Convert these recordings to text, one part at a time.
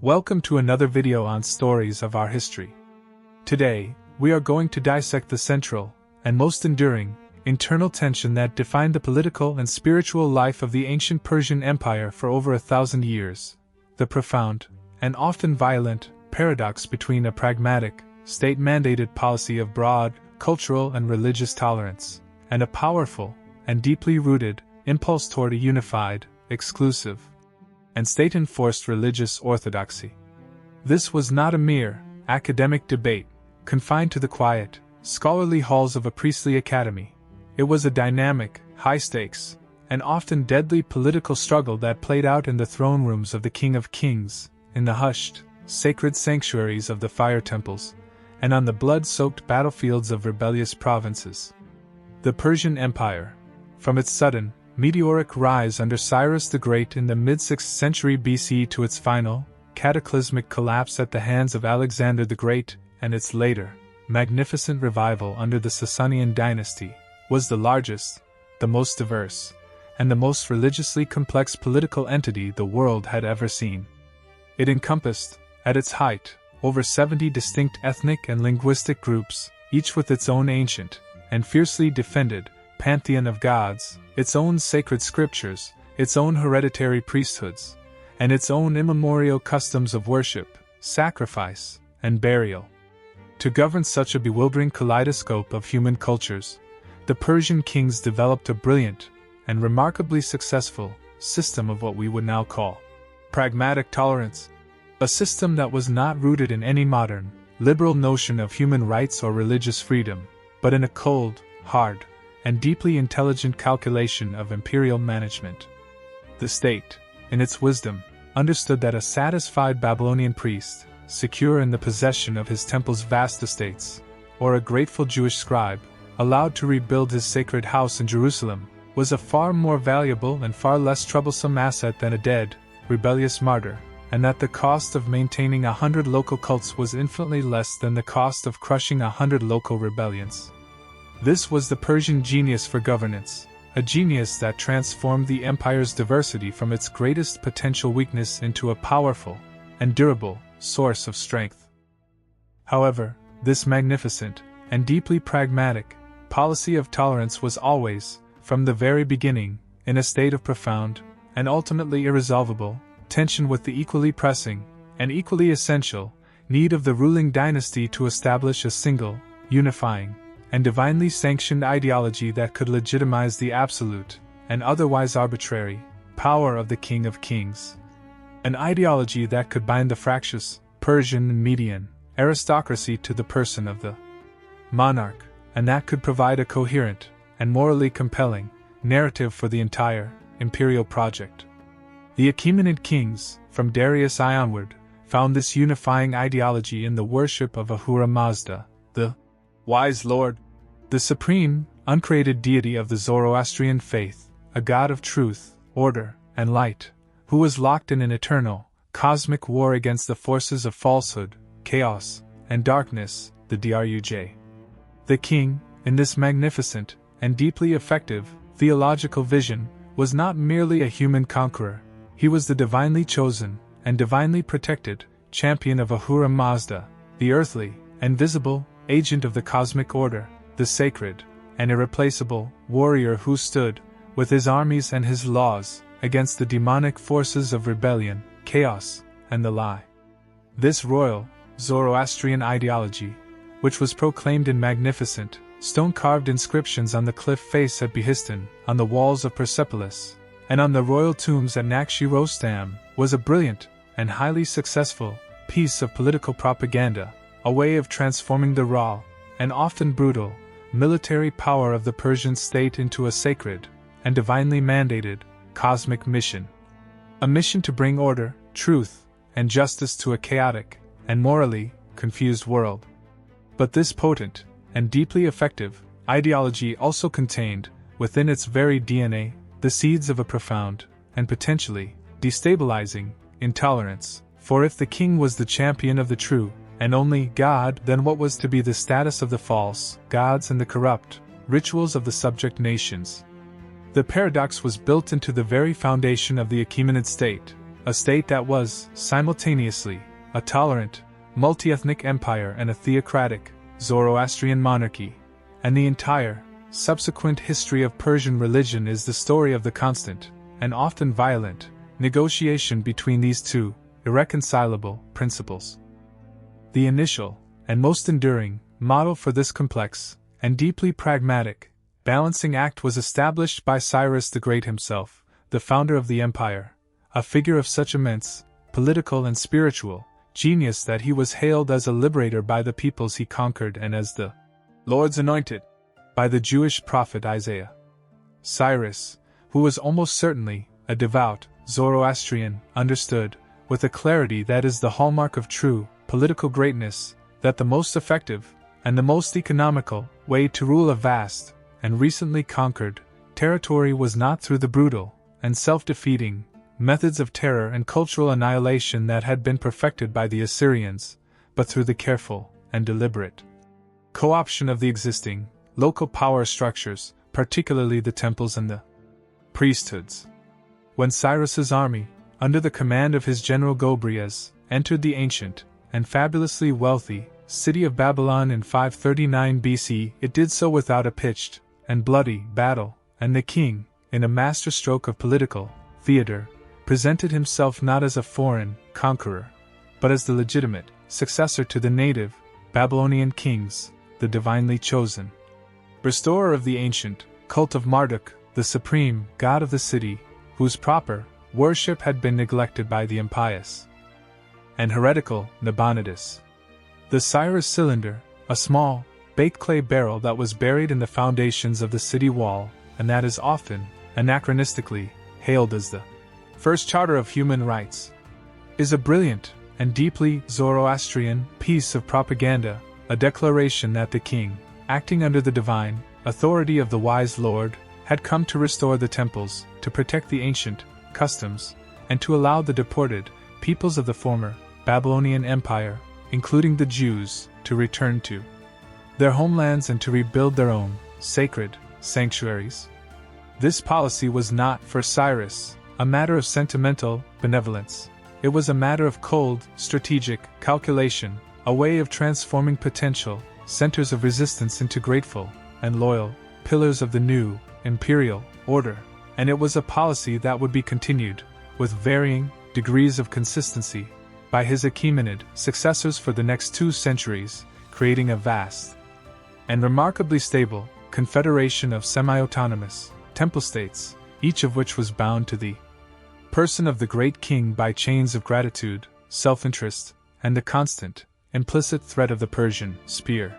Welcome to another video on stories of our history. Today, we are going to dissect the central, and most enduring, internal tension that defined the political and spiritual life of the ancient Persian Empire for over 1,000 years. The profound, and often violent, paradox between a pragmatic, state-mandated policy of broad, cultural and religious tolerance, and a powerful, and deeply rooted, impulse toward a unified, exclusive, and state-enforced religious orthodoxy. This was not a mere, academic debate, confined to the quiet, scholarly halls of a priestly academy. It was a dynamic, high-stakes, and often deadly political struggle that played out in the throne rooms of the King of Kings, in the hushed, sacred sanctuaries of the fire temples, and on the blood-soaked battlefields of rebellious provinces. The Persian Empire, from its sudden, meteoric rise under Cyrus the Great in the mid-6th century BC to its final, cataclysmic collapse at the hands of Alexander the Great, and its later, magnificent revival under the Sasanian dynasty, was the largest, the most diverse, and the most religiously complex political entity the world had ever seen. It encompassed, at its height, over 70 distinct ethnic and linguistic groups, each with its own ancient, and fiercely defended, pantheon of gods, its own sacred scriptures, its own hereditary priesthoods, and its own immemorial customs of worship, sacrifice, and burial. To govern such a bewildering kaleidoscope of human cultures, the Persian kings developed a brilliant, and remarkably successful, system of what we would now call pragmatic tolerance, a system that was not rooted in any modern, liberal notion of human rights or religious freedom, but in a cold, hard, and deeply intelligent calculation of imperial management. The state, in its wisdom, understood that a satisfied Babylonian priest, secure in the possession of his temple's vast estates, or a grateful Jewish scribe, allowed to rebuild his sacred house in Jerusalem, was a far more valuable and far less troublesome asset than a dead, rebellious martyr, and that the cost of maintaining 100 local cults was infinitely less than the cost of crushing 100 local rebellions. This was the Persian genius for governance, a genius that transformed the empire's diversity from its greatest potential weakness into a powerful and durable source of strength. However, this magnificent and deeply pragmatic policy of tolerance was always, from the very beginning, in a state of profound, and ultimately irresolvable, tension with the equally pressing, and equally essential, need of the ruling dynasty to establish a single, unifying, and divinely sanctioned ideology that could legitimize the absolute, and otherwise arbitrary, power of the King of Kings. An ideology that could bind the fractious, Persian and Median, aristocracy to the person of the monarch, and that could provide a coherent, and morally compelling, narrative for the entire, imperial project. The Achaemenid kings, from Darius I onward, found this unifying ideology in the worship of Ahura Mazda, the wise lord, the supreme, uncreated deity of the Zoroastrian faith, a god of truth, order, and light, who was locked in an eternal, cosmic war against the forces of falsehood, chaos, and darkness, the Druj. The king, in this magnificent, and deeply effective, theological vision, was not merely a human conqueror, he was the divinely chosen, and divinely protected, champion of Ahura Mazda, the earthly, and visible, agent of the cosmic order, the sacred, and irreplaceable, warrior who stood, with his armies and his laws, against the demonic forces of rebellion, chaos, and the lie. This royal, Zoroastrian ideology, which was proclaimed in magnificent, stone-carved inscriptions on the cliff face at Behistun, on the walls of Persepolis, and on the royal tombs at Naxchi-Rostam, was a brilliant, and highly successful, piece of political propaganda, a way of transforming the raw, and often brutal, military power of the Persian state into a sacred, and divinely mandated, cosmic mission. A mission to bring order, truth, and justice to a chaotic, and morally, confused world. But this potent, and deeply effective, ideology also contained, within its very DNA, the seeds of a profound, and potentially, destabilizing, intolerance, for if the king was the champion of the true, and only God, then what was to be the status of the false gods and the corrupt rituals of the subject nations? The paradox was built into the very foundation of the Achaemenid state, a state that was, simultaneously, a tolerant, multi-ethnic empire and a theocratic, Zoroastrian monarchy, and the entire, subsequent history of Persian religion is the story of the constant, and often violent, negotiation between these two, irreconcilable, principles. The initial, and most enduring, model for this complex, and deeply pragmatic, balancing act was established by Cyrus the Great himself, the founder of the empire, a figure of such immense, political and spiritual, genius that he was hailed as a liberator by the peoples he conquered and as the Lord's anointed by the Jewish prophet Isaiah. Cyrus, who was almost certainly a devout Zoroastrian, understood, with a clarity that is the hallmark of true political greatness, that the most effective and the most economical way to rule a vast and recently conquered territory was not through the brutal and self-defeating methods of terror and cultural annihilation that had been perfected by the Assyrians, but through the careful and deliberate co-option of the existing local power structures, particularly the temples and the priesthoods. When Cyrus's army, under the command of his general Gobryas, entered the ancient and fabulously wealthy city of Babylon in 539 BC, it did so without a pitched and bloody battle, and the king, in a masterstroke of political theater, presented himself not as a foreign conqueror, but as the legitimate successor to the native Babylonian kings, the divinely chosen restorer of the ancient cult of Marduk, the supreme god of the city, whose proper worship had been neglected by the impious and heretical Nabonidus. The Cyrus cylinder, a small, baked clay barrel that was buried in the foundations of the city wall, and that is often, anachronistically, hailed as the first charter of human rights, is a brilliant and deeply Zoroastrian piece of propaganda, a declaration that the king, acting under the divine authority of the wise Lord, had come to restore the temples, to protect the ancient customs, and to allow the deported peoples of the former Babylonian Empire, including the Jews, to return to their homelands and to rebuild their own sacred sanctuaries. This policy was not, for Cyrus, a matter of sentimental benevolence. It was a matter of cold, strategic calculation, a way of transforming potential centers of resistance into grateful and loyal pillars of the new imperial order, and it was a policy that would be continued, with varying degrees of consistency, by his Achaemenid successors for the next 2 centuries, creating a vast and remarkably stable confederation of semi-autonomous temple states, each of which was bound to the person of the great king by chains of gratitude, self-interest, and the constant, implicit threat of the Persian spear.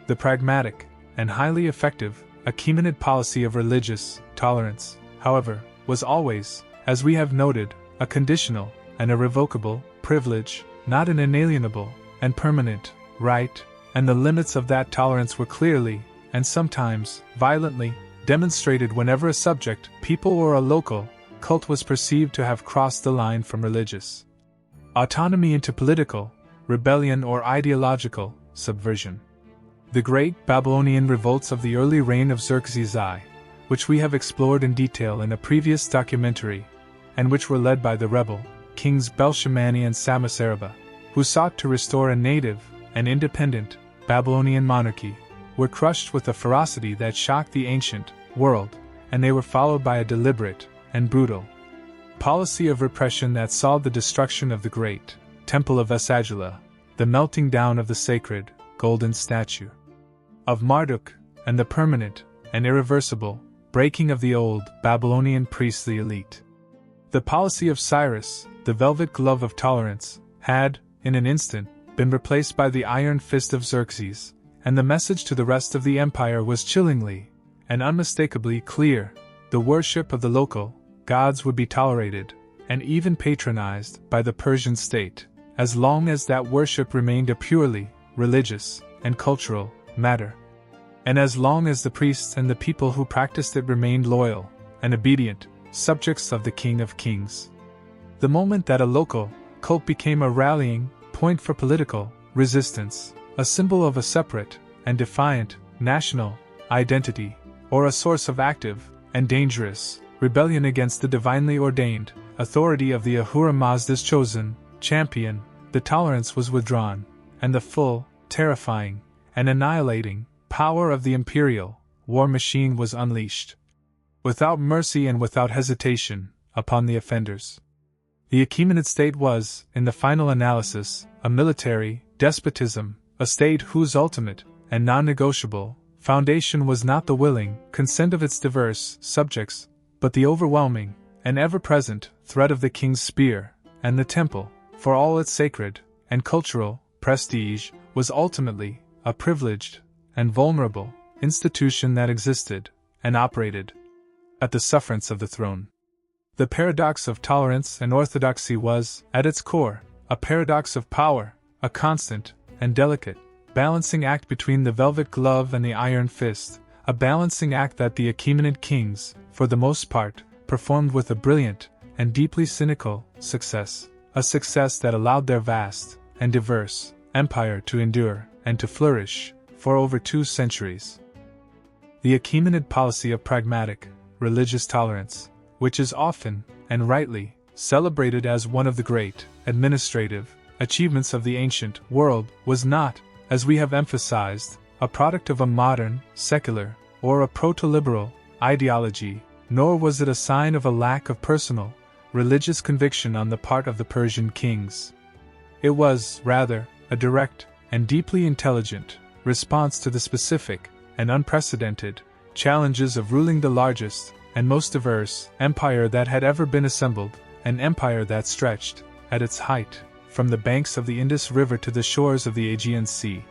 The pragmatic and highly effective Achaemenid policy of religious tolerance, however, was always, as we have noted, a conditional and irrevocable privilege, not an inalienable and permanent right, and the limits of that tolerance were clearly, and sometimes violently, demonstrated whenever a subject, people, or a local cult was perceived to have crossed the line from religious autonomy into political rebellion or ideological subversion. The great Babylonian revolts of the early reign of Xerxes I, which we have explored in detail in a previous documentary, and which were led by the rebel kings Belshazzar and Samasaraba, who sought to restore a native and independent Babylonian monarchy, were crushed with a ferocity that shocked the ancient world, and they were followed by a deliberate and brutal policy of repression that saw the destruction of the great temple of Esagila, the melting down of the sacred golden statue of Marduk, and the permanent and irreversible breaking of the old Babylonian priestly elite. The policy of Cyrus, the velvet glove of tolerance, had, in an instant, been replaced by the iron fist of Xerxes, and the message to the rest of the empire was chillingly and unmistakably clear: the worship of the local gods would be tolerated, and even patronized, by the Persian state, as long as that worship remained a purely religious and cultural matter, and as long as the priests and the people who practiced it remained loyal and obedient subjects of the King of Kings. The moment that a local cult became a rallying point for political resistance, a symbol of a separate and defiant national identity, or a source of active and dangerous rebellion against the divinely ordained authority of the Ahura Mazda's chosen champion, the tolerance was withdrawn, and the full, terrifying, and annihilating power of the imperial war machine was unleashed, without mercy and without hesitation, upon the offenders. The Achaemenid state was, in the final analysis, a military despotism, a state whose ultimate and non-negotiable foundation was not the willing consent of its diverse subjects, but the overwhelming and ever-present threat of the king's spear, and the temple, for all its sacred and cultural prestige, was ultimately a privileged and vulnerable institution that existed and operated at the sufferance of the throne. The paradox of tolerance and orthodoxy was, at its core, a paradox of power, a constant and delicate balancing act between the velvet glove and the iron fist, a balancing act that the Achaemenid kings, for the most part, performed with a brilliant and deeply cynical success, a success that allowed their vast and diverse empire to endure and to flourish for over 2 centuries. The Achaemenid policy of pragmatic, religious tolerance, which is often, and rightly, celebrated as one of the great administrative achievements of the ancient world, was not, as we have emphasized, a product of a modern, secular, or a proto-liberal ideology, nor was it a sign of a lack of personal, religious conviction on the part of the Persian kings. It was, rather, a direct and deeply intelligent response to the specific and unprecedented challenges of ruling the largest and most diverse empire that had ever been assembled, an empire that stretched, at its height, from the banks of the Indus River to the shores of the Aegean Sea,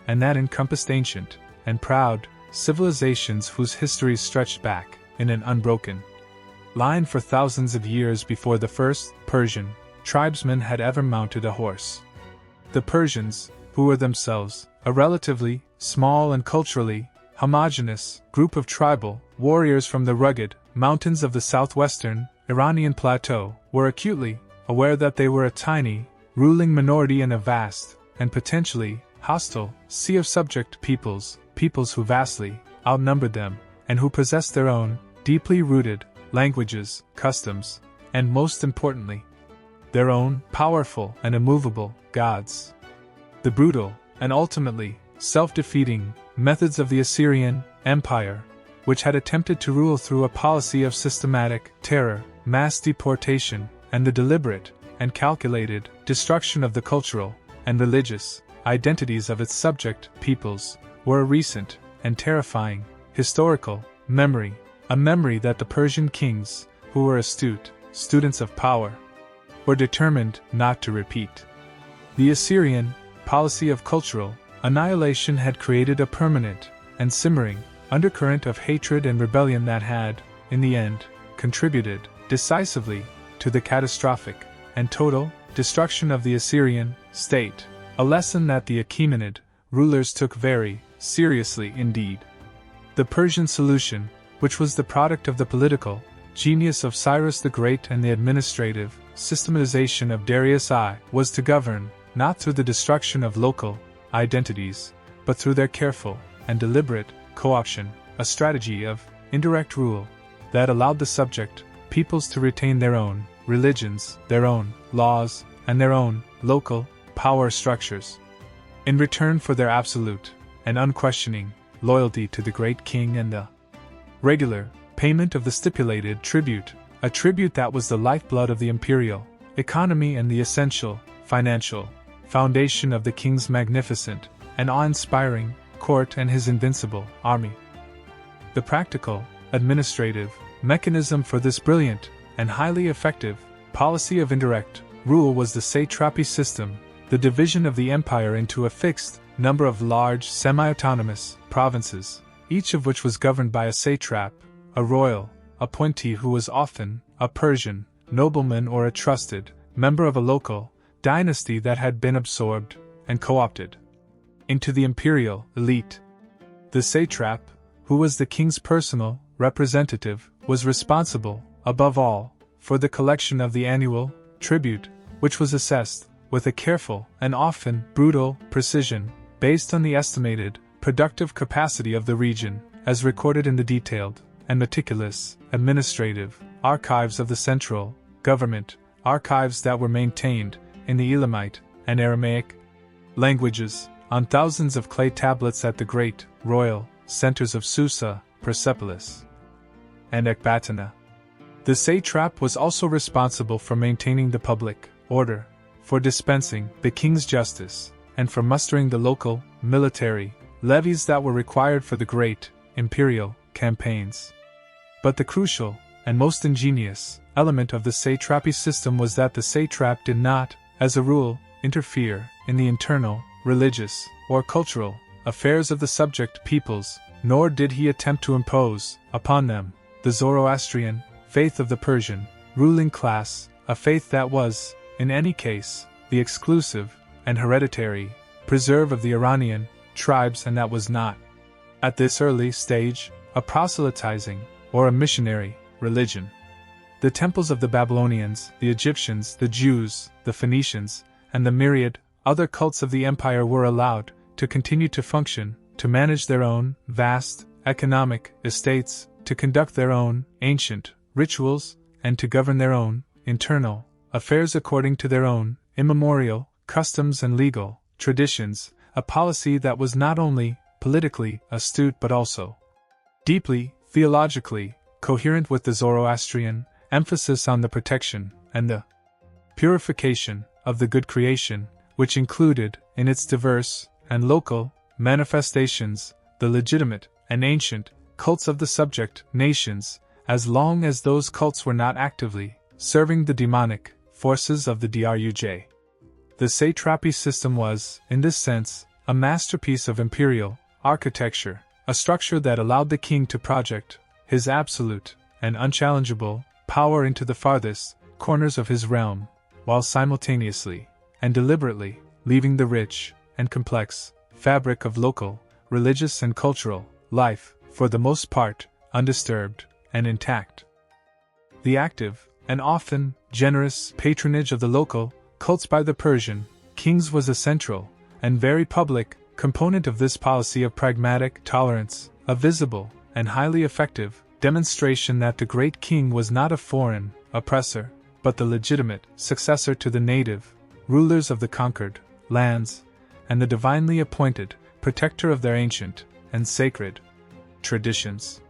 and that encompassed ancient and proud civilizations whose histories stretched back in an unbroken line for thousands of years before the first Persian tribesman had ever mounted a horse. The Persians, who were themselves a relatively small and culturally homogeneous group of tribal warriors from the rugged mountains of the southwestern Iranian plateau, were acutely aware that they were a tiny, ruling minority in a vast, and potentially hostile, sea of subject peoples who vastly outnumbered them, and who possessed their own, deeply rooted, languages, customs, and most importantly, their own powerful and immovable gods. The brutal, and ultimately, self-defeating, methods of the Assyrian Empire, which had attempted to rule through a policy of systematic terror, mass deportation, and the deliberate and calculated destruction of the cultural and religious identities of its subject peoples, were a recent and terrifying historical memory, a memory that the Persian kings, who were astute students of power, were determined not to repeat. The Assyrian policy of cultural annihilation had created a permanent and simmering undercurrent of hatred and rebellion that had, in the end, contributed decisively to the catastrophic and total destruction of the Assyrian state, a lesson that the Achaemenid rulers took very seriously indeed. The Persian solution, which was the product of the political genius of Cyrus the Great and the administrative systematization of Darius I, was to govern, not through the destruction of local identities, but through their careful and deliberate co-option, a strategy of indirect rule that allowed the subject peoples to retain their own religions, their own laws, and their own local power structures, in return for their absolute and unquestioning loyalty to the great king and the regular payment of the stipulated tribute, a tribute that was the lifeblood of the imperial economy and the essential financial foundation of the king's magnificent and awe-inspiring court and his invincible army. The practical, administrative mechanism for this brilliant and highly effective policy of indirect rule was the satrapy system, the division of the empire into a fixed number of large semi-autonomous provinces, each of which was governed by a satrap, a royal appointee who was often a Persian nobleman or a trusted member of a local dynasty that had been absorbed and co-opted into the imperial elite. The satrap, who was the king's personal representative, was responsible, above all, for the collection of the annual tribute, which was assessed, with a careful and often brutal precision, based on the estimated productive capacity of the region, as recorded in the detailed and meticulous administrative archives of the central government, archives that were maintained in the Elamite and Aramaic languages, on thousands of clay tablets at the great, royal centers of Susa, Persepolis, and Ecbatana. The satrap was also responsible for maintaining the public order, for dispensing the king's justice, and for mustering the local, military levies that were required for the great, imperial campaigns. But the crucial, and most ingenious, element of the satrapy system was that the satrap did not, as a rule, interfere in the internal, religious, or cultural affairs of the subject peoples, nor did he attempt to impose upon them the Zoroastrian faith of the Persian ruling class, a faith that was, in any case, the exclusive and hereditary preserve of the Iranian tribes, and that was not, at this early stage, a proselytizing or a missionary religion. The temples of the Babylonians, the Egyptians, the Jews, the Phoenicians, and the myriad other cults of the empire were allowed to continue to function, to manage their own vast economic estates, to conduct their own ancient rituals, and to govern their own internal affairs according to their own immemorial customs and legal traditions, a policy that was not only politically astute but also deeply theologically coherent with the Zoroastrian emphasis on the protection and the purification of the good creation, which included, in its diverse and local manifestations, the legitimate and ancient cults of the subject nations, as long as those cults were not actively serving the demonic forces of the Druj. The satrapy system was, in this sense, a masterpiece of imperial architecture, a structure that allowed the king to project his absolute and unchallengeable power into the farthest corners of his realm, while simultaneously and deliberately leaving the rich and complex fabric of local, religious and cultural life, for the most part, undisturbed and intact. The active, and often generous, patronage of the local cults by the Persian kings was a central and very public component of this policy of pragmatic tolerance, a visible and highly effective demonstration that the great king was not a foreign oppressor, but the legitimate successor to the native rulers of the conquered lands, and the divinely appointed protector of their ancient and sacred traditions.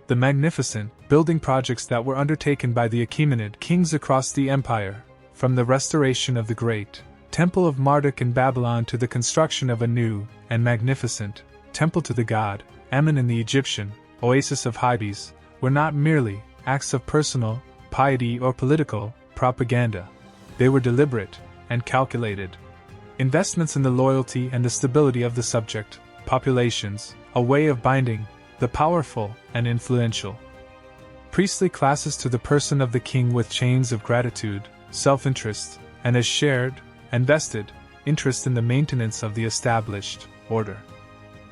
The magnificent building projects that were undertaken by the Achaemenid kings across the empire, from the restoration of the great Temple of Marduk in Babylon to the construction of a new and magnificent temple to the god Ammon in the Egyptian oasis of Hybes, were not merely acts of personal piety or political propaganda. They were deliberate and calculated investments in the loyalty and the stability of the subject populations, a way of binding the powerful and influential priestly classes to the person of the king with chains of gratitude, self-interest, and a shared and vested interest in the maintenance of the established order.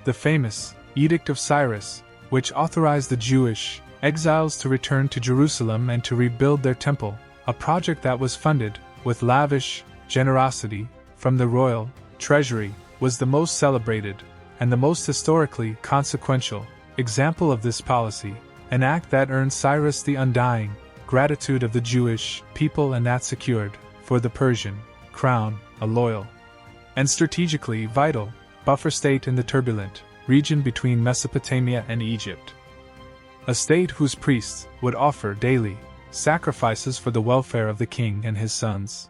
The famous Edict of Cyrus, which authorized the Jewish exiles to return to Jerusalem and to rebuild their temple, a project that was funded with lavish generosity from the royal treasury, was the most celebrated and the most historically consequential example of this policy, an act that earned Cyrus the undying gratitude of the Jewish people and that secured, for the Persian crown, a loyal and strategically vital buffer state in the turbulent region between Mesopotamia and Egypt. A state whose priests would offer daily sacrifices for the welfare of the king and his sons.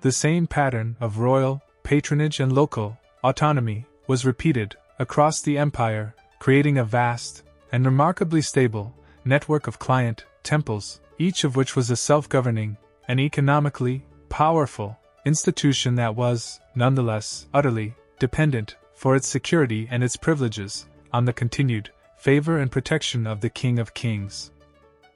The same pattern of royal patronage and local autonomy was repeated across the empire, creating a vast and remarkably stable network of client temples, each of which was a self-governing and economically powerful institution that was, nonetheless, utterly dependent for its security and its privileges on the continued favor and protection of the King of Kings.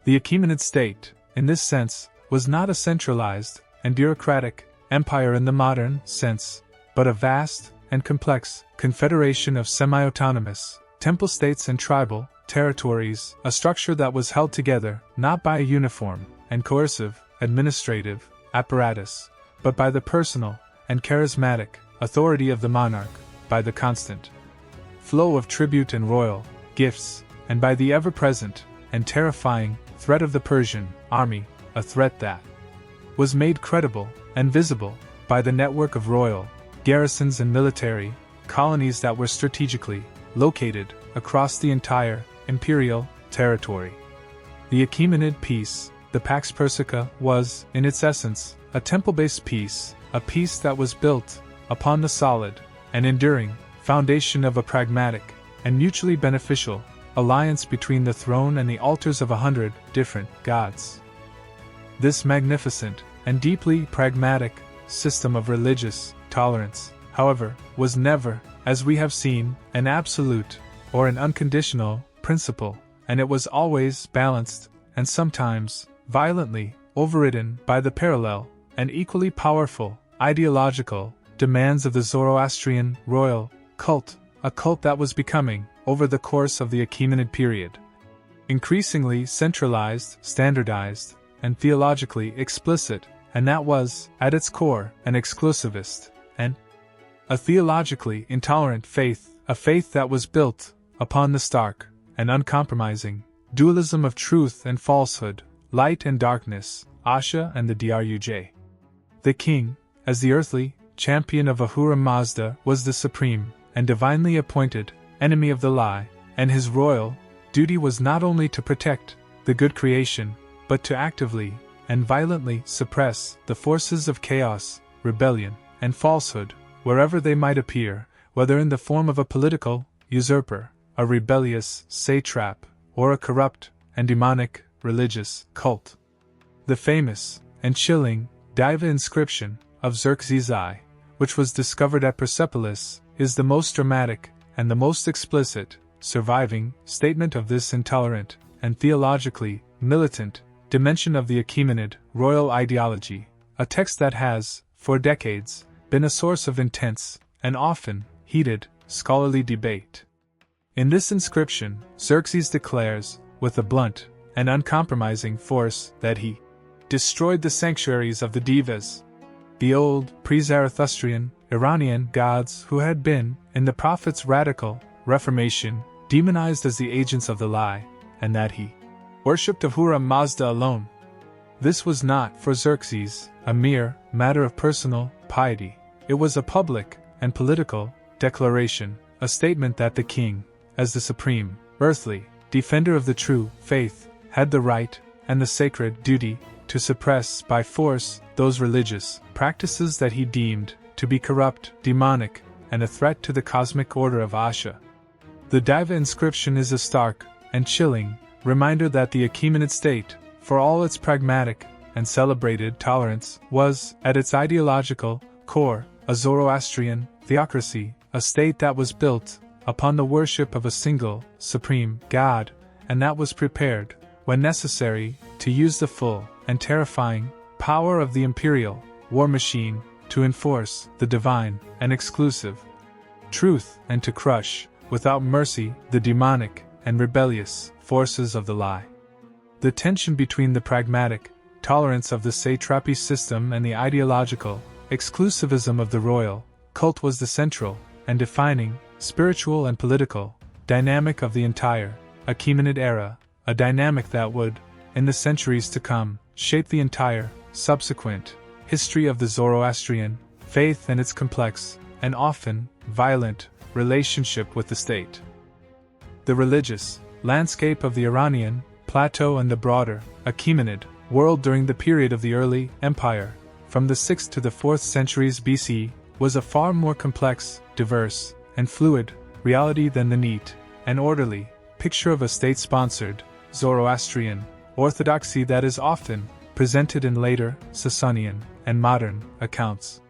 The Achaemenid state, in this sense, was not a centralized and bureaucratic empire in the modern sense, but a vast and complex confederation of semi-autonomous temple states and tribal territories, a structure that was held together not by a uniform and coercive administrative apparatus, but by the personal and charismatic authority of the monarch, by the constant flow of tribute and royal gifts, and by the ever-present and terrifying threat of the Persian army, a threat that, was made credible and visible by the network of royal garrisons and military colonies that were strategically located across the entire imperial territory. The Achaemenid peace, the Pax Persica, was, in its essence, a temple-based peace, a peace that was built upon the solid and enduring foundation of a pragmatic and mutually beneficial alliance between the throne and the altars of 100 different gods. This magnificent and deeply pragmatic system of religious tolerance, however, was never, as we have seen, an absolute or an unconditional principle, and it was always balanced and sometimes violently overridden by the parallel and equally powerful ideological demands of the Zoroastrian royal cult, a cult that was becoming, over the course of the Achaemenid period, increasingly centralized, standardized, and theologically explicit, and that was, at its core, an exclusivist and a theologically intolerant faith, a faith that was built upon the stark and uncompromising dualism of truth and falsehood, light and darkness, Asha and the Druj. The king, as the earthly champion of Ahura Mazda, was the supreme and divinely appointed enemy of the lie, and his royal duty was not only to protect the good creation, but to actively and violently suppress the forces of chaos, rebellion, and falsehood, wherever they might appear, whether in the form of a political usurper, a rebellious satrap, or a corrupt and demonic religious cult. The famous and chilling Diva inscription of Xerxes I, which was discovered at Persepolis, is the most dramatic and the most explicit surviving statement of this intolerant and theologically militant dimension of the Achaemenid royal ideology, a text that has, for decades, been a source of intense and often heated scholarly debate. In this inscription, Xerxes declares, with a blunt and uncompromising force, that he destroyed the sanctuaries of the Devas, the old pre-Zarathustrian Iranian gods who had been, in the prophet's radical reformation, demonized as the agents of the lie, and that he worshipped Ahura Mazda alone. This was not, for Xerxes, a mere matter of personal piety. It was a public and political declaration, a statement that the king, as the supreme, earthly defender of the true faith, had the right and the sacred duty to suppress by force those religious practices that he deemed to be corrupt, demonic, and a threat to the cosmic order of Asha. The Diva inscription is a stark and chilling reminder that the Achaemenid state, for all its pragmatic and celebrated tolerance, was, at its ideological core, a Zoroastrian theocracy, a state that was built upon the worship of a single, supreme God, and that was prepared, when necessary, to use the full and terrifying power of the imperial war machine to enforce the divine and exclusive truth and to crush, without mercy, the demonic and rebellious forces of the lie. The tension between the pragmatic tolerance of the satrapy system and the ideological exclusivism of the royal cult was the central and defining spiritual and political dynamic of the entire Achaemenid era, a dynamic that would, in the centuries to come, shape the entire subsequent history of the Zoroastrian faith and its complex and often violent relationship with the state. The religious landscape of the Iranian plateau and the broader Achaemenid world during the period of the early empire, from the 6th to the 4th centuries BC, was a far more complex, diverse, and fluid reality than the neat and orderly picture of a state-sponsored Zoroastrian orthodoxy that is often presented in later Sasanian and modern accounts.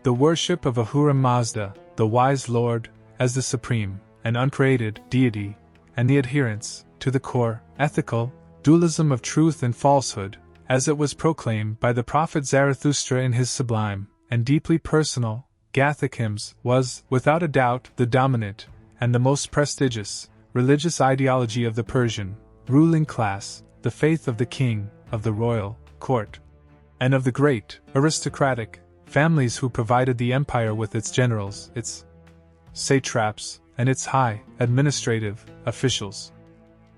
The worship of Ahura Mazda, the wise lord, as the supreme and uncreated deity, and the adherence to the core ethical dualism of truth and falsehood, as it was proclaimed by the prophet Zarathustra in his sublime and deeply personal Gathic hymns, was, without a doubt, the dominant and the most prestigious religious ideology of the Persian ruling class, the faith of the king, of the royal court, and of the great aristocratic families who provided the empire with its generals, its satraps, and its high administrative officials.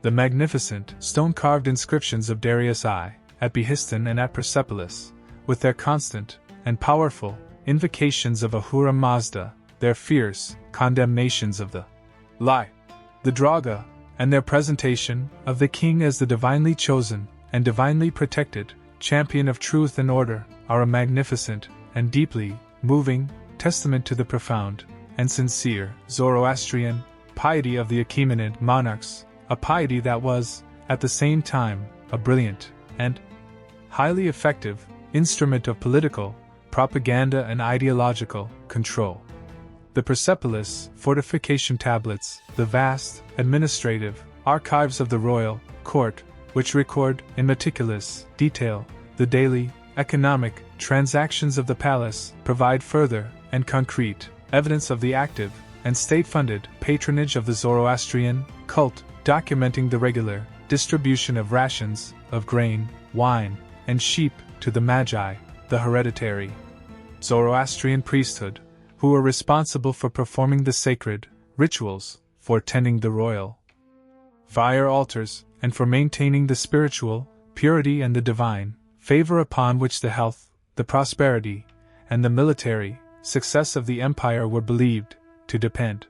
The magnificent stone-carved inscriptions of Darius I, at Behistun and at Persepolis, with their constant and powerful invocations of Ahura Mazda, their fierce condemnations of the lie, the Draga, and their presentation of the king as the divinely chosen and divinely protected champion of truth and order, are a magnificent and deeply moving testament to the profound and sincere Zoroastrian piety of the Achaemenid monarchs, a piety that was, at the same time, a brilliant and highly effective instrument of political, propaganda and ideological control. The Persepolis fortification tablets, the vast administrative archives of the royal court, which record in meticulous detail the daily economic transactions of the palace, provide further and concrete evidence of the active and state-funded patronage of the Zoroastrian cult, documenting the regular distribution of rations of grain, wine, and sheep to the Magi, the hereditary Zoroastrian priesthood, who were responsible for performing the sacred rituals, for tending the royal fire altars, and for maintaining the spiritual purity and the divine favor upon which the health, the prosperity, and the military success of the empire were believed to depend.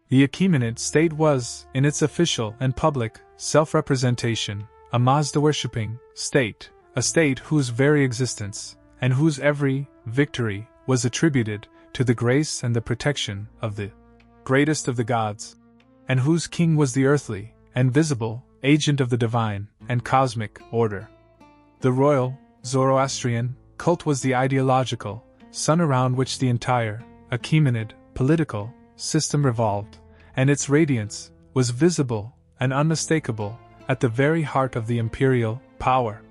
The Achaemenid state was, in its official and public self-representation, a Mazda-worshipping state, a state whose very existence and whose every victory was attributed to the grace and the protection of the greatest of the gods, and whose king was the earthly and visible agent of the divine and cosmic order. The royal Zoroastrian cult was the ideological sun around which the entire Achaemenid political system revolved, and its radiance was visible and unmistakable at the very heart of the imperial power.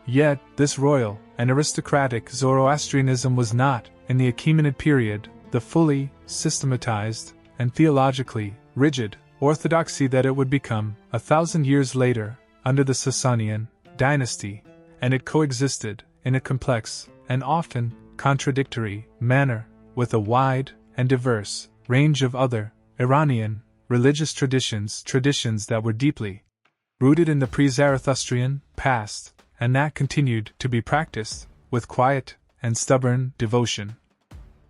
Yet, this royal and aristocratic Zoroastrianism was not, in the Achaemenid period, the fully systematized and theologically rigid orthodoxy that it would become 1,000 years later under the Sasanian dynasty, and it coexisted in a complex and often contradictory manner with a wide and diverse range of other Iranian religious traditions that were deeply rooted in the pre-Zarathustrian past, and that continued to be practiced with quiet and stubborn devotion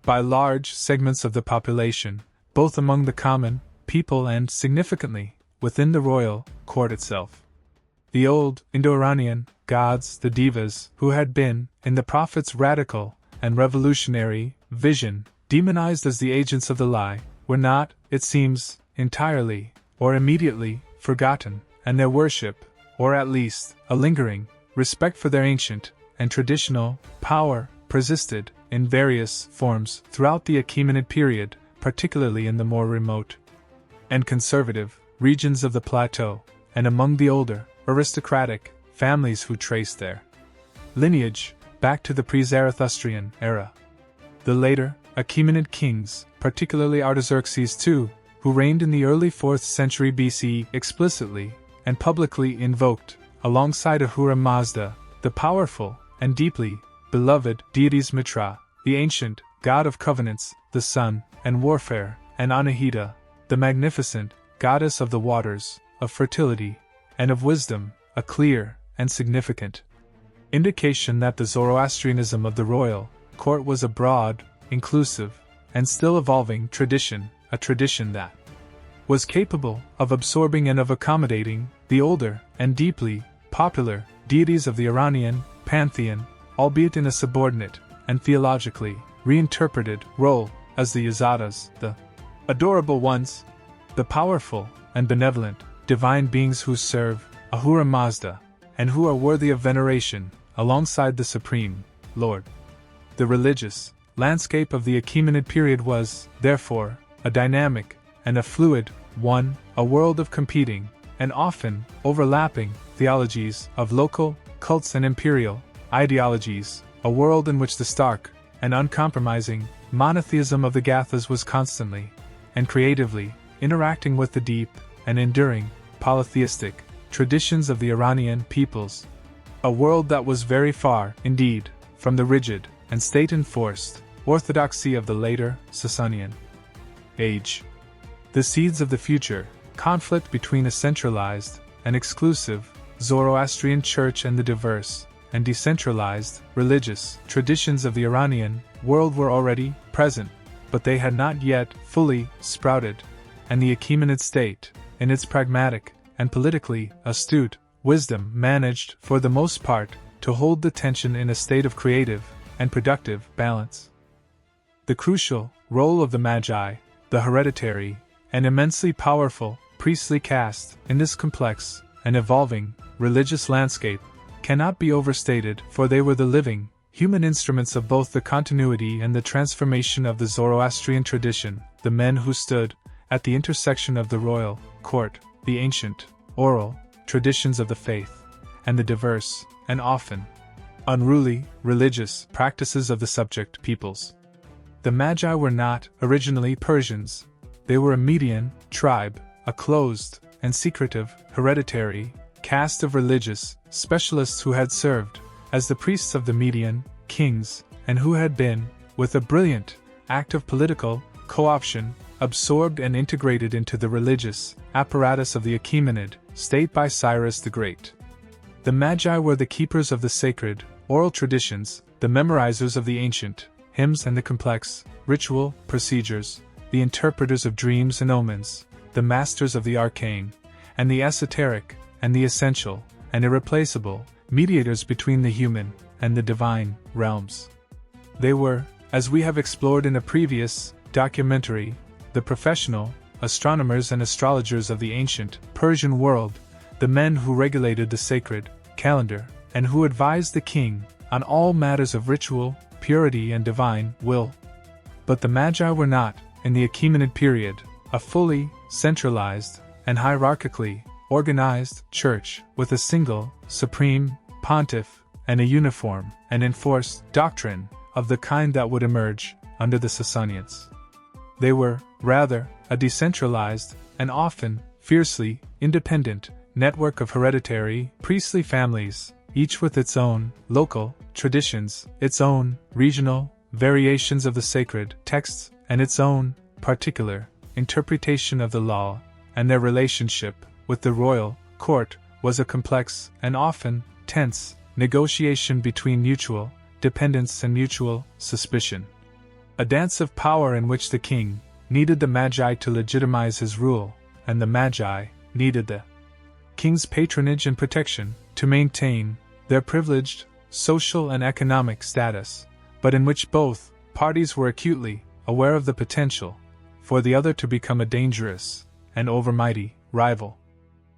by large segments of the population, both among the common people and, significantly, within the royal court itself. The old Indo-Iranian gods, the Devas, who had been, in the prophet's radical and revolutionary vision, demonized as the agents of the lie, were not, it seems, entirely or immediately forgotten, and their worship, or at least a lingering respect for their ancient and traditional power, persisted in various forms throughout the Achaemenid period, particularly in the more remote and conservative regions of the plateau, and among the older, aristocratic families who traced their lineage back to the pre-Zarathustrian era. The later Achaemenid kings, particularly Artaxerxes II, who reigned in the early 4th century BC, explicitly and publicly invoked, alongside Ahura Mazda, the powerful and deeply beloved deities Mitra, the ancient god of covenants, the sun and warfare, and Anahita, the magnificent goddess of the waters, of fertility, and of wisdom, a clear and significant indication that the Zoroastrianism of the royal court was a broad, inclusive, and still evolving tradition, a tradition that was capable of absorbing and of accommodating the older and deeply popular deities of the Iranian pantheon, albeit in a subordinate and theologically reinterpreted role as the Yazadas, the adorable ones, the powerful and benevolent divine beings who serve Ahura Mazda, and who are worthy of veneration alongside the Supreme Lord. The religious landscape of the Achaemenid period was, therefore, a dynamic and a fluid one, a world of competing and often overlapping theologies of local cults and imperial ideologies, a world in which the stark and uncompromising monotheism of the Gathas was constantly and creatively interacting with the deep and enduring polytheistic traditions of the Iranian peoples, a world that was very far, indeed, from the rigid and state-enforced orthodoxy of the later Sasanian age. The seeds of the future conflict between a centralized and exclusive Zoroastrian church and the diverse and decentralized, religious traditions of the Iranian world were already present, but they had not yet fully sprouted, and the Achaemenid state, in its pragmatic and politically astute wisdom, managed, for the most part, to hold the tension in a state of creative and productive balance. The crucial role of the Magi, the hereditary and immensely powerful priestly caste, in this complex and evolving religious landscape, cannot be overstated, for they were the living, human instruments of both the continuity and the transformation of the Zoroastrian tradition, the men who stood at the intersection of the royal court, the ancient, oral traditions of the faith, and the diverse, and often unruly, religious practices of the subject peoples. The Magi were not originally Persians. They were a Median tribe, a closed and secretive, hereditary caste of religious specialists who had served as the priests of the Median kings, and who had been, with a brilliant act of political co-option, absorbed and integrated into the religious apparatus of the Achaemenid state by Cyrus the Great. The Magi were the keepers of the sacred oral traditions, the memorizers of the ancient hymns and the complex ritual procedures, the interpreters of dreams and omens, the masters of the arcane, and the esoteric, and the essential, and irreplaceable, mediators between the human and the divine realms. They were, as we have explored in a previous documentary, the professional astronomers and astrologers of the ancient Persian world, the men who regulated the sacred calendar, and who advised the king on all matters of ritual, purity and divine will. But the Magi were not, in the Achaemenid period, a fully centralized and hierarchically organized church with a single, supreme pontiff and a uniform and enforced doctrine of the kind that would emerge under the Sasanians. They were, rather, a decentralized and often fiercely independent network of hereditary priestly families, each with its own local traditions, its own regional variations of the sacred texts, and its own particular interpretation of the law, and their relationship with the royal court was a complex and often tense negotiation between mutual dependence and mutual suspicion. A dance of power in which the king needed the Magi to legitimize his rule, and the Magi needed the king's patronage and protection to maintain their privileged social and economic status, but in which both parties were acutely aware of the potential for the other to become a dangerous and overmighty rival.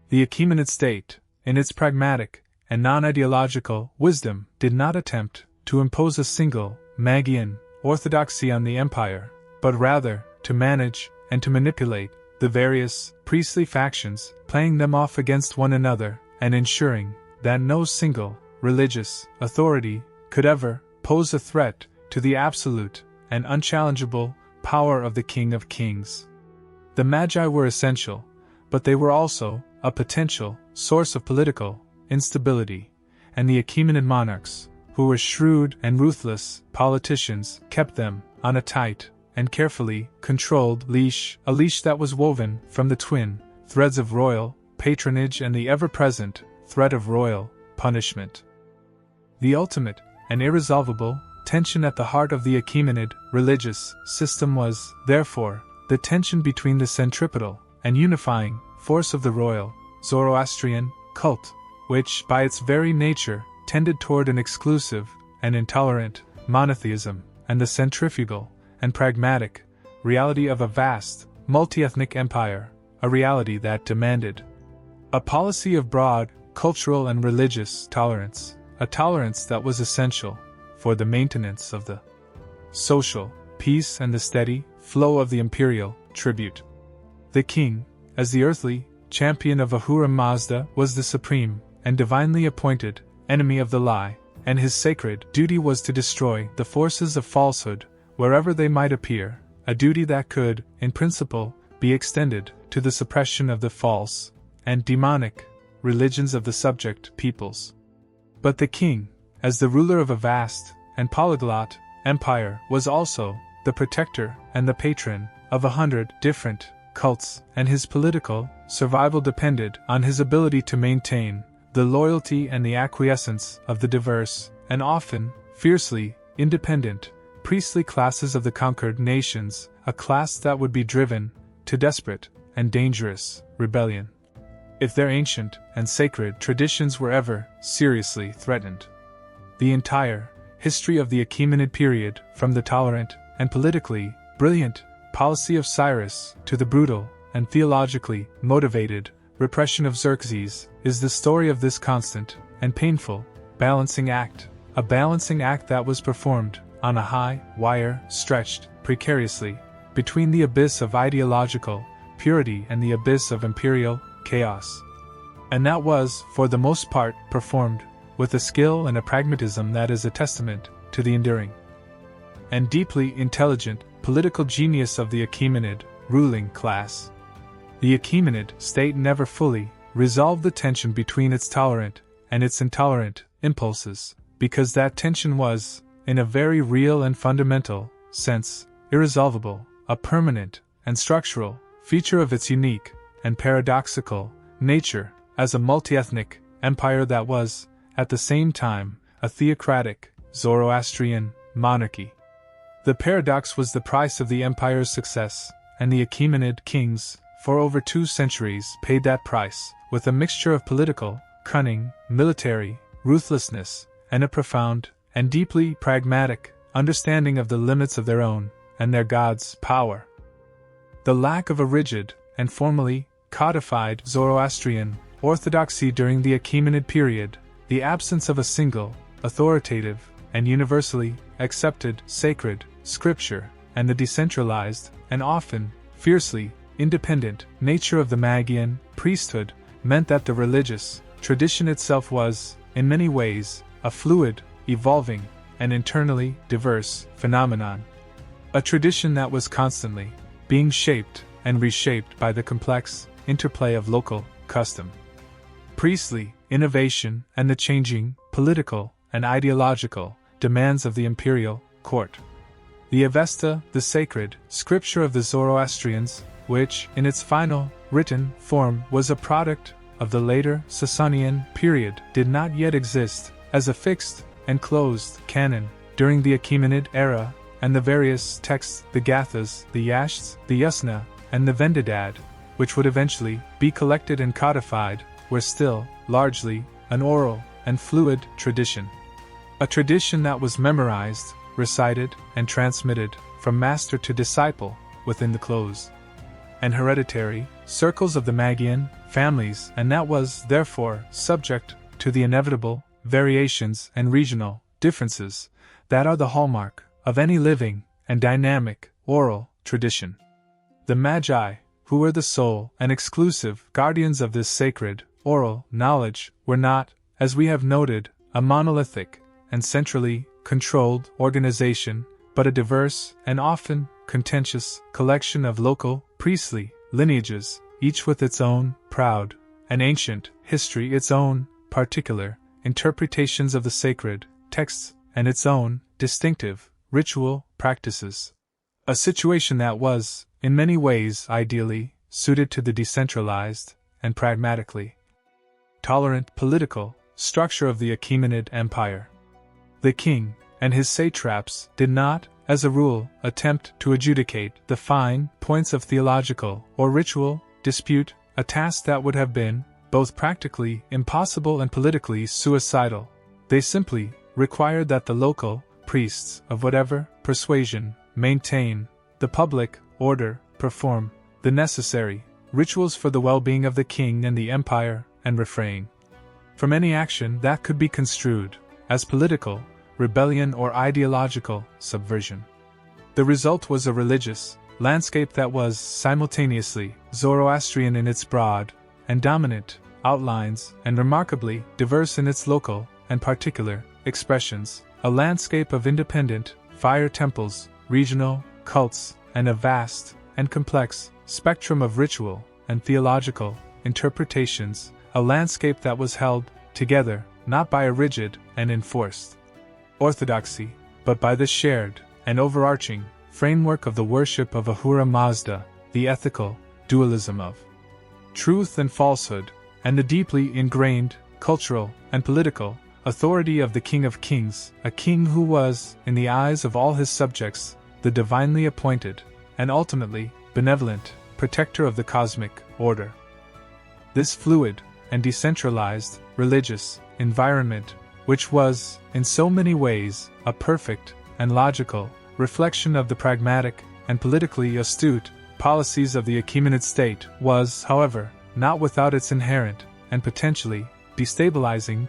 The Achaemenid state, in its pragmatic and non-ideological wisdom, did not attempt to impose a single Magian orthodoxy on the empire, but rather to manage and to manipulate the various priestly factions, playing them off against one another and ensuring that no single religious authority could ever pose a threat to the absolute and unchallengeable power of the King of Kings. The Magi were essential, but they were also a potential source of political instability, and the Achaemenid monarchs, who were shrewd and ruthless politicians, kept them on a tight and carefully controlled leash, a leash that was woven from the twin threads of royal patronage and the ever-present threat of royal punishment. The ultimate and irresolvable tension at the heart of the Achaemenid religious system was, therefore, the tension between the centripetal and unifying force of the royal Zoroastrian cult, which, by its very nature, tended toward an exclusive and intolerant monotheism, and the centrifugal and pragmatic reality of a vast, multi-ethnic empire, a reality that demanded a policy of broad cultural and religious tolerance, a tolerance that was essential for the maintenance of the social peace and the steady flow of the imperial tribute. The king, as the earthly champion of Ahura Mazda, was the supreme and divinely appointed enemy of the lie, and his sacred duty was to destroy the forces of falsehood wherever they might appear, a duty that could, in principle, be extended to the suppression of the false and demonic religions of the subject peoples. But the king, as the ruler of a vast and polyglot empire, was also the protector and the patron of 100 different cults, and his political survival depended on his ability to maintain the loyalty and the acquiescence of the diverse, and often, fiercely, independent, priestly classes of the conquered nations, a class that would be driven to desperate and dangerous rebellion if their ancient and sacred traditions were ever seriously threatened. The entire history of the Achaemenid period, from the tolerant and politically brilliant policy of Cyrus to the brutal and theologically motivated repression of Xerxes, is the story of this constant and painful balancing act, a balancing act that was performed on a high wire stretched precariously between the abyss of ideological purity and the abyss of imperial chaos. And that was, for the most part, performed with a skill and a pragmatism that is a testament to the enduring and deeply intelligent political genius of the Achaemenid ruling class. The Achaemenid state never fully resolved the tension between its tolerant and its intolerant impulses, because that tension was, in a very real and fundamental sense, irresolvable, a permanent and structural feature of its unique and paradoxical nature as a multi-ethnic empire that was, at the same time, a theocratic, Zoroastrian monarchy. The paradox was the price of the empire's success, and the Achaemenid kings, for over 2 centuries, paid that price, with a mixture of political cunning, military ruthlessness, and a profound and deeply pragmatic understanding of the limits of their own and their god's power. The lack of a rigid and formally codified Zoroastrian orthodoxy during the Achaemenid period, the absence of a single, authoritative, and universally accepted sacred scripture, and the decentralized, and often fiercely independent nature of the Magian priesthood meant that the religious tradition itself was, in many ways, a fluid, evolving, and internally diverse phenomenon. A tradition that was constantly being shaped and reshaped by the complex interplay of local custom, priestly innovation, and the changing political and ideological demands of the imperial court. The Avesta, the sacred scripture of the Zoroastrians, which, in its final written form, was a product of the later Sasanian period, did not yet exist as a fixed and closed canon during the Achaemenid era, and the various texts, the Gathas, the Yashts, the Yasna, and the Vendidad, which would eventually be collected and codified, were still, largely, an oral and fluid tradition. A tradition that was memorized, recited, and transmitted from master to disciple within the close and hereditary circles of the Magian families, and that was, therefore, subject to the inevitable variations and regional differences that are the hallmark of any living and dynamic oral tradition. The Magi, who were the sole and exclusive guardians of this sacred oral knowledge, were not, as we have noted, a monolithic and centrally controlled organization, but a diverse and often contentious collection of local priestly lineages, each with its own proud and ancient history, its own particular interpretations of the sacred texts, and its own distinctive ritual practices. A situation that was, in many ways, ideally suited to the decentralized and pragmatically tolerant political structure of the Achaemenid Empire. The king and his satraps did not, as a rule, attempt to adjudicate the fine points of theological or ritual dispute, a task that would have been both practically impossible and politically suicidal. They simply required that the local priests of whatever persuasion maintain the public order, perform the necessary rituals for the well-being of the king and the empire, and refrain from any action that could be construed as political rebellion or ideological subversion. The result was a religious landscape that was simultaneously Zoroastrian in its broad and dominant outlines and remarkably diverse in its local and particular expressions, a landscape of independent fire temples, regional cults, and a vast and complex spectrum of ritual and theological interpretations, a landscape that was held together not by a rigid and enforced orthodoxy, but by the shared and overarching framework of the worship of Ahura Mazda, the ethical dualism of truth and falsehood, and the deeply ingrained cultural, and political authority of the King of Kings, a king who was, in the eyes of all his subjects, the divinely appointed, and ultimately, benevolent, protector of the cosmic order. This fluid and decentralized, religious environment, which was, in so many ways, a perfect and logical reflection of the pragmatic and politically astute policies of the Achaemenid state, was, however, not without its inherent and potentially destabilizing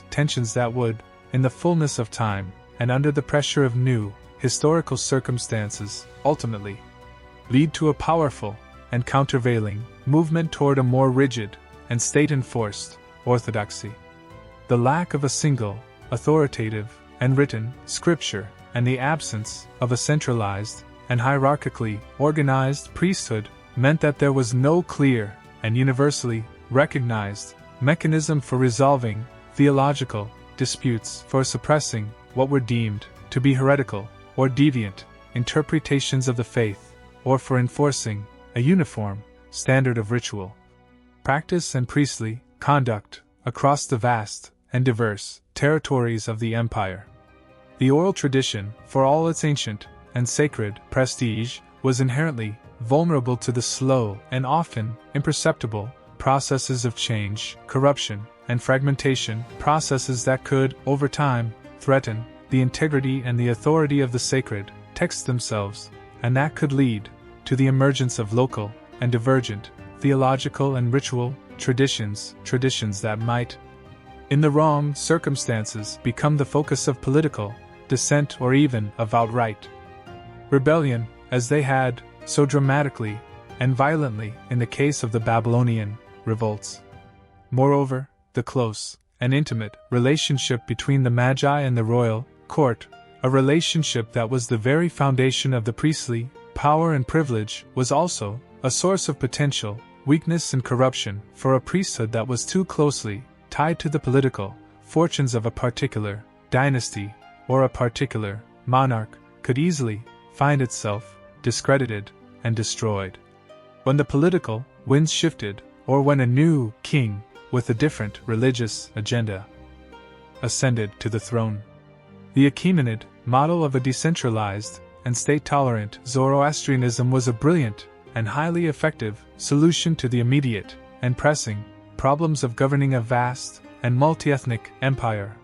tensions that would, in the fullness of time and under the pressure of new historical circumstances, ultimately lead to a powerful and countervailing movement toward a more rigid and state-enforced orthodoxy. The lack of a single, authoritative, and written scripture, and the absence of a centralized and hierarchically organized priesthood meant that there was no clear and universally recognized mechanism for resolving theological disputes, for suppressing what were deemed to be heretical or deviant interpretations of the faith, or for enforcing a uniform standard of ritual practice and priestly conduct across the vast and diverse territories of the empire. The oral tradition, for all its ancient and sacred prestige, was inherently vulnerable to the slow and often imperceptible processes of change, corruption, and fragmentation, processes that could, over time, threaten the integrity and the authority of the sacred texts themselves, and that could lead to the emergence of local and divergent theological and ritual traditions that might, in the wrong circumstances, become the focus of political dissent or even of outright rebellion, as they had so dramatically and violently in the case of the Babylonian revolts. Moreover, the close and intimate relationship between the Magi and the royal court, a relationship that was the very foundation of the priestly power and privilege, was also a source of potential weakness and corruption for a priesthood that was too closely tied to the political fortunes of a particular dynasty or a particular monarch, could easily find itself discredited and destroyed. When the political winds shifted, or when a new king with a different religious agenda ascended to the throne, the Achaemenid model of a decentralized and state-tolerant Zoroastrianism was a brilliant and highly effective solution to the immediate and pressing problems of governing a vast and multi-ethnic empire,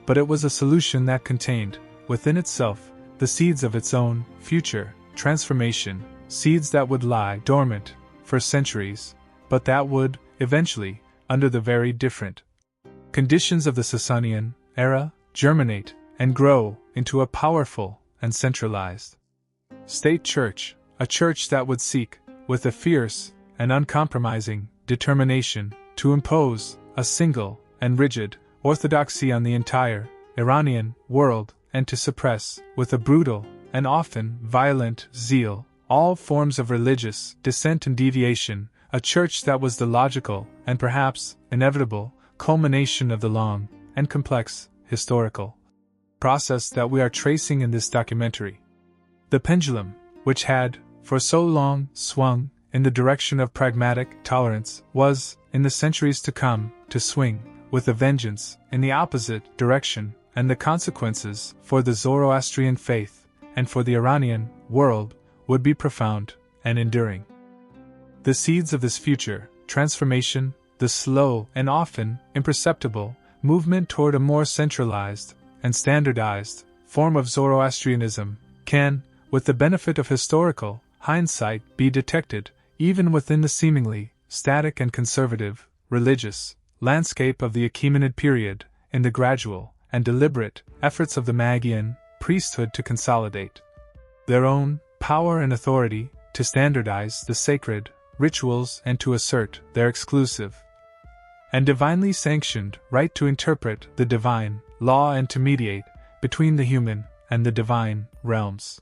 but it was a solution that contained, within itself, the seeds of its own future transformation, seeds that would lie dormant for centuries, but that would, eventually, under the very different conditions of the Sasanian era, germinate and grow into a powerful and centralized state church, a church that would seek, with a fierce and uncompromising determination, to impose a single and rigid orthodoxy on the entire Iranian world, and to suppress, with a brutal and often violent zeal, all forms of religious dissent and deviation, a church that was the logical and perhaps inevitable culmination of the long and complex historical process that we are tracing in this documentary. The pendulum, which had, for so long, swung in the direction of pragmatic tolerance, was, in the centuries to come, to swing, with a vengeance, in the opposite direction, and the consequences, for the Zoroastrian faith, and for the Iranian world, would be profound and enduring. The seeds of this future transformation, the slow and often imperceptible movement toward a more centralized and standardized form of Zoroastrianism, can, with the benefit of historical hindsight, be detected even within the seemingly static and conservative religious landscape of the Achaemenid period, in the gradual and deliberate efforts of the Magian priesthood to consolidate their own power and authority, to standardize the sacred rituals, and to assert their exclusive and divinely sanctioned right to interpret the divine law and to mediate between the human and the divine realms.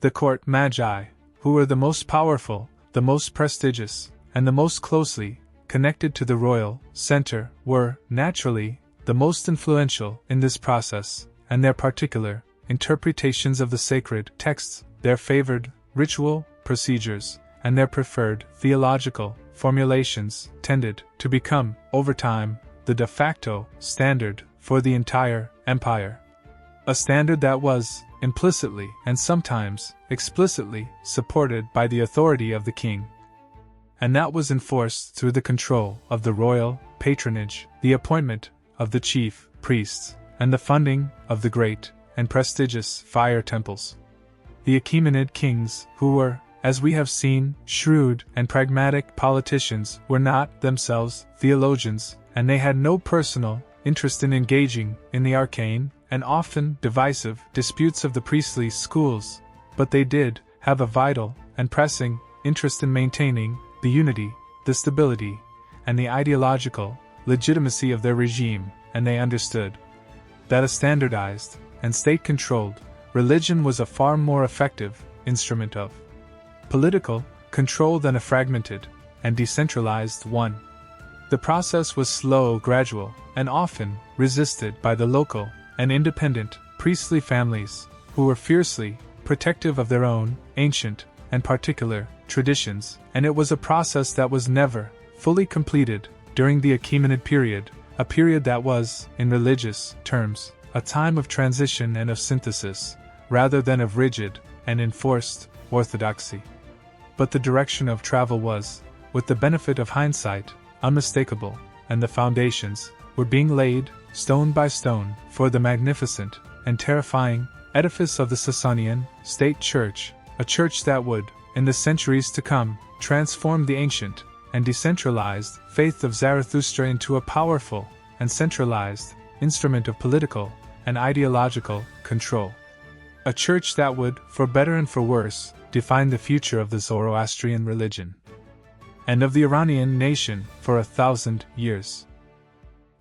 The court Magi, who were the most powerful, the most prestigious, and the most closely connected to the royal center, were, naturally, the most influential in this process, and their particular interpretations of the sacred texts, their favored ritual procedures, and their preferred theological formulations tended to become, over time, the de facto standard for the entire empire. A standard that was, implicitly and sometimes explicitly, supported by the authority of the king. And that was enforced through the control of the royal patronage, the appointment of the chief priests, and the funding of the great and prestigious fire temples. The Achaemenid kings, who were, as we have seen, shrewd and pragmatic politicians, were not themselves theologians, and they had no personal interest in engaging in the arcane and often divisive disputes of the priestly schools, but they did have a vital and pressing interest in maintaining the unity, the stability, and the ideological legitimacy of their regime, and they understood that a standardized and state-controlled religion was a far more effective instrument of political control than a fragmented and decentralized one. The process was slow, gradual, and often resisted by the local and independent priestly families, who were fiercely protective of their own ancient and particular traditions, and it was a process that was never fully completed during the Achaemenid period, a period that was, in religious terms, a time of transition and of synthesis, rather than of rigid and enforced orthodoxy. But the direction of travel was, with the benefit of hindsight, unmistakable, and the foundations were being laid, stone by stone, for the magnificent and terrifying edifice of the Sasanian state church, a church that would, in the centuries to come, transform the ancient and decentralized faith of Zarathustra into a powerful and centralized instrument of political and ideological control. A church that would, for better and for worse, define the future of the Zoroastrian religion and of the Iranian nation for 1,000 years.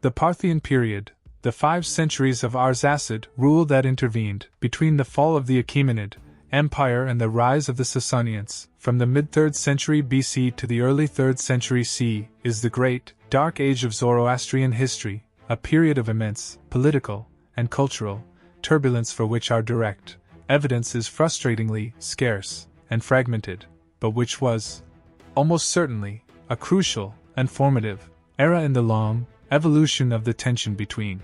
The Parthian period, the 5 centuries of Arsacid rule that intervened between the fall of the Achaemenid Empire and the rise of the Sasanians, from the mid-3rd century BC to the early 3rd century CE, is the great, dark age of Zoroastrian history, a period of immense political and cultural turbulence for which our direct evidence is frustratingly scarce and fragmented, but which was, almost certainly, a crucial and formative era in the long evolution of the tension between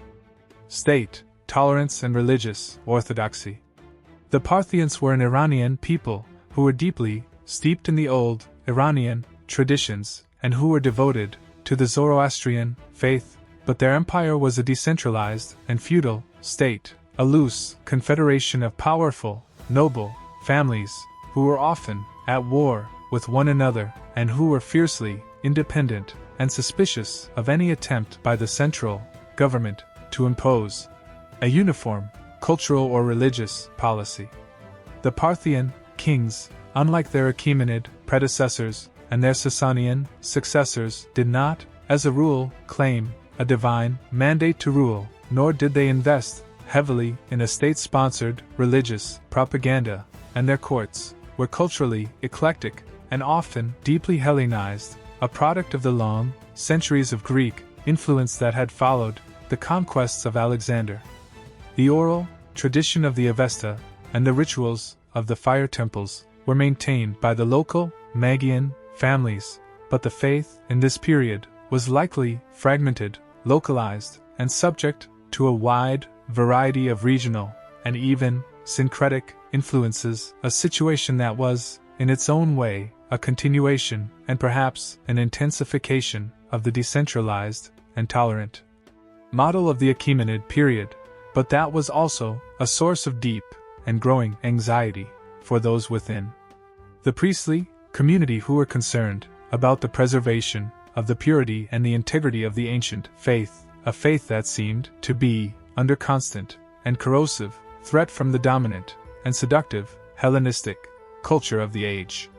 state tolerance and religious orthodoxy. The Parthians were an Iranian people who were deeply steeped in the old Iranian traditions and who were devoted to the Zoroastrian faith, but their empire was a decentralized and feudal state, a loose confederation of powerful, noble families who were often at war with one another and who were fiercely independent and suspicious of any attempt by the central government to impose a uniform cultural or religious policy. The Parthian kings, unlike their Achaemenid predecessors and their Sasanian successors, did not, as a rule, claim a divine mandate to rule, nor did they invest heavily in a state-sponsored religious propaganda, and their courts were culturally eclectic and often deeply Hellenized, a product of the long centuries of Greek influence that had followed the conquests of Alexander. The oral tradition of the Avesta and the rituals of the fire temples were maintained by the local Magian families, but the faith in this period was likely fragmented, localized, and subject to a wide variety of regional and even syncretic influences, a situation that was, in its own way, a continuation and perhaps an intensification of the decentralized and tolerant model of the Achaemenid period, but that was also a source of deep and growing anxiety for those within the priestly community who were concerned about the preservation of the purity and the integrity of the ancient faith, a faith that seemed to be under constant and corrosive threat from the dominant and seductive Hellenistic culture of the age.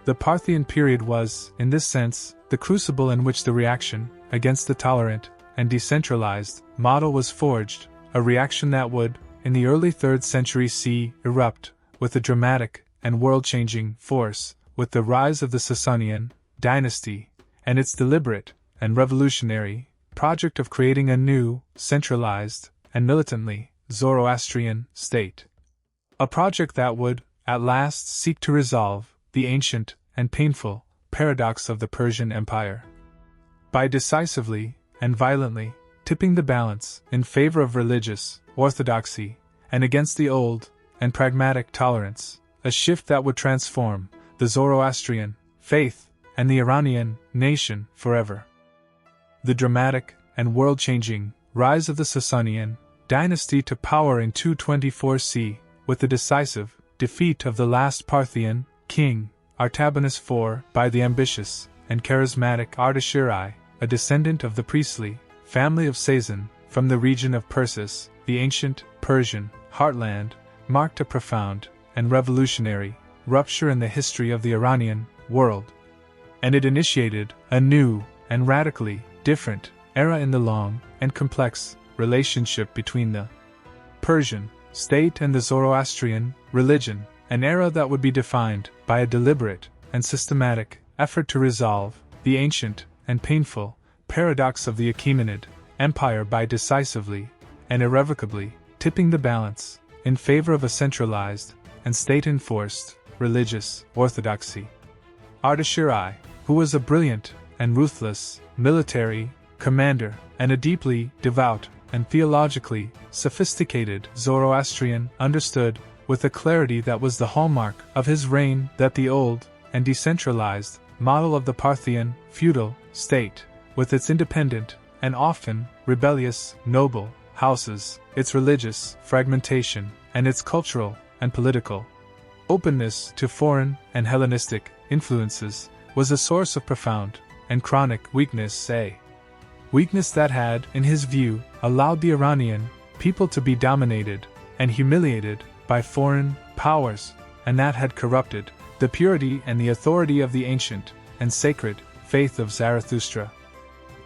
The Parthian period was, in this sense, the crucible in which the reaction against the tolerant and decentralized model was forged, a reaction that would, in the early 3rd century CE, erupt with a dramatic and world-changing force with the rise of the Sasanian dynasty and its deliberate and revolutionary project of creating a new, centralized, and militantly Zoroastrian state. A project that would, at last, seek to resolve the ancient and painful paradox of the Persian Empire by decisively and violently, tipping the balance in favor of religious orthodoxy and against the old and pragmatic tolerance, a shift that would transform the Zoroastrian faith and the Iranian nation forever. The dramatic and world-changing rise of the Sasanian dynasty to power in 224 C, with the decisive defeat of the last Parthian king, Artabanus IV, by the ambitious and charismatic Ardashir, a descendant of the priestly family of Sazan, from the region of Persis, the ancient Persian heartland, marked a profound and revolutionary rupture in the history of the Iranian world. And it initiated a new and radically different era in the long and complex relationship between the Persian state and the Zoroastrian religion, an era that would be defined by a deliberate and systematic effort to resolve the ancient and painful paradox of the Achaemenid Empire by decisively and irrevocably tipping the balance in favor of a centralized and state-enforced religious orthodoxy. Ardashir, who was a brilliant and ruthless military commander and a deeply devout and theologically sophisticated Zoroastrian, understood with a clarity that was the hallmark of his reign that the old and decentralized model of the Parthian feudal state, with its independent and often rebellious noble houses, its religious fragmentation, and its cultural and political openness to foreign and Hellenistic influences, was a source of profound and chronic weakness, a weakness that had, in his view, allowed the Iranian people to be dominated and humiliated by foreign powers, and that had corrupted the purity and the authority of the ancient and sacred faith of Zarathustra.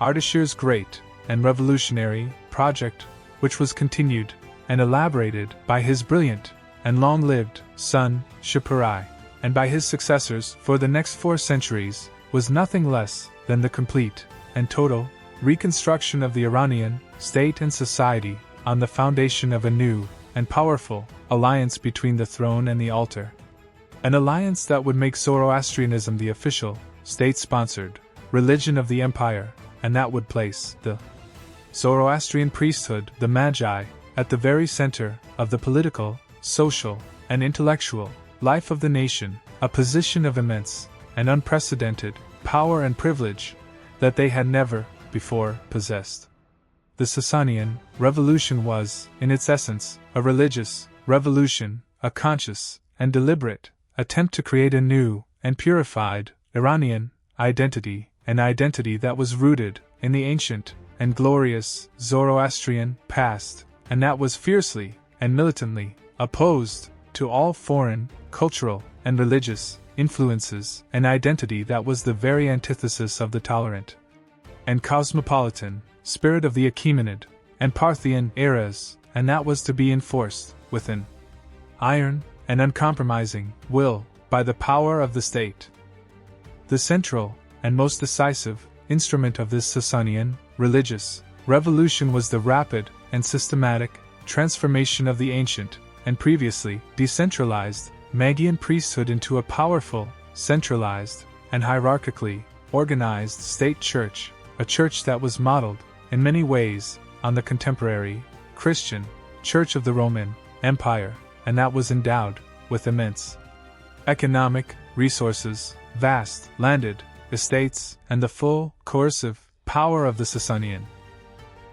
Ardashir's great and revolutionary project, which was continued and elaborated by his brilliant and long-lived son, Shapurai, and by his successors for the next 4 centuries, was nothing less than the complete and total reconstruction of the Iranian state and society on the foundation of a new and powerful alliance between the throne and the altar. An alliance that would make Zoroastrianism the official, state-sponsored religion of the empire, and that would place the Zoroastrian priesthood, the Magi, at the very center of the political, social, and intellectual life of the nation, a position of immense and unprecedented power and privilege that they had never before possessed. The Sasanian revolution was, in its essence, a religious revolution, a conscious and deliberate attempt to create a new and purified Iranian identity, an identity that was rooted in the ancient and glorious Zoroastrian past, and that was fiercely and militantly opposed to all foreign, cultural, and religious influences, an identity that was the very antithesis of the tolerant and cosmopolitan spirit of the Achaemenid and Parthian eras, and that was to be enforced with an iron and uncompromising will by the power of the state. The central and most decisive instrument of this Sasanian religious revolution was the rapid and systematic transformation of the ancient and previously decentralized Magian priesthood into a powerful, centralized, and hierarchically organized state church, a church that was modeled, in many ways, on the contemporary Christian Church of the Roman Empire, and that was endowed with immense economic resources, vast landed estates, and the full coercive power of the Sasanian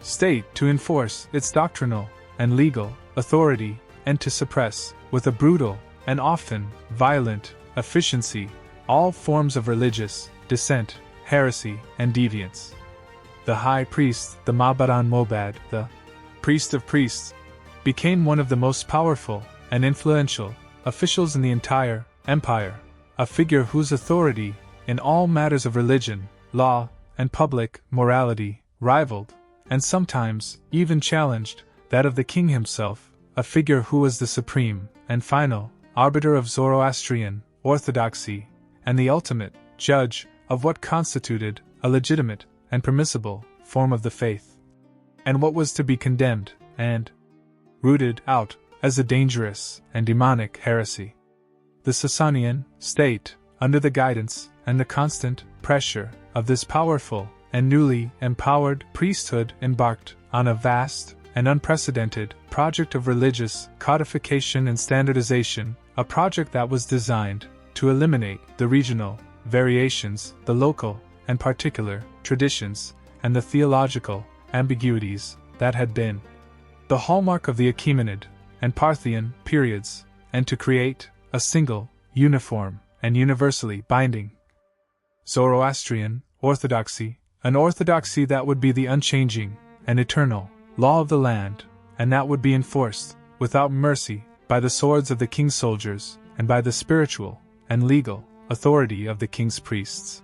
state to enforce its doctrinal and legal authority and to suppress, with a brutal and often violent efficiency, all forms of religious dissent, heresy, and deviance. The high priest, the Mabaran Mobad, the priest of priests, became one of the most powerful and influential officials in the entire empire, a figure whose authority in all matters of religion, law, and public morality rivaled, and sometimes even challenged, that of the king himself, a figure who was the supreme and final arbiter of Zoroastrian orthodoxy, and the ultimate judge of what constituted a legitimate and permissible form of the faith, and what was to be condemned and rooted out as a dangerous and demonic heresy. The Sasanian state, under the guidance and the constant pressure of this powerful and newly empowered priesthood embarked on a vast and unprecedented project of religious codification and standardization, a project that was designed to eliminate the regional variations, the local and particular traditions, and the theological ambiguities that had been the hallmark of the Achaemenid and Parthian periods, and to create a single, uniform, and universally binding Zoroastrian orthodoxy, an orthodoxy that would be the unchanging and eternal law of the land, and that would be enforced, without mercy, by the swords of the king's soldiers, and by the spiritual and legal authority of the king's priests.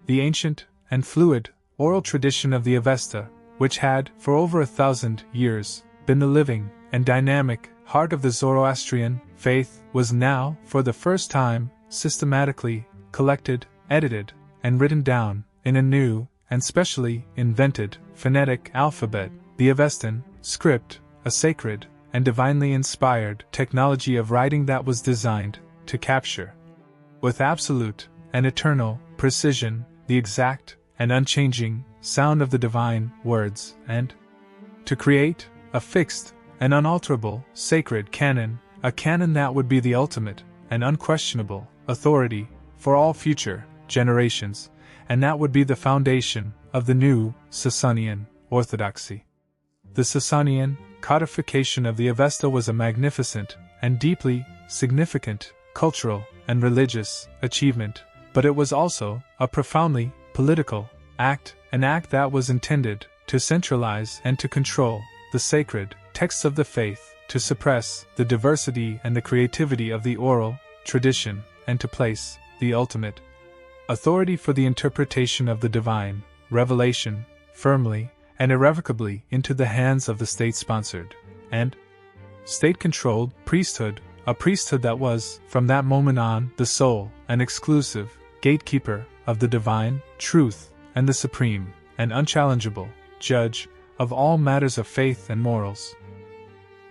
The ancient and fluid oral tradition of the Avesta, which had, for over 1,000 years, been the living and dynamic heart of the Zoroastrian faith, was now, for the first time, systematically collected, edited, and written down in a new and specially invented phonetic alphabet, the Avestan script, a sacred and divinely inspired technology of writing that was designed to capture, with absolute and eternal precision, the exact and unchanging sound of the divine words, and to create a fixed and unalterable sacred canon, a canon that would be the ultimate and unquestionable authority for all future generations, and that would be the foundation of the new Sasanian orthodoxy. The Sasanian codification of the Avesta was a magnificent and deeply significant cultural and religious achievement, but it was also a profoundly political act, an act that was intended to centralize and to control the sacred texts of the faith, to suppress the diversity and the creativity of the oral tradition, and to place the ultimate authority for the interpretation of the divine revelation firmly and irrevocably into the hands of the state-sponsored and state-controlled priesthood, a priesthood that was, from that moment on, the sole and exclusive gatekeeper of the divine truth and the supreme and unchallengeable judge of all matters of faith and morals.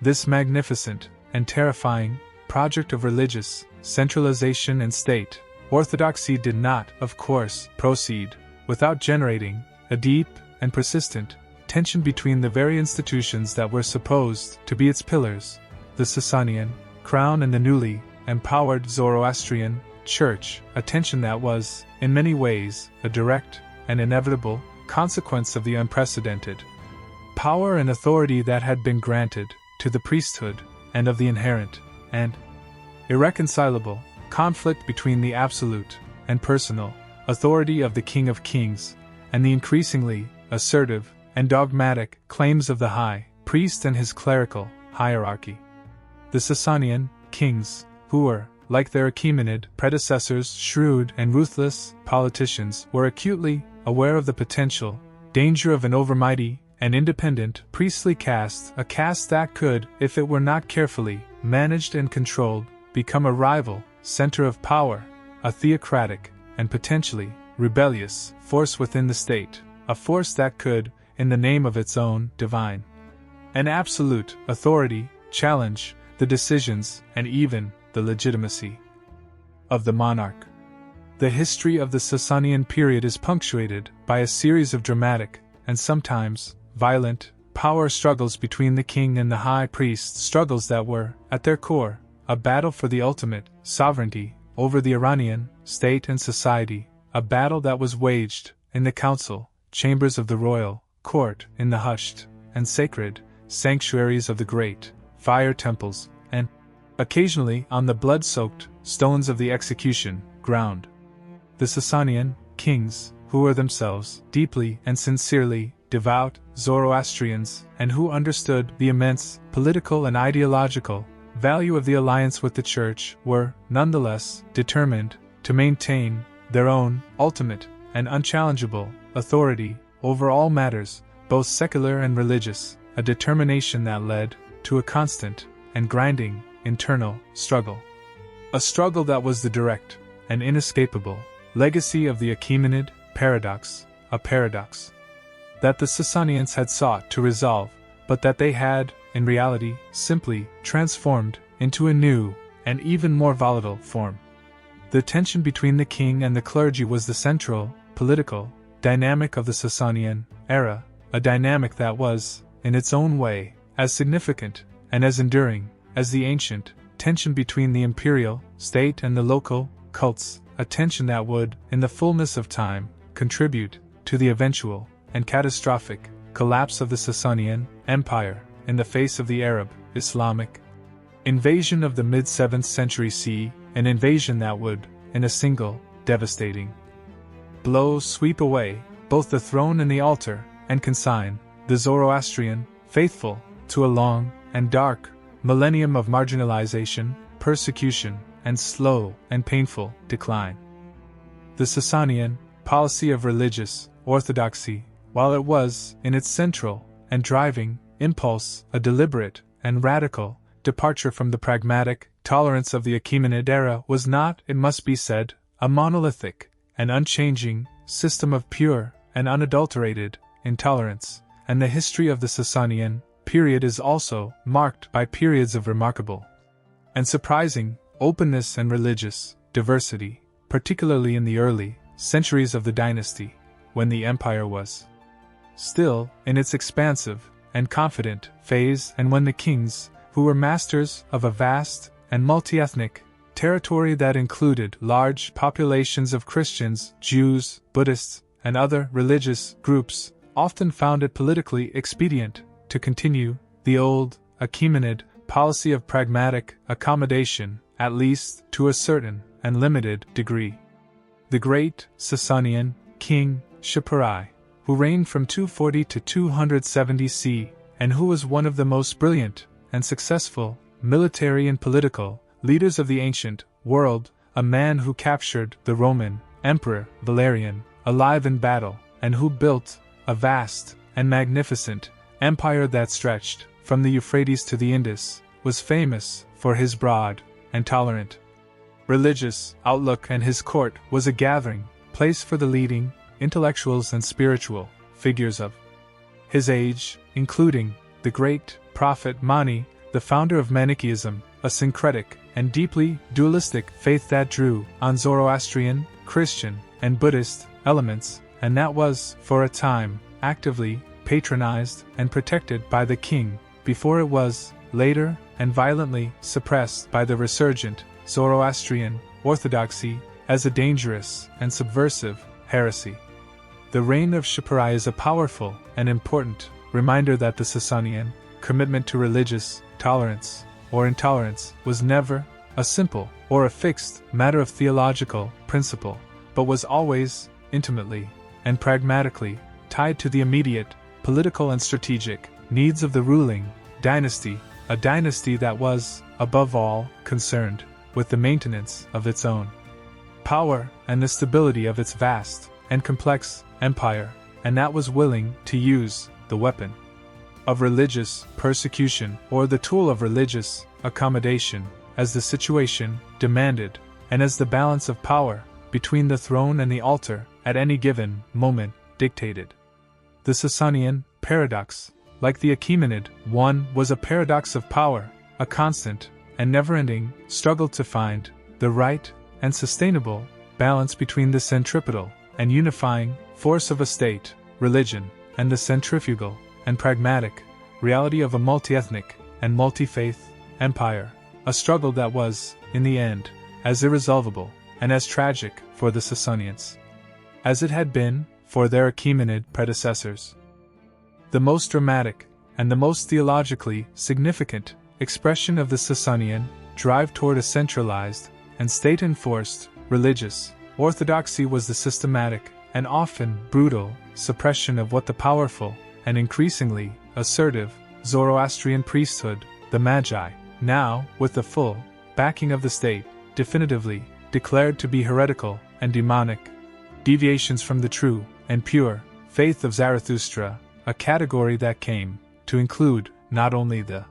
This magnificent and terrifying project of religious centralization and state orthodoxy did not, of course, proceed without generating a deep and persistent tension between the very institutions that were supposed to be its pillars, the Sasanian crown and the newly empowered Zoroastrian church, a tension that was, in many ways, a direct and inevitable consequence of the unprecedented power and authority that had been granted to the priesthood, and of the inherent and irreconcilable conflict between the absolute and personal authority of the King of Kings and the increasingly assertive and dogmatic claims of the high priest and his clerical hierarchy. The Sasanian kings, who were, like their Achaemenid predecessors, shrewd and ruthless politicians, were acutely aware of the potential danger of an overmighty and independent priestly caste, a caste that could, if it were not carefully managed and controlled, become a rival center of power, a theocratic and potentially rebellious force within the state, a force that could, in the name of its own divine and absolute authority, challenge the decisions and even the legitimacy of the monarch. The history of the Sasanian period is punctuated by a series of dramatic and sometimes violent power struggles between the king and the high priest, struggles that were, at their core, a battle for the ultimate sovereignty over the Iranian state and society, a battle that was waged in the council chambers of the royal court, in the hushed and sacred sanctuaries of the great fire temples, and occasionally on the blood-soaked stones of the execution ground. The Sasanian kings, who were themselves deeply and sincerely devout Zoroastrians, and who understood the immense political and ideological value of the alliance with the Church, were, nonetheless, determined to maintain their own ultimate and unchallengeable authority over all matters, both secular and religious, a determination that led to a constant and grinding internal struggle. A struggle that was the direct and inescapable legacy of the Achaemenid paradox, a paradox that the Sasanians had sought to resolve, but that they had, in reality, simply transformed into a new and even more volatile form. The tension between the king and the clergy was the central political dynamic of the Sasanian era, a dynamic that was, in its own way, as significant and as enduring as the ancient tension between the imperial state and the local cults, a tension that would, in the fullness of time, contribute to the eventual and catastrophic collapse of the Sasanian Empire in the face of the Arab Islamic invasion of the mid-7th century CE, an invasion that would, in a single, devastating blow, sweep away both the throne and the altar, and consign the Zoroastrian faithful to a long and dark millennium of marginalization, persecution, and slow and painful decline. The Sasanian policy of religious orthodoxy, while it was, in its central and driving impulse, a deliberate and radical departure from the pragmatic tolerance of the Achaemenid era, was not, it must be said, a monolithic and unchanging system of pure and unadulterated intolerance, and the history of the Sasanian period is also marked by periods of remarkable and surprising openness and religious diversity, particularly in the early centuries of the dynasty, when the empire was still in its expansive and confident phase, and when the kings, who were masters of a vast and multi-ethnic territory that included large populations of Christians, Jews, Buddhists, and other religious groups, often found it politically expedient to continue the old Achaemenid policy of pragmatic accommodation, at least to a certain and limited degree. The great Sasanian king Shapuri, who reigned from 240 to 270 CE, and who was one of the most brilliant and successful military and political leaders of the ancient world, a man who captured the Roman Emperor Valerian alive in battle, and who built a vast and magnificent empire that stretched from the Euphrates to the Indus, was famous for his broad and tolerant religious outlook, and his court was a gathering place for the leading intellectuals and spiritual figures of his age, including the great prophet Mani, the founder of Manichaeism, a syncretic and deeply dualistic faith that drew on Zoroastrian, Christian, and Buddhist elements, and that was, for a time, actively patronized and protected by the king, before it was, later, and violently suppressed by the resurgent Zoroastrian orthodoxy as a dangerous and subversive heresy. The reign of Shapuri is a powerful and important reminder that the Sasanian commitment to religious tolerance or intolerance was never a simple or a fixed matter of theological principle, but was always intimately and pragmatically tied to the immediate political and strategic needs of the ruling dynasty, a dynasty that was, above all, concerned with the maintenance of its own power and the stability of its vast and complex empire, and that was willing to use the weapon of religious persecution or the tool of religious accommodation as the situation demanded, and as the balance of power between the throne and the altar at any given moment dictated. The Sasanian paradox, like the Achaemenid one, was a paradox of power, a constant and never-ending struggle to find the right and sustainable balance between the centripetal and unifying force of a state, religion, and the centrifugal and pragmatic reality of a multi-ethnic and multi-faith empire, a struggle that was, in the end, as irresolvable and as tragic for the Sasanians as it had been for their Achaemenid predecessors. The most dramatic and the most theologically significant expression of the Sasanian drive toward a centralized and state-enforced religious orthodoxy was the systematic and often brutal suppression of what the powerful and increasingly assertive Zoroastrian priesthood, the Magi, now, with the full backing of the state, definitively declared to be heretical and demonic deviations from the true and pure faith of Zarathustra, a category that came to include not only the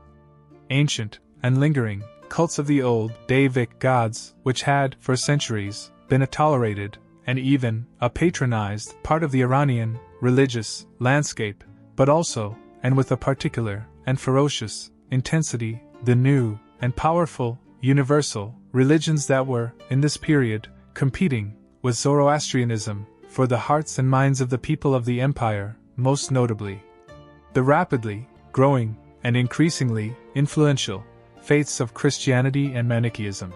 ancient and lingering cults of the old Davic gods, which had, for centuries, been a tolerated and even a patronized part of the Iranian religious landscape, but also, and with a particular and ferocious intensity, the new and powerful universal religions that were, in this period, competing with Zoroastrianism for the hearts and minds of the people of the empire, most notably the rapidly growing and increasingly influential faiths of Christianity and Manichaeism.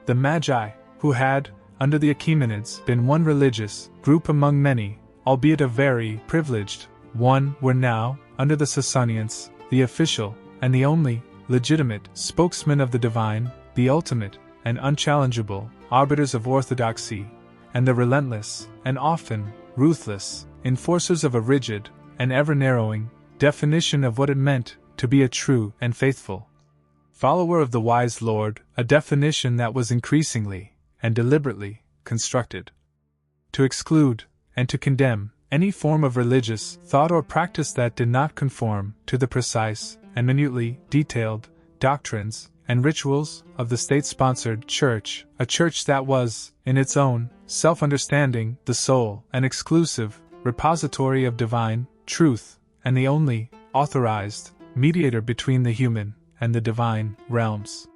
The Magi, who had, under the Achaemenids, been one religious group among many, albeit a very privileged one, were now, under the Sasanians, the official and the only legitimate spokesmen of the divine, the ultimate and unchallengeable arbiters of orthodoxy, and the relentless and often ruthless enforcers of a rigid and ever-narrowing definition of what it meant to be a true and faithful follower of the wise Lord, a definition that was increasingly and deliberately constructed to exclude and to condemn any form of religious thought or practice that did not conform to the precise and minutely detailed doctrines and rituals of the state-sponsored church, a church that was, in its own self-understanding, the sole and exclusive repository of divine truth and the only authorized mediator between the human and the divine realms.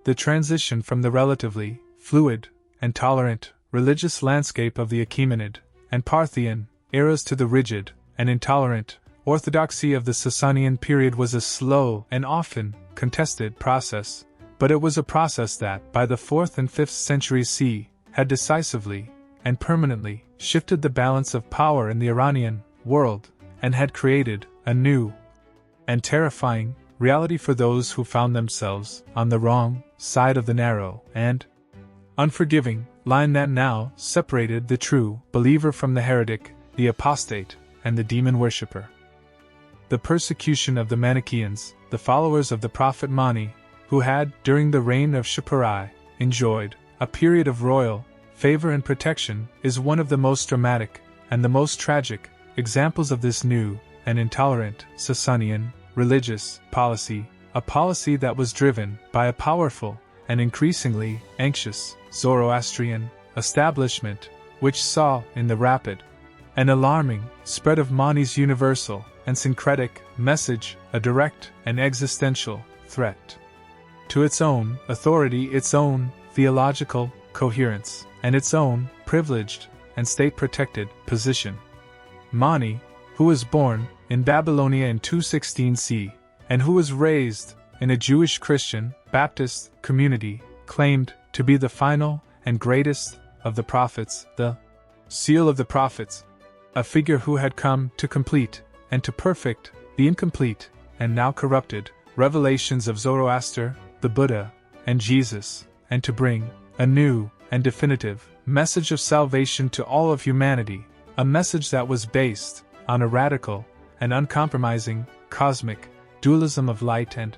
The transition from the relatively fluid and tolerant religious landscape of the Achaemenid and Parthian eras to the rigid and intolerant orthodoxy of the Sasanian period was a slow and often contested process, but it was a process that, by the 4th and 5th centuries CE, had decisively and permanently shifted the balance of power in the Iranian world, and had created a new and terrifying reality for those who found themselves on the wrong side of the narrow and unforgiving line that now separated the true believer from the heretic, the apostate, and the demon worshipper. The persecution of the Manichaeans, the followers of the prophet Mani, who had, during the reign of Superpower, enjoyed a period of royal favor and protection, is one of the most dramatic and the most tragic examples of this new and intolerant Sasanian religious policy, a policy that was driven by a powerful and increasingly anxious Zoroastrian establishment, which saw in the rapid and alarming spread of Mani's universal and syncretic message a direct and existential threat to its own authority, its own theological coherence, and its own privileged and state-protected position. Mani, who was born in Babylonia in 216 CE, and who was raised in a Jewish Christian Baptist community, claimed to be the final and greatest of the prophets, the seal of the prophets, a figure who had come to complete and to perfect the incomplete and now corrupted revelations of Zoroaster, the Buddha, and Jesus, and to bring a new and definitive message of salvation to all of humanity, a message that was based on a radical and uncompromising cosmic dualism of light and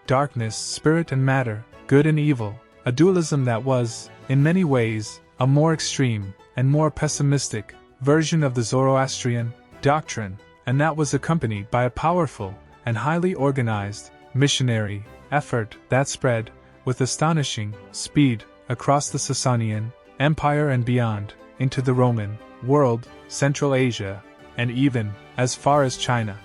darkness, spirit and matter, good and evil, a dualism that was, in many ways, a more extreme and more pessimistic version of the Zoroastrian doctrine, and that was accompanied by a powerful and highly organized missionary effort that spread with astonishing speed across the Sasanian Empire and beyond, into the Roman world, Central Asia, and even as far as China.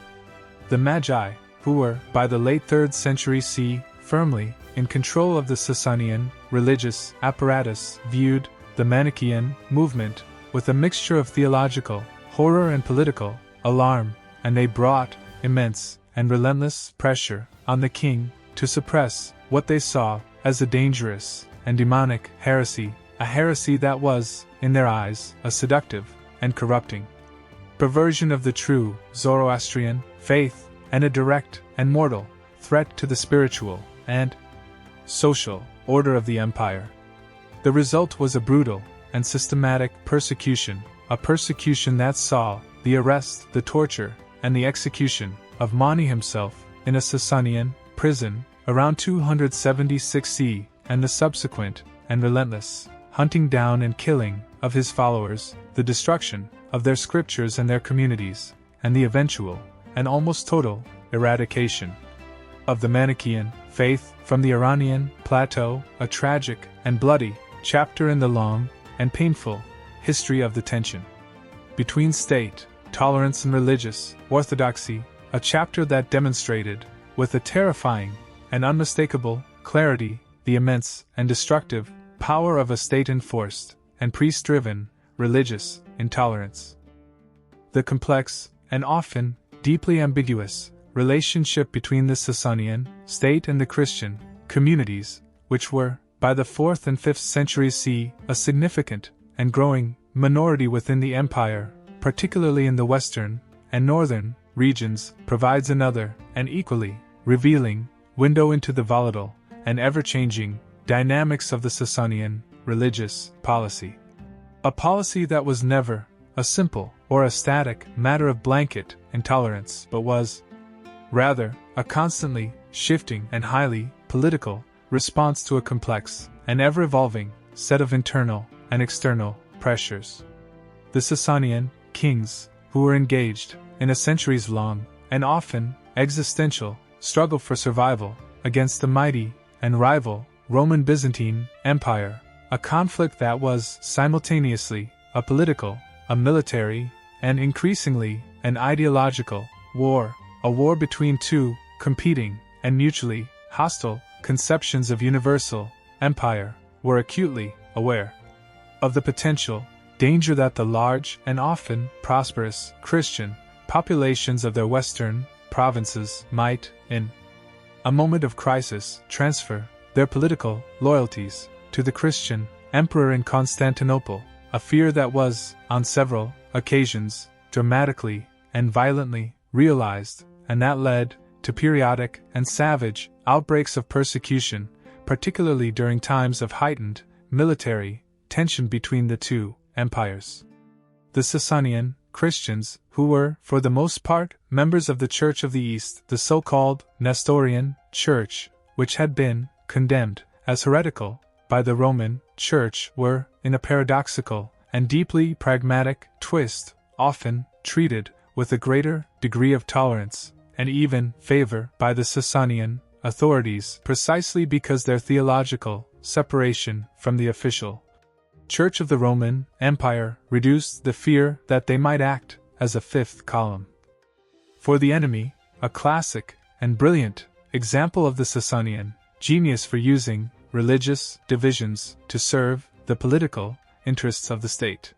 The Magi, who were, by the late 3rd century CE, firmly in control of the Sasanian religious apparatus, viewed the Manichaean movement with a mixture of theological horror and political alarm, and they brought immense and relentless pressure on the king to suppress what they saw as a dangerous and demonic heresy, a heresy that was, in their eyes, a seductive and corrupting perversion of the true Zoroastrian faith, and a direct and mortal threat to the spiritual and social order of the empire. The result was a brutal and systematic persecution, a persecution that saw the arrest, the torture, and the execution of Mani himself in a Sasanian prison around 276 CE, and the subsequent and relentless hunting down and killing of his followers, the destruction of their scriptures and their communities, and the eventual and almost total eradication of the Manichaean faith from the Iranian plateau, a tragic and bloody chapter in the long and painful history of the tension between state tolerance and religious orthodoxy, a chapter that demonstrated, with a terrifying and unmistakable clarity, the immense and destructive power of a state-enforced and priest-driven religious intolerance. The complex, and often deeply ambiguous, relationship between the Sasanian state and the Christian communities, which were, by the 4th and 5th centuries CE, a significant and growing minority within the empire, particularly in the western and northern regions, provides another, and equally revealing, window into the volatile and ever-changing dynamics of the Sasanian religious policy. A policy that was never a simple or a static matter of blanket intolerance, but was, rather, a constantly shifting and highly political response to a complex and ever-evolving set of internal and external pressures. The Sasanian kings, who were engaged in a centuries-long and often existential struggle for survival against the mighty and rival Roman Byzantine Empire, a conflict that was simultaneously a political, a military, and increasingly an ideological war, a war between two competing and mutually hostile conceptions of universal empire, were acutely aware of the potential danger that the large and often prosperous Christian populations of their western provinces might, in a moment of crisis, transfer their political loyalties to the Christian emperor in Constantinople, a fear that was, on several occasions, dramatically and violently realized, and that led to periodic and savage outbreaks of persecution, particularly during times of heightened military tension between the two empires. The Sasanian Christians, who were, for the most part, members of the Church of the East, the so-called Nestorian Church, which had been condemned as heretical by the Roman Church, were, in a paradoxical and deeply pragmatic twist, often treated with a greater degree of tolerance and even favor by the Sasanian authorities, precisely because their theological separation from the official Church of the Roman Empire reduced the fear that they might act as a fifth column for the enemy, a classic and brilliant example of the Sasanian genius for using religious divisions to serve the political interests of the state.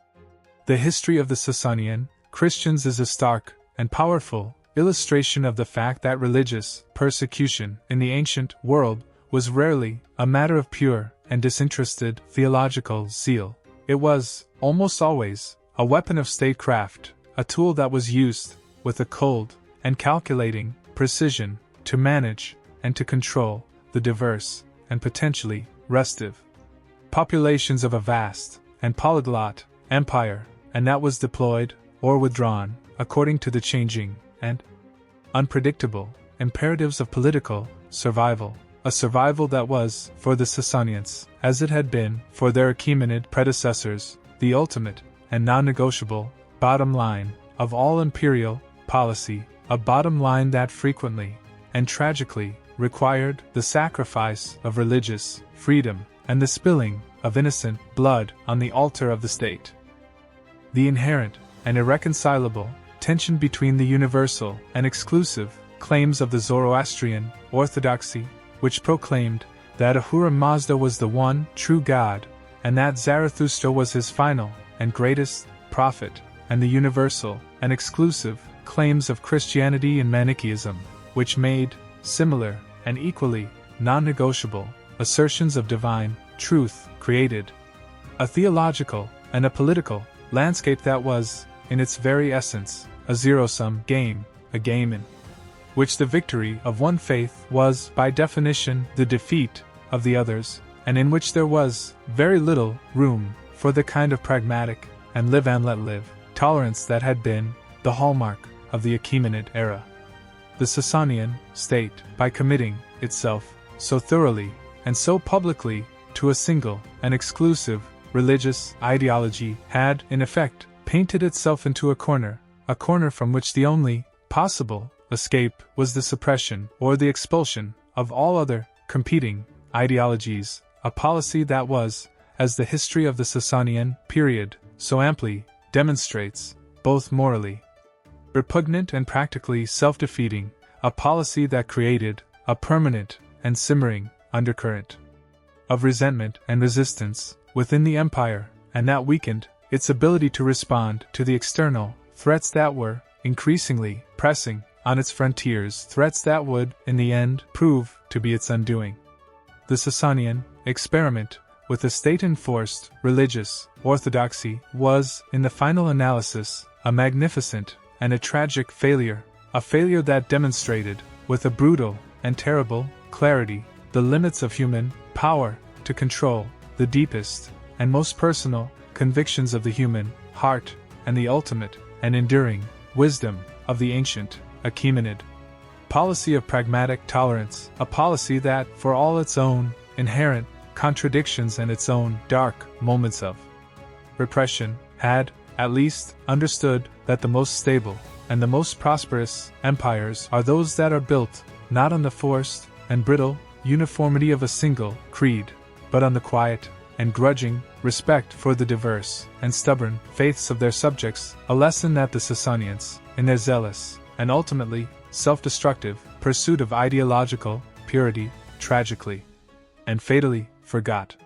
The history of the Sasanian Christians is a stark and powerful illustration of the fact that religious persecution in the ancient world was rarely a matter of pure and disinterested theological zeal. It was, almost always, a weapon of statecraft, a tool that was used, with a cold and calculating precision, to manage and to control the diverse and potentially restive populations of a vast and polyglot empire, and that was deployed or withdrawn according to the changing and unpredictable imperatives of political survival. A survival that was, for the Sasanians, as it had been for their Achaemenid predecessors, the ultimate and non-negotiable bottom line of all imperial policy, a bottom line that frequently and tragically required the sacrifice of religious freedom and the spilling of innocent blood on the altar of the state. The inherent and irreconcilable tension between the universal and exclusive claims of the Zoroastrian Orthodoxy, which proclaimed that Ahura Mazda was the one true God, and that Zarathustra was his final and greatest prophet, and the universal and exclusive claims of Christianity and Manichaeism, which made similar and equally non-negotiable assertions of divine truth, created a theological and a political landscape that was, in its very essence, a zero-sum game, a game in which the victory of one faith was, by definition, the defeat of the others, and in which there was very little room for the kind of pragmatic and live and let live tolerance that had been the hallmark of the Achaemenid era. The Sasanian state, by committing itself so thoroughly and so publicly to a single and exclusive religious ideology, had, in effect, painted itself into a corner from which the only possible escape was the suppression or the expulsion of all other competing ideologies, a policy that was, as the history of the Sasanian period so amply demonstrates, both morally repugnant and practically self-defeating, a policy that created a permanent and simmering undercurrent of resentment and resistance within the empire, and that weakened its ability to respond to the external threats that were increasingly pressing on its frontiers, threats that would, in the end, prove to be its undoing. The Sasanian experiment with a state-enforced religious orthodoxy was, in the final analysis, a magnificent and a tragic failure, a failure that demonstrated, with a brutal and terrible clarity, the limits of human power to control the deepest and most personal convictions of the human heart, and the ultimate and enduring wisdom of the ancient Achaemenid policy of pragmatic tolerance, a policy that, for all its own inherent contradictions and its own dark moments of repression, had, at least, understood that the most stable and the most prosperous empires are those that are built not on the forced and brittle uniformity of a single creed, but on the quiet and grudging respect for the diverse and stubborn faiths of their subjects, a lesson that the Sasanians, in their zealous and ultimately self-destructive pursuit of ideological purity, tragically and fatally forgot.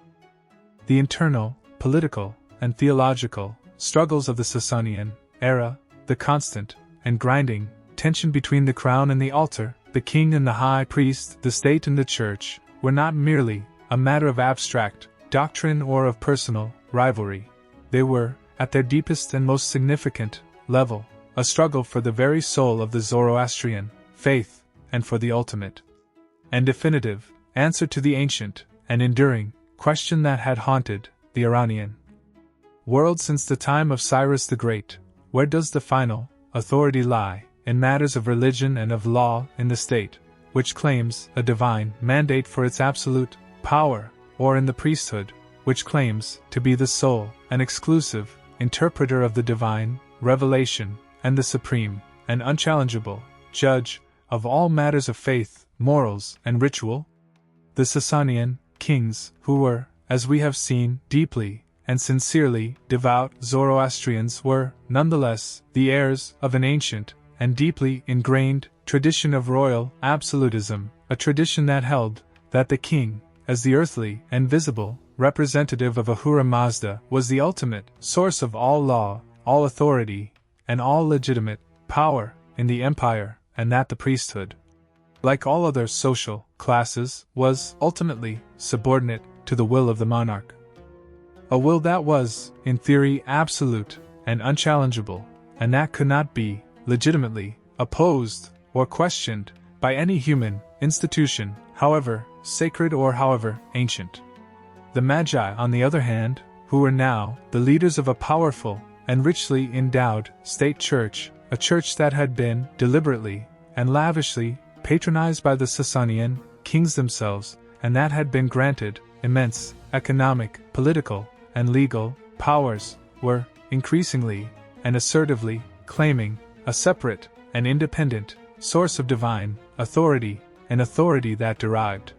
The internal, political, and theological struggles of the Sasanian era, the constant and grinding tension between the crown and the altar, the king and the high priest, the state and the church, were not merely a matter of abstract doctrine or of personal rivalry. They were, at their deepest and most significant level, a struggle for the very soul of the Zoroastrian faith and for the ultimate and definitive answer to the ancient and enduring question that had haunted the Iranian world since the time of Cyrus the Great: where does the final authority lie in matters of religion and of law in the state, which claims a divine mandate for its absolute power, or in the priesthood, which claims to be the sole and exclusive interpreter of the divine revelation and the supreme and unchallengeable judge of all matters of faith, morals, and ritual? The Sasanian kings, who were, as we have seen, deeply and sincerely devout Zoroastrians, were, nonetheless, the heirs of an ancient and deeply ingrained tradition of royal absolutism, a tradition that held that the king, as the earthly and visible representative of Ahura Mazda, was the ultimate source of all law, all authority, and all legitimate power in the empire, and that the priesthood, like all other social classes, was ultimately subordinate to the will of the monarch. A will that was, in theory, absolute and unchallengeable, and that could not be legitimately opposed or questioned by any human institution, however sacred or however ancient. The Magi, on the other hand, who were now the leaders of a powerful and richly endowed state church, a church that had been deliberately and lavishly patronized by the Sasanian kings themselves, and that had been granted immense economic, political, and legal powers, were increasingly and assertively claiming a separate and independent source of divine authority, an authority that derived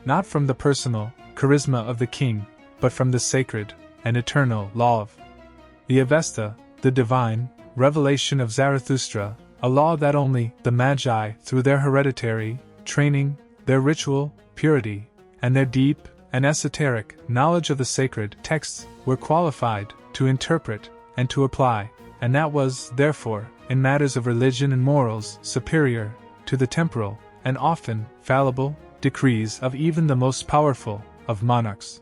not from the personal charisma of the king, but from the sacred and eternal law of the Avesta, the divine revelation of Zarathustra, a law that only the Magi, through their hereditary training, their ritual purity, and their deep and esoteric knowledge of the sacred texts, were qualified to interpret and to apply, and that was, therefore, in matters of religion and morals, superior to the temporal and often fallible decrees of even the most powerful of monarchs.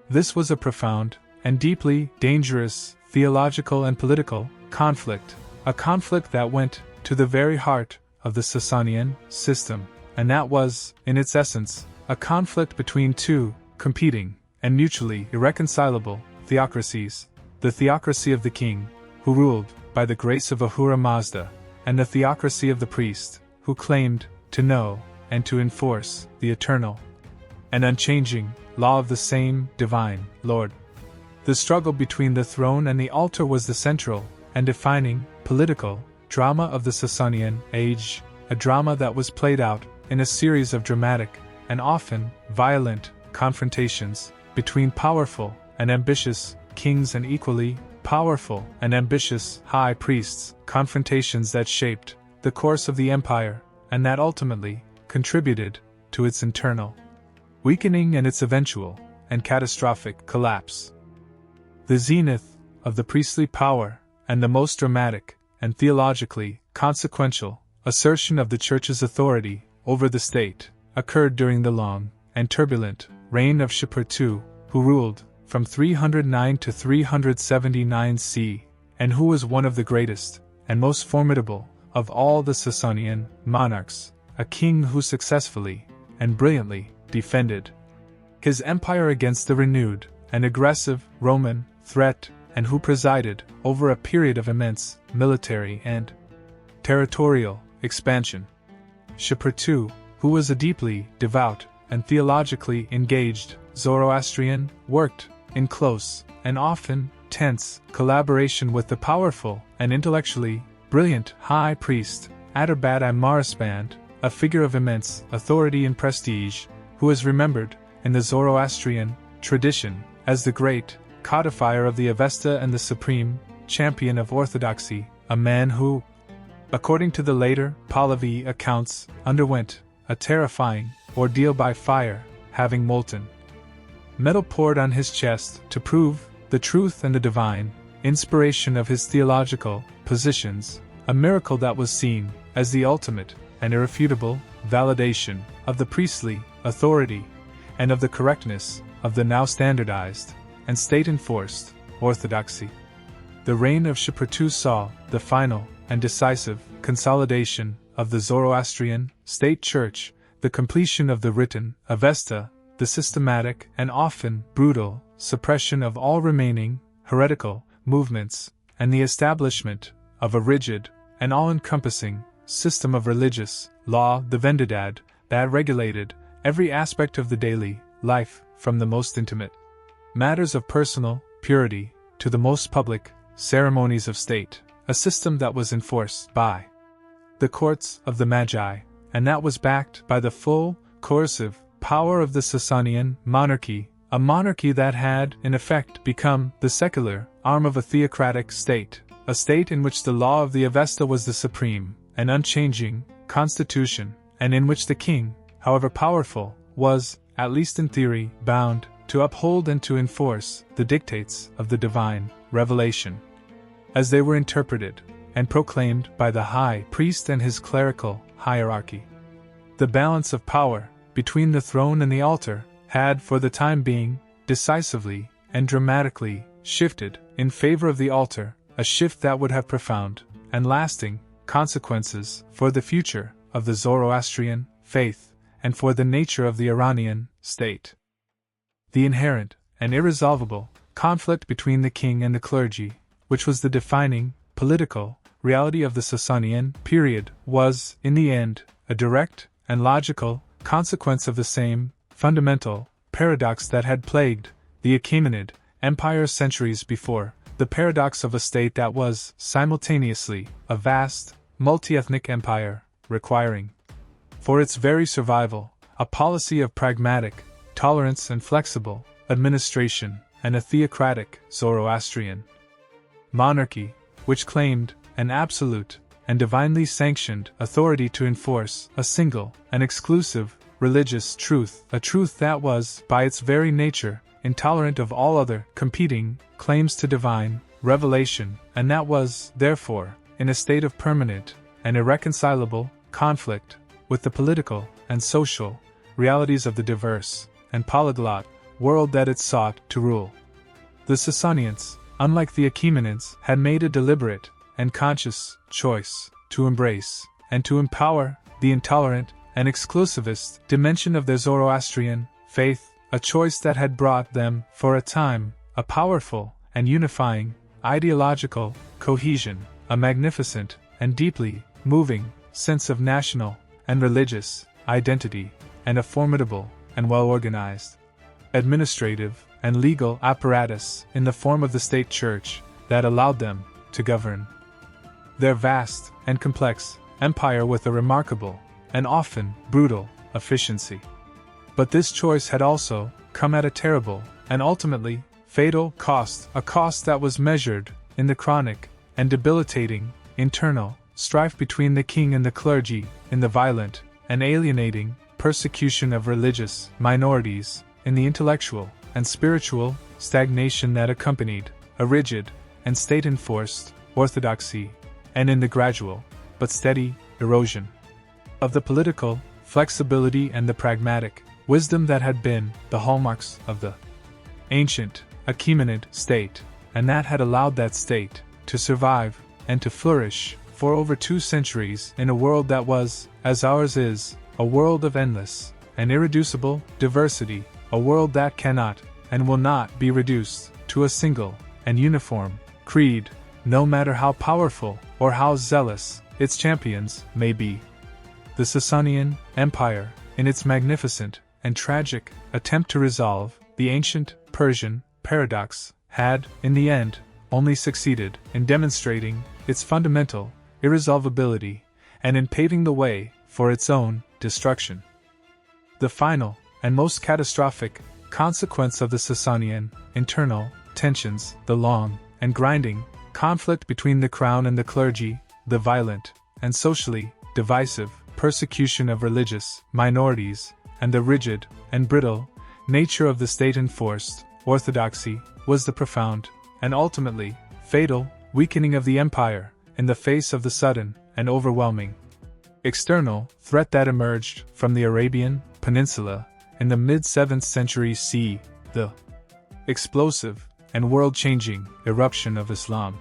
This was a profound and deeply dangerous theological and political conflict, a conflict that went to the very heart of the Sasanian system, and that was, in its essence, a conflict between two competing and mutually irreconcilable theocracies: the theocracy of the king, who ruled by the grace of Ahura Mazda, and the theocracy of the priest, who claimed to know and to enforce the eternal and unchanging law of the same divine Lord. The struggle between the throne and the altar was the central and defining political drama of the Sasanian age, a drama that was played out in a series of dramatic and often violent confrontations between powerful and ambitious kings and equally powerful and ambitious high priests, confrontations that shaped the course of the empire and that ultimately contributed to its internal weakening and its eventual and catastrophic collapse. The zenith of the priestly power, and the most dramatic, and theologically consequential, assertion of the Church's authority over the state, occurred during the long and turbulent reign of Shapur II, who ruled from 309 to 379 C, and who was one of the greatest and most formidable of all the Sasanian monarchs, a king who successfully and brilliantly defended his empire against the renewed and aggressive Roman threat, and who presided over a period of immense military and territorial expansion. Shapur II, who was a deeply devout and theologically engaged Zoroastrian, worked in close and often tense collaboration with the powerful and intellectually brilliant high priest Adurbad-I Marisband, a figure of immense authority and prestige, who is remembered in the Zoroastrian tradition as the great codifier of the Avesta and the supreme champion of Orthodoxy, a man who, according to the later Pahlavi accounts, underwent a terrifying ordeal by fire, having molten metal poured on his chest to prove the truth and the divine inspiration of his theological positions, a miracle that was seen as the ultimate and irrefutable validation of the priestly authority and of the correctness of the now standardized and state-enforced orthodoxy. The reign of Shapur II saw the final and decisive consolidation of the Zoroastrian state church, the completion of the written Avesta, the systematic and often brutal suppression of all remaining heretical movements, and the establishment of a rigid and all-encompassing system of religious law, the Vendidad, that regulated every aspect of the daily life, from the most intimate matters of personal purity to the most public ceremonies of state, a system that was enforced by the courts of the Magi, and that was backed by the full, coercive power of the Sasanian monarchy, a monarchy that had, in effect, become the secular arm of a theocratic state, a state in which the law of the Avesta was the supreme and unchanging constitution, and in which the king, however powerful, was, at least in theory, bound to uphold and to enforce the dictates of the divine revelation, as they were interpreted and proclaimed by the high priest and his clerical hierarchy. The balance of power between the throne and the altar had, for the time being, decisively and dramatically shifted in favor of the altar, a shift that would have profound and lasting consequences for the future of the Zoroastrian faith and for the nature of the Iranian state. The inherent and irresolvable conflict between the king and the clergy, which was the defining political reality of the Sasanian period, was, in the end, a direct and logical consequence of the same fundamental paradox that had plagued the Achaemenid Empire centuries before, the paradox of a state that was simultaneously a vast, multi-ethnic empire, requiring, for its very survival, a policy of pragmatic tolerance and flexible administration, and a theocratic Zoroastrian monarchy, which claimed an absolute and divinely sanctioned authority to enforce a single and exclusive religious truth, a truth that was, by its very nature, intolerant of all other competing claims to divine revelation, and that was, therefore, in a state of permanent and irreconcilable conflict with the political and social realities of the diverse and polyglot world that it sought to rule. The Sasanians, unlike the Achaemenids, had made a deliberate and conscious choice to embrace and to empower the intolerant and exclusivist dimension of their Zoroastrian faith, a choice that had brought them, for a time, a powerful and unifying ideological cohesion, a magnificent and deeply moving sense of national and religious identity, and a formidable and well-organized administrative and legal apparatus in the form of the state church that allowed them to govern their vast and complex empire with a remarkable and often brutal efficiency. But this choice had also come at a terrible and ultimately fatal cost, a cost that was measured in the chronic and debilitating internal strife between the king and the clergy, in the violent and alienating persecution of religious minorities, in the intellectual and spiritual stagnation that accompanied a rigid and state-enforced orthodoxy, and in the gradual, but steady, erosion of the political flexibility and the pragmatic wisdom that had been the hallmarks of the ancient, Achaemenid state, and that had allowed that state to survive and to flourish for over 2 centuries in a world that was, as ours is, a world of endless and irreducible diversity, a world that cannot and will not be reduced to a single and uniform creed, no matter how powerful or how zealous its champions may be. The Sasanian Empire, in its magnificent and tragic attempt to resolve the ancient Persian paradox, had, in the end, only succeeded in demonstrating its fundamental irresolvability and in paving the way for its own destruction. The final and most catastrophic consequence of the Sasanian internal tensions, the long and grinding conflict between the crown and the clergy, the violent and socially divisive persecution of religious minorities, and the rigid and brittle nature of the state-enforced orthodoxy, was the profound and ultimately fatal weakening of the empire in the face of the sudden and overwhelming external threat that emerged from the Arabian Peninsula in the mid-7th century CE, the explosive and world-changing eruption of Islam.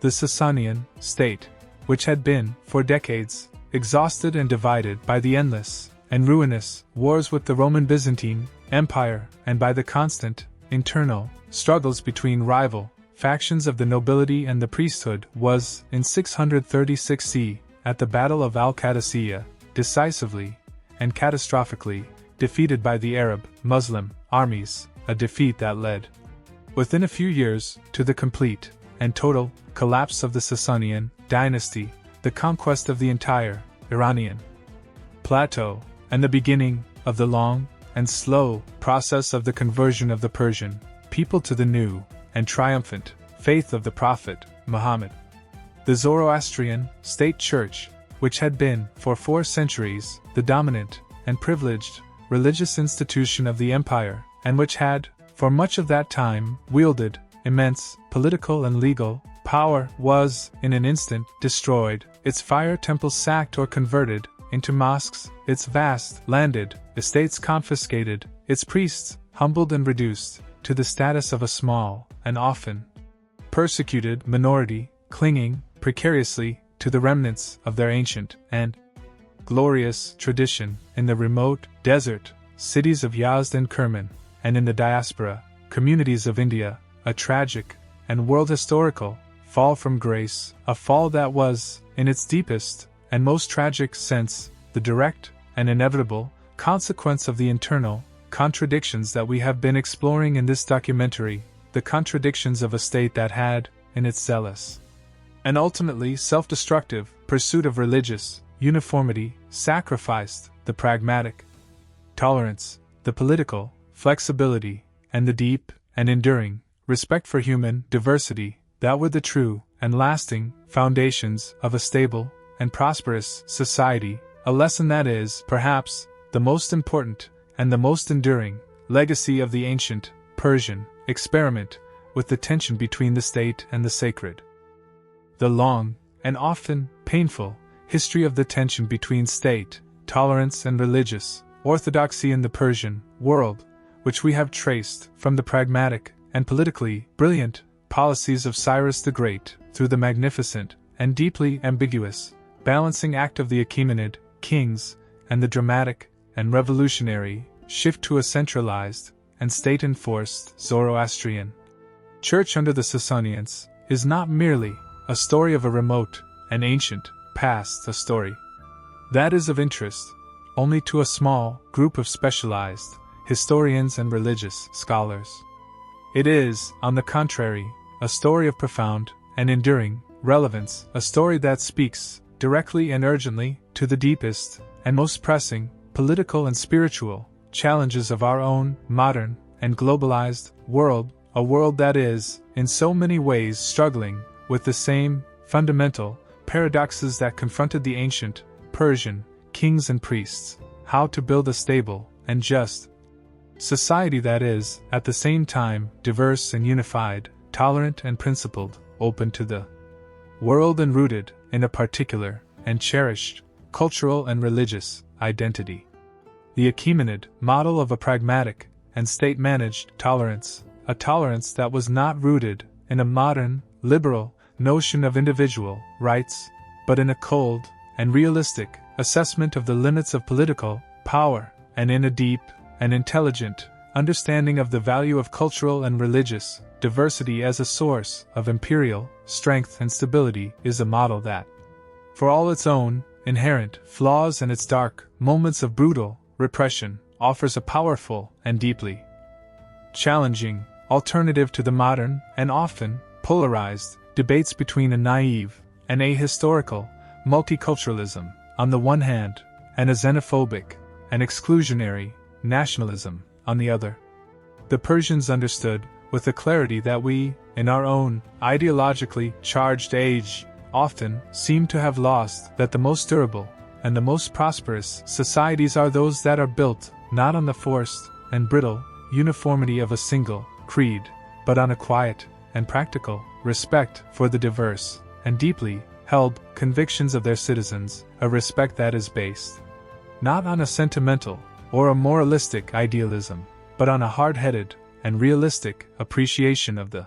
The Sasanian state, which had been, for decades, exhausted and divided by the endless and ruinous wars with the Roman Byzantine Empire and by the constant internal struggles between rival factions of the nobility and the priesthood, was, in 636 CE, at the Battle of Al-Qadisiyah, decisively and catastrophically defeated by the Arab-Muslim armies, a defeat that led, within a few years, to the complete and total collapse of the Sasanian dynasty, the conquest of the entire Iranian plateau, and the beginning of the long and slow process of the conversion of the Persian people to the new and triumphant faith of the Prophet Muhammad. The Zoroastrian state church, which had been, for 4 centuries, the dominant and privileged religious institution of the empire, and which had, for much of that time, wielded immense political and legal power, was, in an instant, destroyed, its fire temples sacked or converted into mosques, its vast landed estates confiscated, its priests humbled and reduced to the status of a small and often persecuted minority, clinging precariously to the remnants of their ancient and glorious tradition in the remote desert cities of Yazd and Kerman, and in the diaspora communities of India, a tragic and world-historical fall from grace, a fall that was, in its deepest and most tragic sense, the direct and inevitable consequence of the internal contradictions that we have been exploring in this documentary, the contradictions of a state that had, in its zealous and ultimately self-destructive pursuit of religious uniformity, sacrificed the pragmatic tolerance, the political flexibility, and the deep and enduring respect for human diversity that were the true and lasting foundations of a stable and prosperous society, a lesson that is, perhaps, the most important and the most enduring legacy of the ancient Persian experiment with the tension between the state and the sacred. The long and often painful history of the tension between state, tolerance, and religious orthodoxy in the Persian world, which we have traced from the pragmatic and politically brilliant policies of Cyrus the Great through the magnificent and deeply ambiguous balancing act of the Achaemenid kings and the dramatic and revolutionary shift to a centralized and state-enforced Zoroastrian church under the Sasanians, is not merely a story of a remote and ancient past, a story that is of interest only to a small group of specialized historians and religious scholars. It is, on the contrary, a story of profound and enduring relevance, a story that speaks directly and urgently to the deepest and most pressing political and spiritual challenges of our own modern and globalized world, a world that is, in so many ways, struggling with the same fundamental paradoxes that confronted the ancient Persian kings and priests: how to build a stable and just society that is, at the same time, diverse and unified, tolerant and principled, open to the world and rooted in a particular and cherished cultural and religious identity. The Achaemenid model of a pragmatic and state-managed tolerance, a tolerance that was not rooted in a modern, liberal notion of individual rights, but in a cold and realistic assessment of the limits of political power, and in a deep and intelligent understanding of the value of cultural and religious diversity as a source of imperial strength and stability, is a model that, for all its own inherent flaws and its dark moments of brutal repression, offers a powerful and deeply challenging alternative to the modern and often polarized debates between a naive and ahistorical multiculturalism on the one hand, and a xenophobic and exclusionary nationalism on the other. The Persians understood, with a clarity that we, in our own ideologically charged age, often seem to have lost, that the most durable and the most prosperous societies are those that are built not on the forced and brittle uniformity of a single creed, but on a quiet and practical respect for the diverse and deeply held convictions of their citizens, a respect that is based not on a sentimental or a moralistic idealism, but on a hard-headed and realistic appreciation of the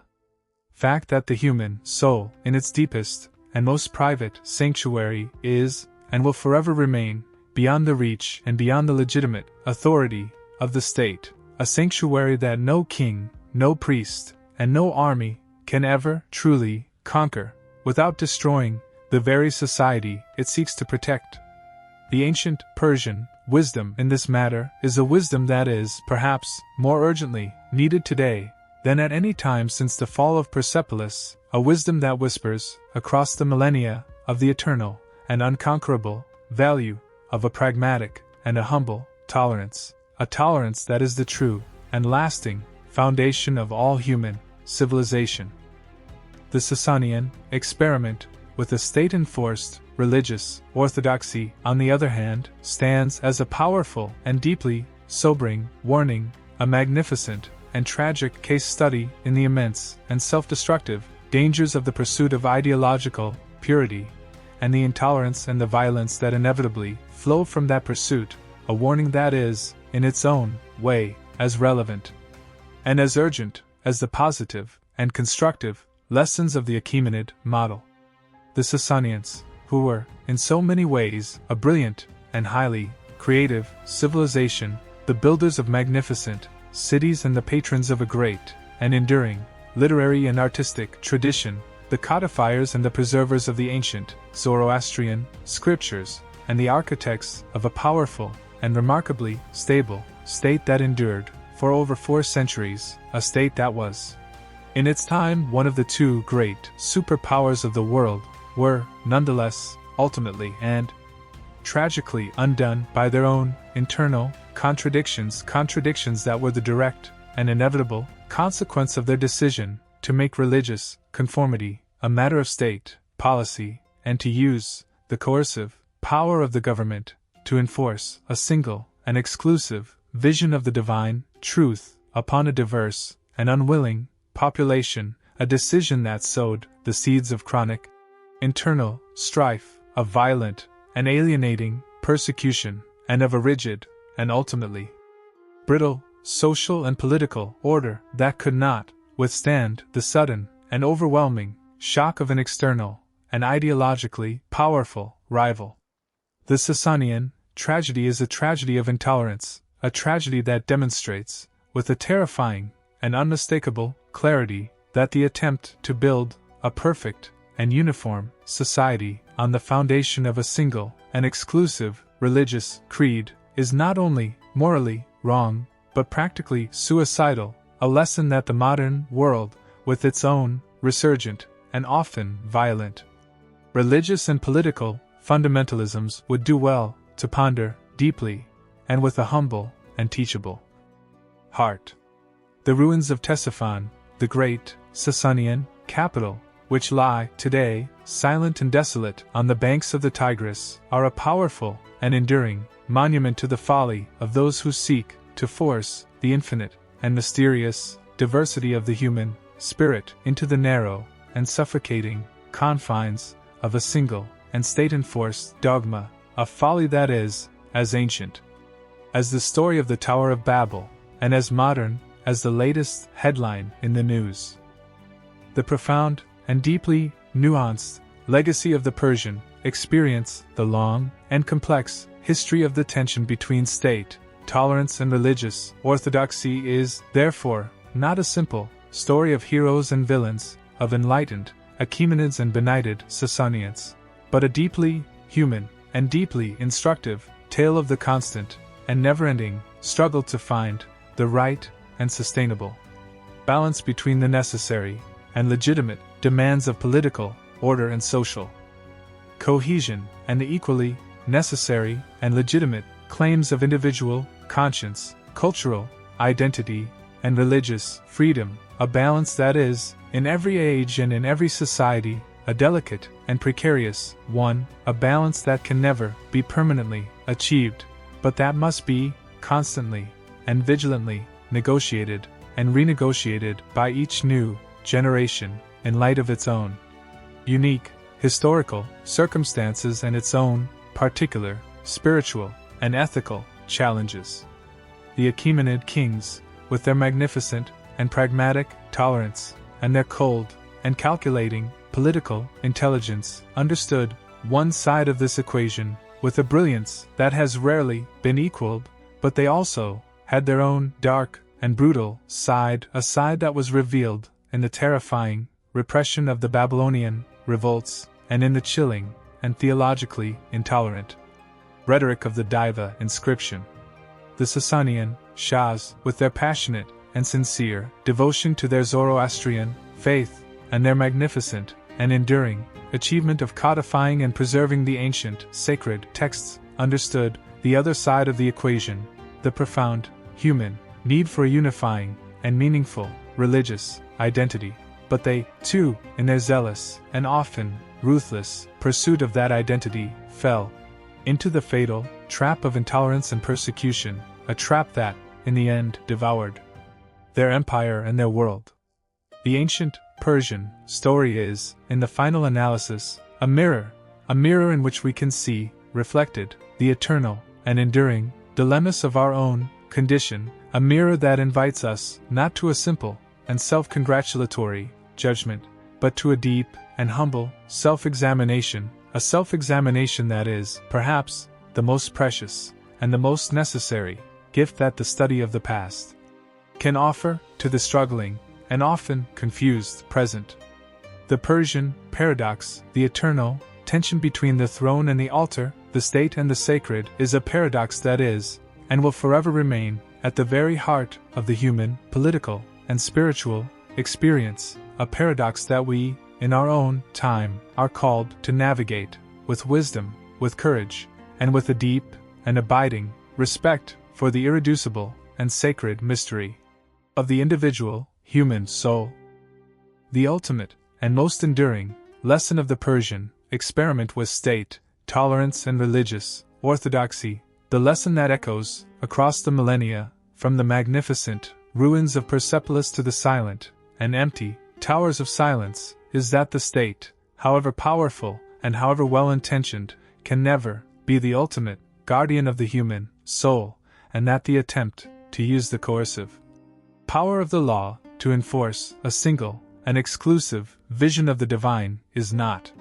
fact that the human soul, in its deepest and most private sanctuary, is, and will forever remain, beyond the reach and beyond the legitimate authority of the state, a sanctuary that no king, no priest, and no army can ever truly conquer, without destroying the very society it seeks to protect. The ancient Persian wisdom in this matter is a wisdom that is, perhaps, more urgently needed today than at any time since the fall of Persepolis, a wisdom that whispers, across the millennia, of the eternal and unconquerable value of a pragmatic and a humble tolerance, a tolerance that is the true and lasting foundation of all human civilization. The Sasanian experiment with a state-enforced religious orthodoxy, on the other hand, stands as a powerful and deeply sobering warning, a magnificent and tragic case study in the immense and self-destructive dangers of the pursuit of ideological purity, and the intolerance and the violence that inevitably flow from that pursuit, a warning that is, in its own way, as relevant and as urgent as the positive and constructive lessons of the Achaemenid model. The Sasanians, who were, in so many ways, a brilliant and highly creative civilization, the builders of magnificent cities and the patrons of a great and enduring literary and artistic tradition, the codifiers and the preservers of the ancient Zoroastrian scriptures, and the architects of a powerful and remarkably stable state that endured, for over 4 centuries, a state that was, in its time, one of the 2 great superpowers of the world, were, nonetheless, ultimately and tragically undone by their own internal contradictions that were the direct and inevitable consequence of their decision to make religious conformity a matter of state policy, and to use the coercive power of the government to enforce a single and exclusive vision of the divine truth upon a diverse and unwilling population, a decision that sowed the seeds of chronic internal strife, of violent and alienating persecution, and of a rigid and ultimately brittle social and political order that could not withstand the sudden and overwhelming shock of an external and ideologically powerful rival. The Sasanian tragedy is a tragedy of intolerance, a tragedy that demonstrates, with a terrifying and unmistakable clarity, that the attempt to build a perfect and uniform society on the foundation of a single and exclusive religious creed is not only morally wrong, but practically suicidal, a lesson that the modern world, with its own resurgent and often violent religious and political fundamentalisms, would do well to ponder deeply and with a humble and teachable heart. The ruins of Ctesiphon, the great Sasanian capital, which lie, today, silent and desolate on the banks of the Tigris, are a powerful and enduring monument to the folly of those who seek to force the infinite and mysterious diversity of the human spirit into the narrow and suffocating confines of a single and state-enforced dogma, a folly that is as ancient as the story of the Tower of Babel, and as modern as the latest headline in the news. The profound and deeply nuanced legacy of the Persian experience, the long and complex history of the tension between state, tolerance, and religious orthodoxy is, therefore, not a simple story of heroes and villains, of enlightened Achaemenids and benighted Sasanians, but a deeply human and deeply instructive tale of the constant and never-ending struggle to find the right and sustainable balance between the necessary and legitimate demands of political order and social cohesion, and the equally necessary and legitimate claims of individual conscience, cultural identity, and religious freedom, a balance that is, in every age and in every society, a delicate and precarious one, a balance that can never be permanently achieved, but that must be constantly and vigilantly negotiated and renegotiated by each new generation in light of its own unique historical circumstances and its own particular spiritual and ethical challenges. The Achaemenid kings, with their magnificent and pragmatic tolerance and their cold and calculating political intelligence, understood one side of this equation with a brilliance that has rarely been equaled, but they also had their own dark and brutal side, a side that was revealed in the terrifying repression of the Babylonian revolts and in the chilling and theologically intolerant rhetoric of the Diva inscription. The Sasanian Shahs, with their passionate and sincere devotion to their Zoroastrian faith and their magnificent and enduring achievement of codifying and preserving the ancient sacred texts, understood the other side of the equation, the profound human need for a unifying and meaningful religious identity. But they, too, in their zealous and often ruthless pursuit of that identity, fell into the fatal trap of intolerance and persecution, a trap that, in the end, devoured their empire and their world. The ancient Persian story is, in the final analysis, a mirror in which we can see reflected the eternal and enduring dilemmas of our own condition, a mirror that invites us not to a simple and self-congratulatory judgment, but to a deep and humble self-examination, a self-examination that is, perhaps, the most precious and the most necessary gift that the study of the past can offer to the struggling and often confused present. The Persian paradox, the eternal tension between the throne and the altar, the state and the sacred, is a paradox that is, and will forever remain, at the very heart of the human, political, and spiritual experience, a paradox that we, in our own time, are called to navigate, with wisdom, with courage, and with a deep and abiding respect for the irreducible and sacred mystery of the individual human soul. The ultimate and most enduring lesson of the Persian experiment was state, tolerance, and religious orthodoxy, the lesson that echoes across the millennia, from the magnificent ruins of Persepolis to the silent and empty towers of silence, is that the state, however powerful and however well-intentioned, can never be the ultimate guardian of the human soul, and that the attempt to use the coercive power of the law to enforce a single and exclusive vision of the divine is not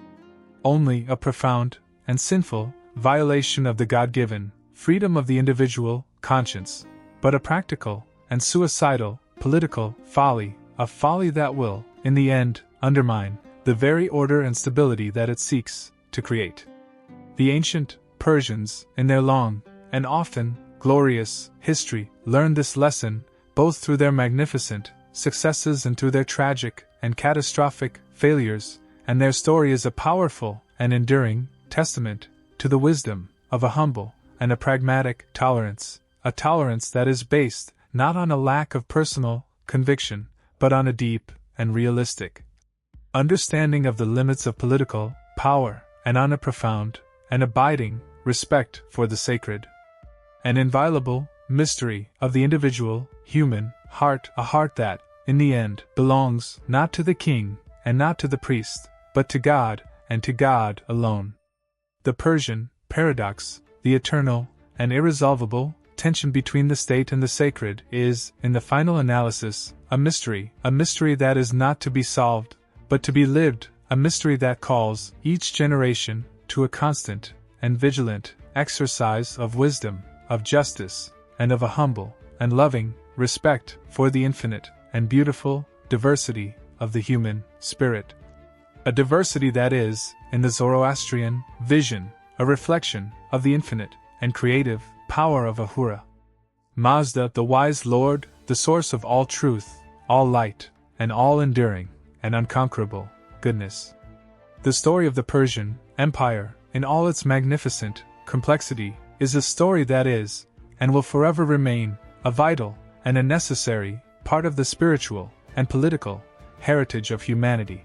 only a profound and sinful violation of the God-given freedom of the individual conscience, but a practical and suicidal political folly, a folly that will, in the end, undermine the very order and stability that it seeks to create. The ancient Persians, in their long and often glorious history, learned this lesson both through their magnificent successes and through their tragic and catastrophic failures, and their story is a powerful and enduring testament to the wisdom of a humble and a pragmatic tolerance, a tolerance that is based not on a lack of personal conviction, but on a deep and realistic understanding of the limits of political power, and on a profound and abiding respect for the sacred and inviolable mystery of the individual human heart, a heart that, in the end, belongs not to the king and not to the priest, but to God, and to God alone. The Persian paradox, the eternal and irresolvable tension between the state and the sacred, is, in the final analysis, a mystery that is not to be solved, but to be lived, a mystery that calls each generation to a constant and vigilant exercise of wisdom, of justice, and of a humble and loving respect for the infinite and beautiful diversity of the human spirit. A diversity that is, in the Zoroastrian vision, a reflection of the infinite and creative power of Ahura Mazda, the wise Lord, the source of all truth, all light, and all enduring and unconquerable goodness. The story of the Persian Empire, in all its magnificent complexity, is a story that is, and will forever remain, a vital and a necessary part of the spiritual and political heritage of humanity.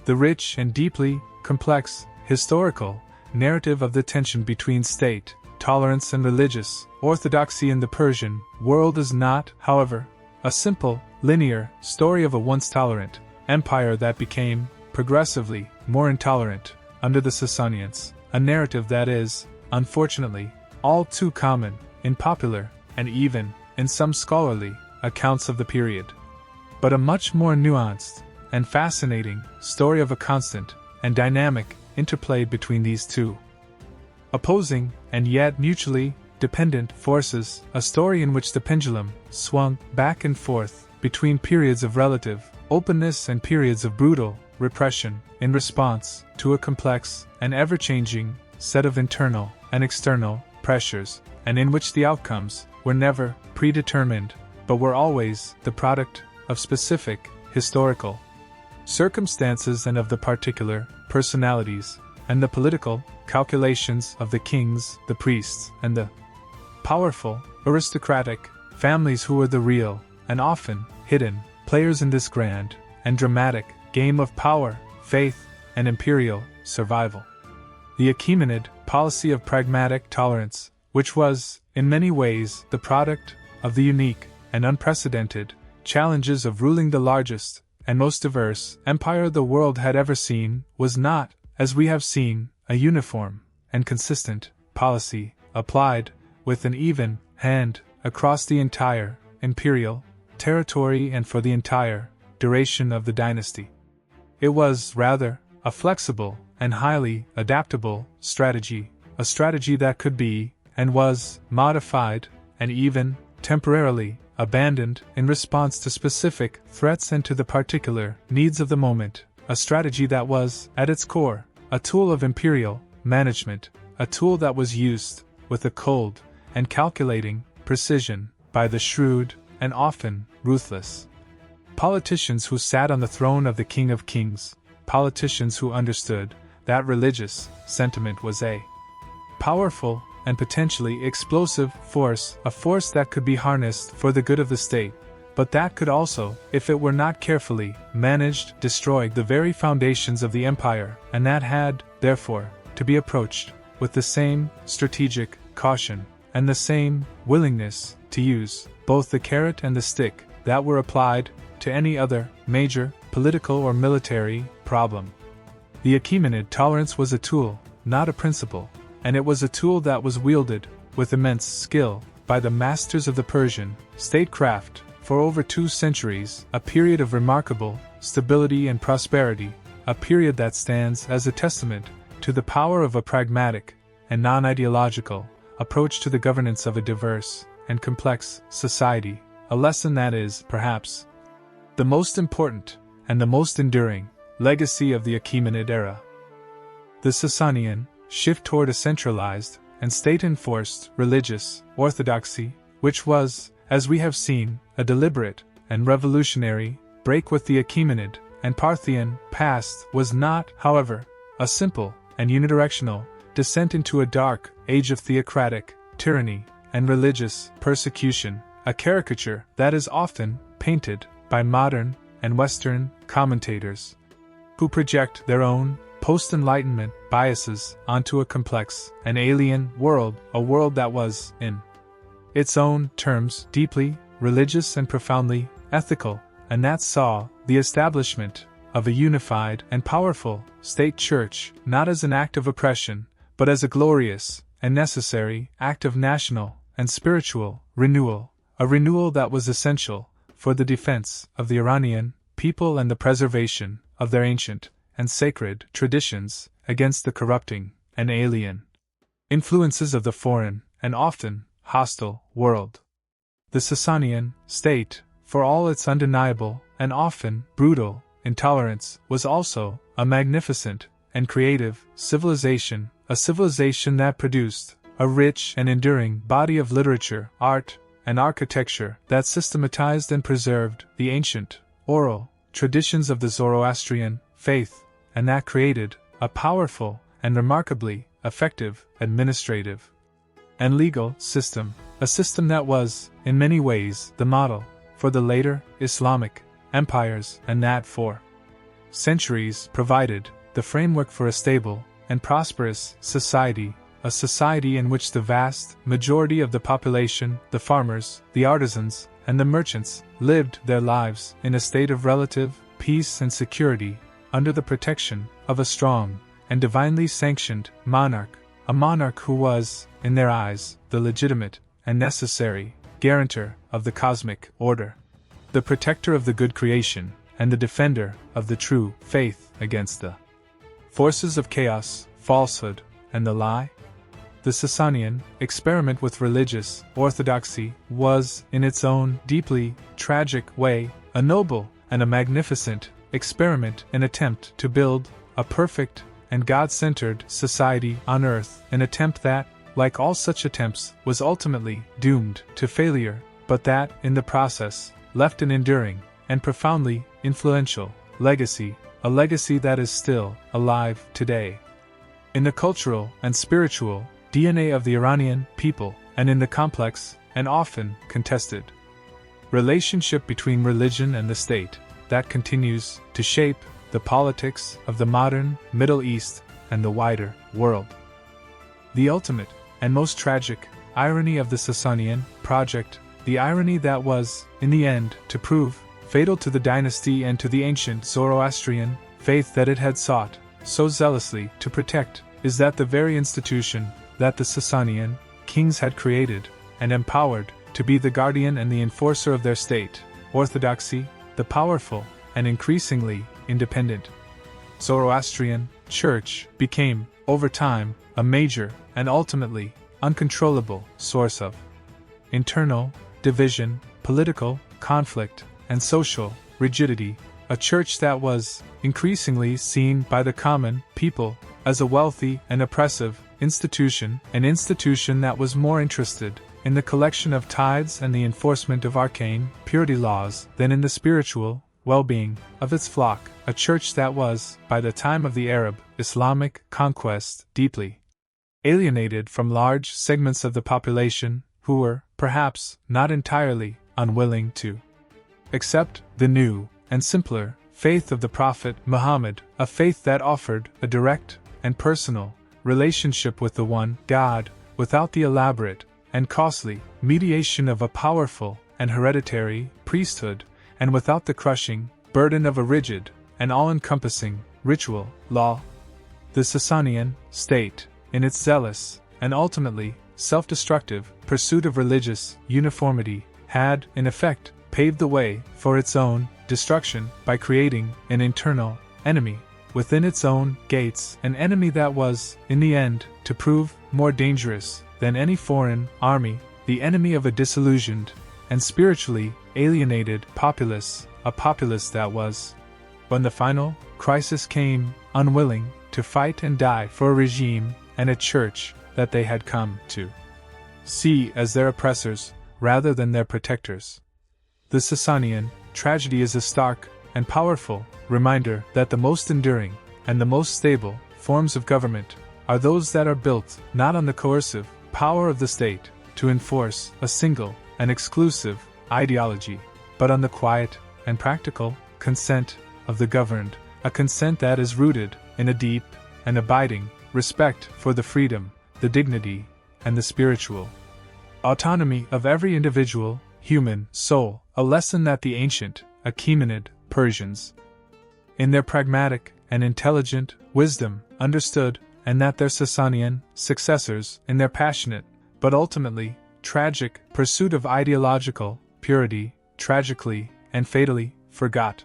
The rich and deeply complex historical narrative of the tension between state, tolerance, and religious orthodoxy in the Persian world is not, however, a simple, linear story of a once tolerant empire that became progressively more intolerant under the Sasanians, a narrative that is, unfortunately, all too common in popular and even in some scholarly accounts of the period, but a much more nuanced and fascinating story of a constant and dynamic interplay between these two opposing and yet mutually dependent forces, a story in which the pendulum swung back and forth between periods of relative openness and periods of brutal repression in response to a complex and ever-changing set of internal and external pressures, and in which the outcomes were never predetermined, but were always the product of specific historical circumstances and of the particular personalities and the political calculations of the kings, the priests, and the powerful, aristocratic families who were the real, and often hidden, players in this grand and dramatic game of power, faith, and imperial survival. The Achaemenid policy of pragmatic tolerance, which was, in many ways, the product of the unique and unprecedented challenges of ruling the largest and most diverse empire the world had ever seen, was not, as we have seen, a uniform and consistent policy applied with an even hand across the entire imperial territory and for the entire duration of the dynasty. It was, rather, a flexible and highly adaptable strategy, a strategy that could be, and was, modified, and even, temporarily, abandoned in response to specific threats and to the particular needs of the moment, a strategy that was, at its core, a tool of imperial management, a tool that was used, with a cold and calculating precision, by the shrewd and often ruthless politicians who sat on the throne of the King of Kings, politicians who understood that religious sentiment was a powerful and potentially explosive force, a force that could be harnessed for the good of the state, but that could also, if it were not carefully managed, destroy the very foundations of the empire, and that had, therefore, to be approached with the same strategic caution and the same willingness to use both the carrot and the stick that were applied to any other major political or military problem. The Achaemenid tolerance was a tool, not a principle, and it was a tool that was wielded with immense skill by the masters of the Persian statecraft for over 2 centuries, a period of remarkable stability and prosperity, a period that stands as a testament to the power of a pragmatic and non-ideological approach to the governance of a diverse and complex society, a lesson that is, perhaps, the most important and the most enduring legacy of the Achaemenid era. The Sasanian shift toward a centralized and state-enforced religious orthodoxy, which was, as we have seen, a deliberate and revolutionary break with the Achaemenid and Parthian past, was not, however, a simple and unidirectional descent into a dark age of theocratic tyranny and religious persecution, a caricature that is often painted by modern and Western commentators who project their own post-Enlightenment biases onto a complex and alien world, a world that was, in its own terms, deeply religious and profoundly ethical, and that saw the establishment of a unified and powerful state church, not as an act of oppression, but as a glorious and necessary act of national and spiritual renewal, a renewal that was essential for the defense of the Iranian people and the preservation of their ancient and sacred traditions against the corrupting and alien influences of the foreign and often hostile world. The Sasanian state, for all its undeniable and often brutal intolerance, was also a magnificent and creative civilization, a civilization that produced a rich and enduring body of literature, art, and architecture that systematized and preserved the ancient, oral traditions of the Zoroastrian faith, and that created a powerful and remarkably effective administrative and legal system, a system that was, in many ways, the model for the later Islamic empires, and that for centuries provided the framework for a stable and prosperous society, a society in which the vast majority of the population, the farmers, the artisans, and the merchants, lived their lives in a state of relative peace and security, under the protection of a strong and divinely sanctioned monarch, a monarch who was, in their eyes, the legitimate and necessary guarantor of the cosmic order, the protector of the good creation, and the defender of the true faith against the forces of chaos, falsehood, and the lie. The Sasanian experiment with religious orthodoxy was, in its own deeply tragic way, a noble and a magnificent experiment, an attempt to build a perfect and God-centered society on earth, an attempt that, like all such attempts, was ultimately doomed to failure, but that, in the process, left an enduring and profoundly influential legacy, a legacy that is still alive today. In the cultural and spiritual DNA of the Iranian people, and in the complex and often contested relationship between religion and the state that continues to shape the politics of the modern Middle East and the wider world. The ultimate and most tragic irony of the Sasanian project, the irony that was, in the end, to prove fatal to the dynasty and to the ancient Zoroastrian faith that it had sought so zealously to protect, is that the very institution that the Sasanian kings had created and empowered to be the guardian and the enforcer of their state, Orthodoxy, the powerful and increasingly independent Zoroastrian church, became, over time, a major and ultimately uncontrollable source of internal division, political conflict, and social rigidity, a church that was increasingly seen by the common people as a wealthy and oppressive institution, an institution that was more interested in the collection of tithes and the enforcement of arcane purity laws than in the spiritual well-being of its flock, a church that was, by the time of the Arab Islamic conquest, deeply alienated from large segments of the population who were, perhaps, not entirely unwilling to accept the new and simpler faith of the Prophet Muhammad, a faith that offered a direct and personal relationship with the one God, without the elaborate and costly mediation of a powerful and hereditary priesthood, and without the crushing burden of a rigid and all-encompassing ritual law. The Sasanian state, in its zealous and ultimately self-destructive pursuit of religious uniformity, had, in effect, paved the way for its own destruction by creating an internal enemy within its own gates, an enemy that was, in the end, to prove more dangerous than any foreign army, the enemy of a disillusioned and spiritually alienated populace, a populace that was, when the final crisis came, unwilling to fight and die for a regime and a church that they had come to see as their oppressors rather than their protectors. The Sasanian tragedy is a stark and powerful reminder that the most enduring and the most stable forms of government are those that are built not on the coercive power of the state to enforce a single and exclusive ideology, but on the quiet and practical consent of the governed, a consent that is rooted in a deep and abiding respect for the freedom, the dignity, and the spiritual autonomy of every individual human soul, a lesson that the ancient Achaemenid Persians in their pragmatic and intelligent wisdom, understood, and that their Sasanian successors, in their passionate, but ultimately tragic, pursuit of ideological purity, tragically and fatally forgot.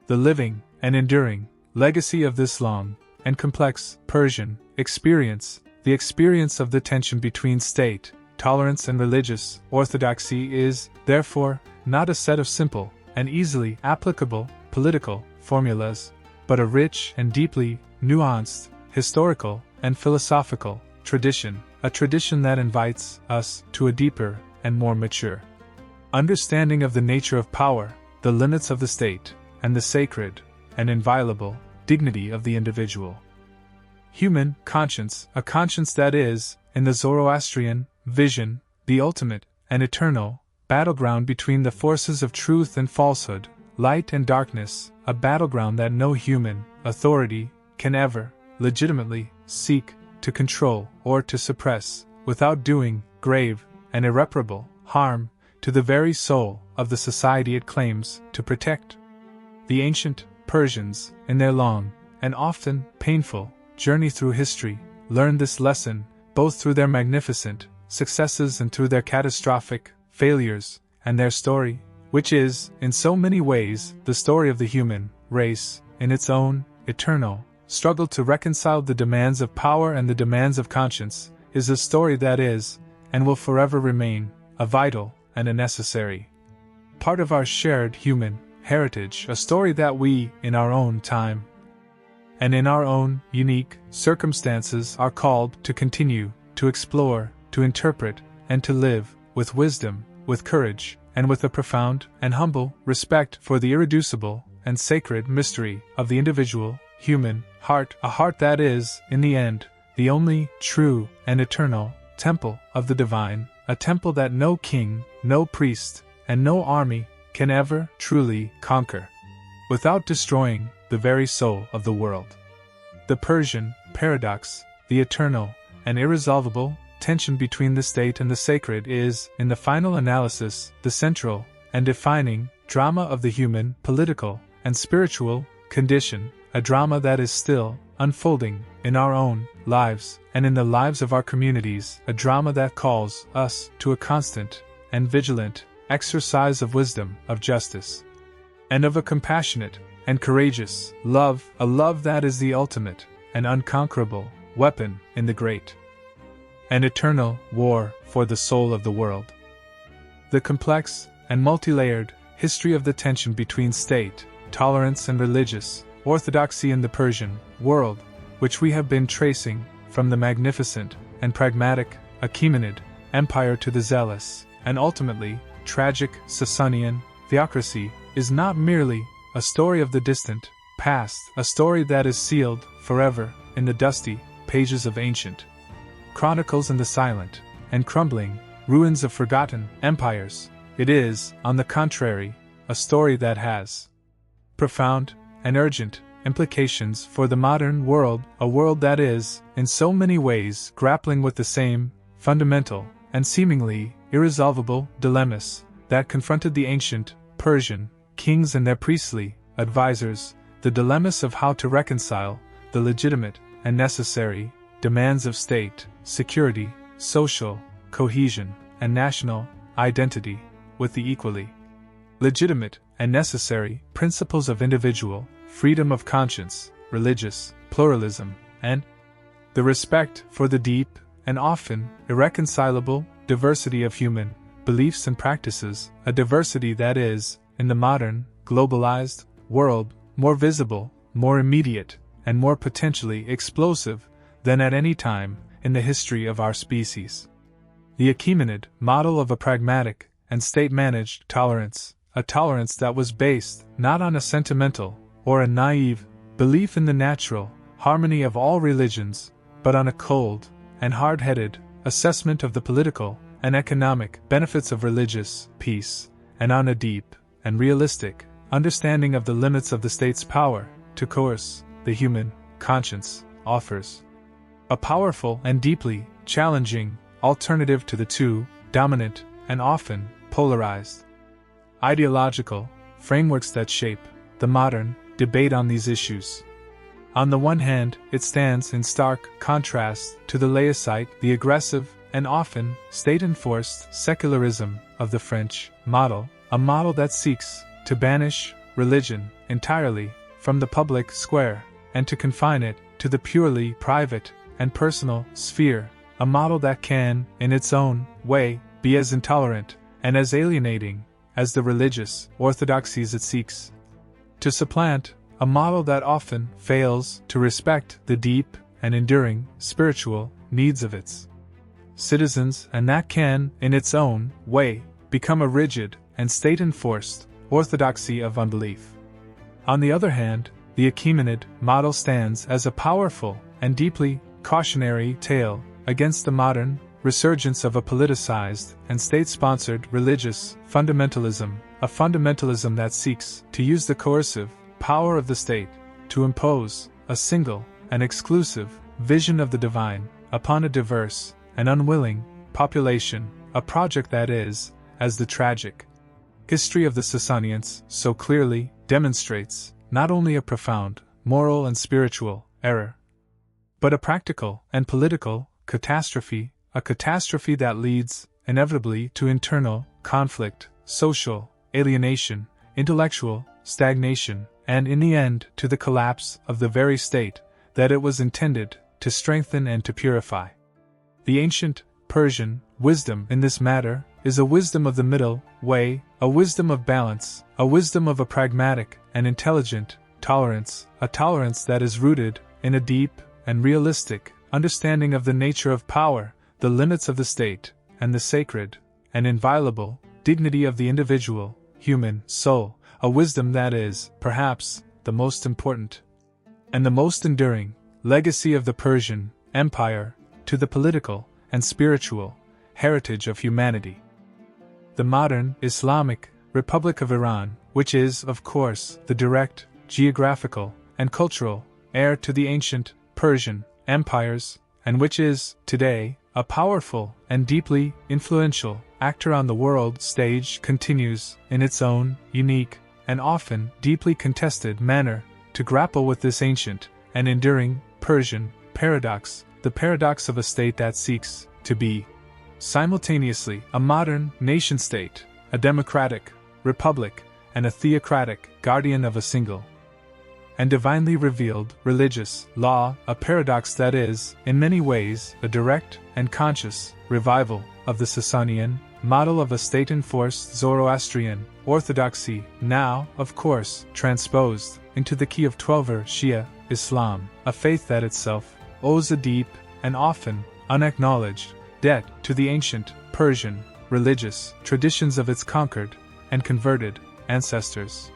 The living and enduring legacy of this long and complex Persian experience, the experience of the tension between state, tolerance, and religious orthodoxy, is, therefore, not a set of simple and easily applicable political formulas, but a rich and deeply nuanced historical and philosophical tradition, a tradition that invites us to a deeper and more mature understanding of the nature of power, the limits of the state, and the sacred and inviolable dignity of the individual. Human conscience, a conscience that is, in the Zoroastrian vision, the ultimate and eternal battleground between the forces of truth and falsehood, light and darkness, a battleground that no human authority can ever legitimately seek to control or to suppress, without doing grave and irreparable harm to the very soul of the society it claims to protect. The ancient Persians, in their long and often painful journey through history, learned this lesson both through their magnificent successes and through their catastrophic failures, and their story, which is, in so many ways, the story of the human race, in its own eternal struggle to reconcile the demands of power and the demands of conscience, is a story that is, and will forever remain, a vital and a necessary part of our shared human heritage, a story that we, in our own time and in our own unique circumstances, are called to continue, to explore, to interpret, and to live, with wisdom, with courage, and with a profound and humble respect for the irreducible and sacred mystery of the individual human heart, a heart that is, in the end, the only true and eternal temple of the divine, a temple that no king, no priest, and no army can ever truly conquer without destroying the very soul of the world. The Persian paradox, the eternal and irresolvable tension between the state and the sacred, is, in the final analysis, the central and defining drama of the human political and spiritual condition, a drama that is still unfolding in our own lives and in the lives of our communities, a drama that calls us to a constant and vigilant exercise of wisdom, of justice, and of a compassionate and courageous love, a love that is the ultimate and unconquerable weapon in the great and eternal war for the soul of the world. The complex and multi-layered history of the tension between state, tolerance, and religious orthodoxy in the Persian world, which we have been tracing from the magnificent and pragmatic Achaemenid Empire to the zealous and ultimately tragic Sasanian theocracy, is not merely a story of the distant past, a story that is sealed forever in the dusty pages of ancient chronicles and the silent and crumbling ruins of forgotten empires. It is, on the contrary, a story that has profound and urgent implications for the modern world, a world that is, in so many ways, grappling with the same fundamental and seemingly irresolvable dilemmas that confronted the ancient Persian kings and their priestly advisors, the dilemmas of how to reconcile the legitimate and necessary demands of state, security, social cohesion, and national identity with the equally legitimate and necessary principles of individual freedom of conscience, religious pluralism, and the respect for the deep and often irreconcilable diversity of human beliefs and practices, a diversity that is, in the modern, globalized world, more visible, more immediate, and more potentially explosive than at any time in the history of our species. The Achaemenid model of a pragmatic and state-managed tolerance, a tolerance that was based not on a sentimental or a naive belief in the natural harmony of all religions, but on a cold and hard-headed assessment of the political and economic benefits of religious peace, and on a deep and realistic understanding of the limits of the state's power to coerce the human conscience, offers a powerful and deeply challenging alternative to the two dominant and often polarized ideological frameworks that shape the modern debate on these issues. On the one hand, it stands in stark contrast to the laicite, the aggressive, and often state-enforced secularism of the French model, a model that seeks to banish religion entirely from the public square and to confine it to the purely private and personal sphere, a model that can, in its own way, be as intolerant and as alienating as the religious orthodoxies it seeks to supplant, a model that often fails to respect the deep and enduring spiritual needs of its citizens, and that can, in its own way, become a rigid and state-enforced orthodoxy of unbelief. On the other hand, the Achaemenid model stands as a powerful and deeply cautionary tale against the modern resurgence of a politicized and state-sponsored religious fundamentalism, a fundamentalism that seeks to use the coercive power of the state to impose a single and exclusive vision of the divine upon a diverse and unwilling population, a project that is, as the tragic history of the Sasanians so clearly demonstrates, not only a profound moral and spiritual error, but a practical and political catastrophe, a catastrophe that leads inevitably to internal conflict, social alienation, intellectual stagnation, and in the end to the collapse of the very state that it was intended to strengthen and to purify. The ancient Persian wisdom in this matter is a wisdom of the middle way, a wisdom of balance, a wisdom of a pragmatic and intelligent tolerance, a tolerance that is rooted in a deep and realistic understanding of the nature of power, the limits of the state, and the sacred and inviolable dignity of the individual human soul, a wisdom that is, perhaps, the most important and the most enduring legacy of the Persian Empire to the political and spiritual heritage of humanity. The modern Islamic Republic of Iran, which is, of course, the direct geographical and cultural heir to the ancient Persian empires, and which is, today, a powerful and deeply influential actor on the world stage, continues, in its own unique and often deeply contested manner, to grapple with this ancient and enduring Persian paradox, the paradox of a state that seeks to be simultaneously a modern nation-state, a democratic republic, and a theocratic guardian of a single and divinely revealed religious law, a paradox that is, in many ways, a direct and conscious revival of the Sasanian model of a state-enforced Zoroastrian orthodoxy, now, of course, transposed into the key of Twelver Shia Islam, a faith that itself owes a deep and often unacknowledged debt to the ancient Persian religious traditions of its conquered and converted ancestors.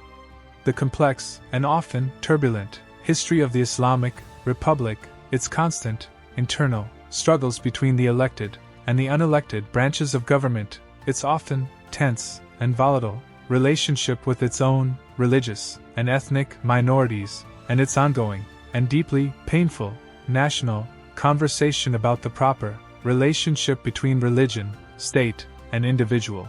The complex and often turbulent history of the Islamic Republic, its constant internal struggles between the elected and the unelected branches of government, its often tense and volatile relationship with its own religious and ethnic minorities, and its ongoing and deeply painful national conversation about the proper relationship between religion, state, and individual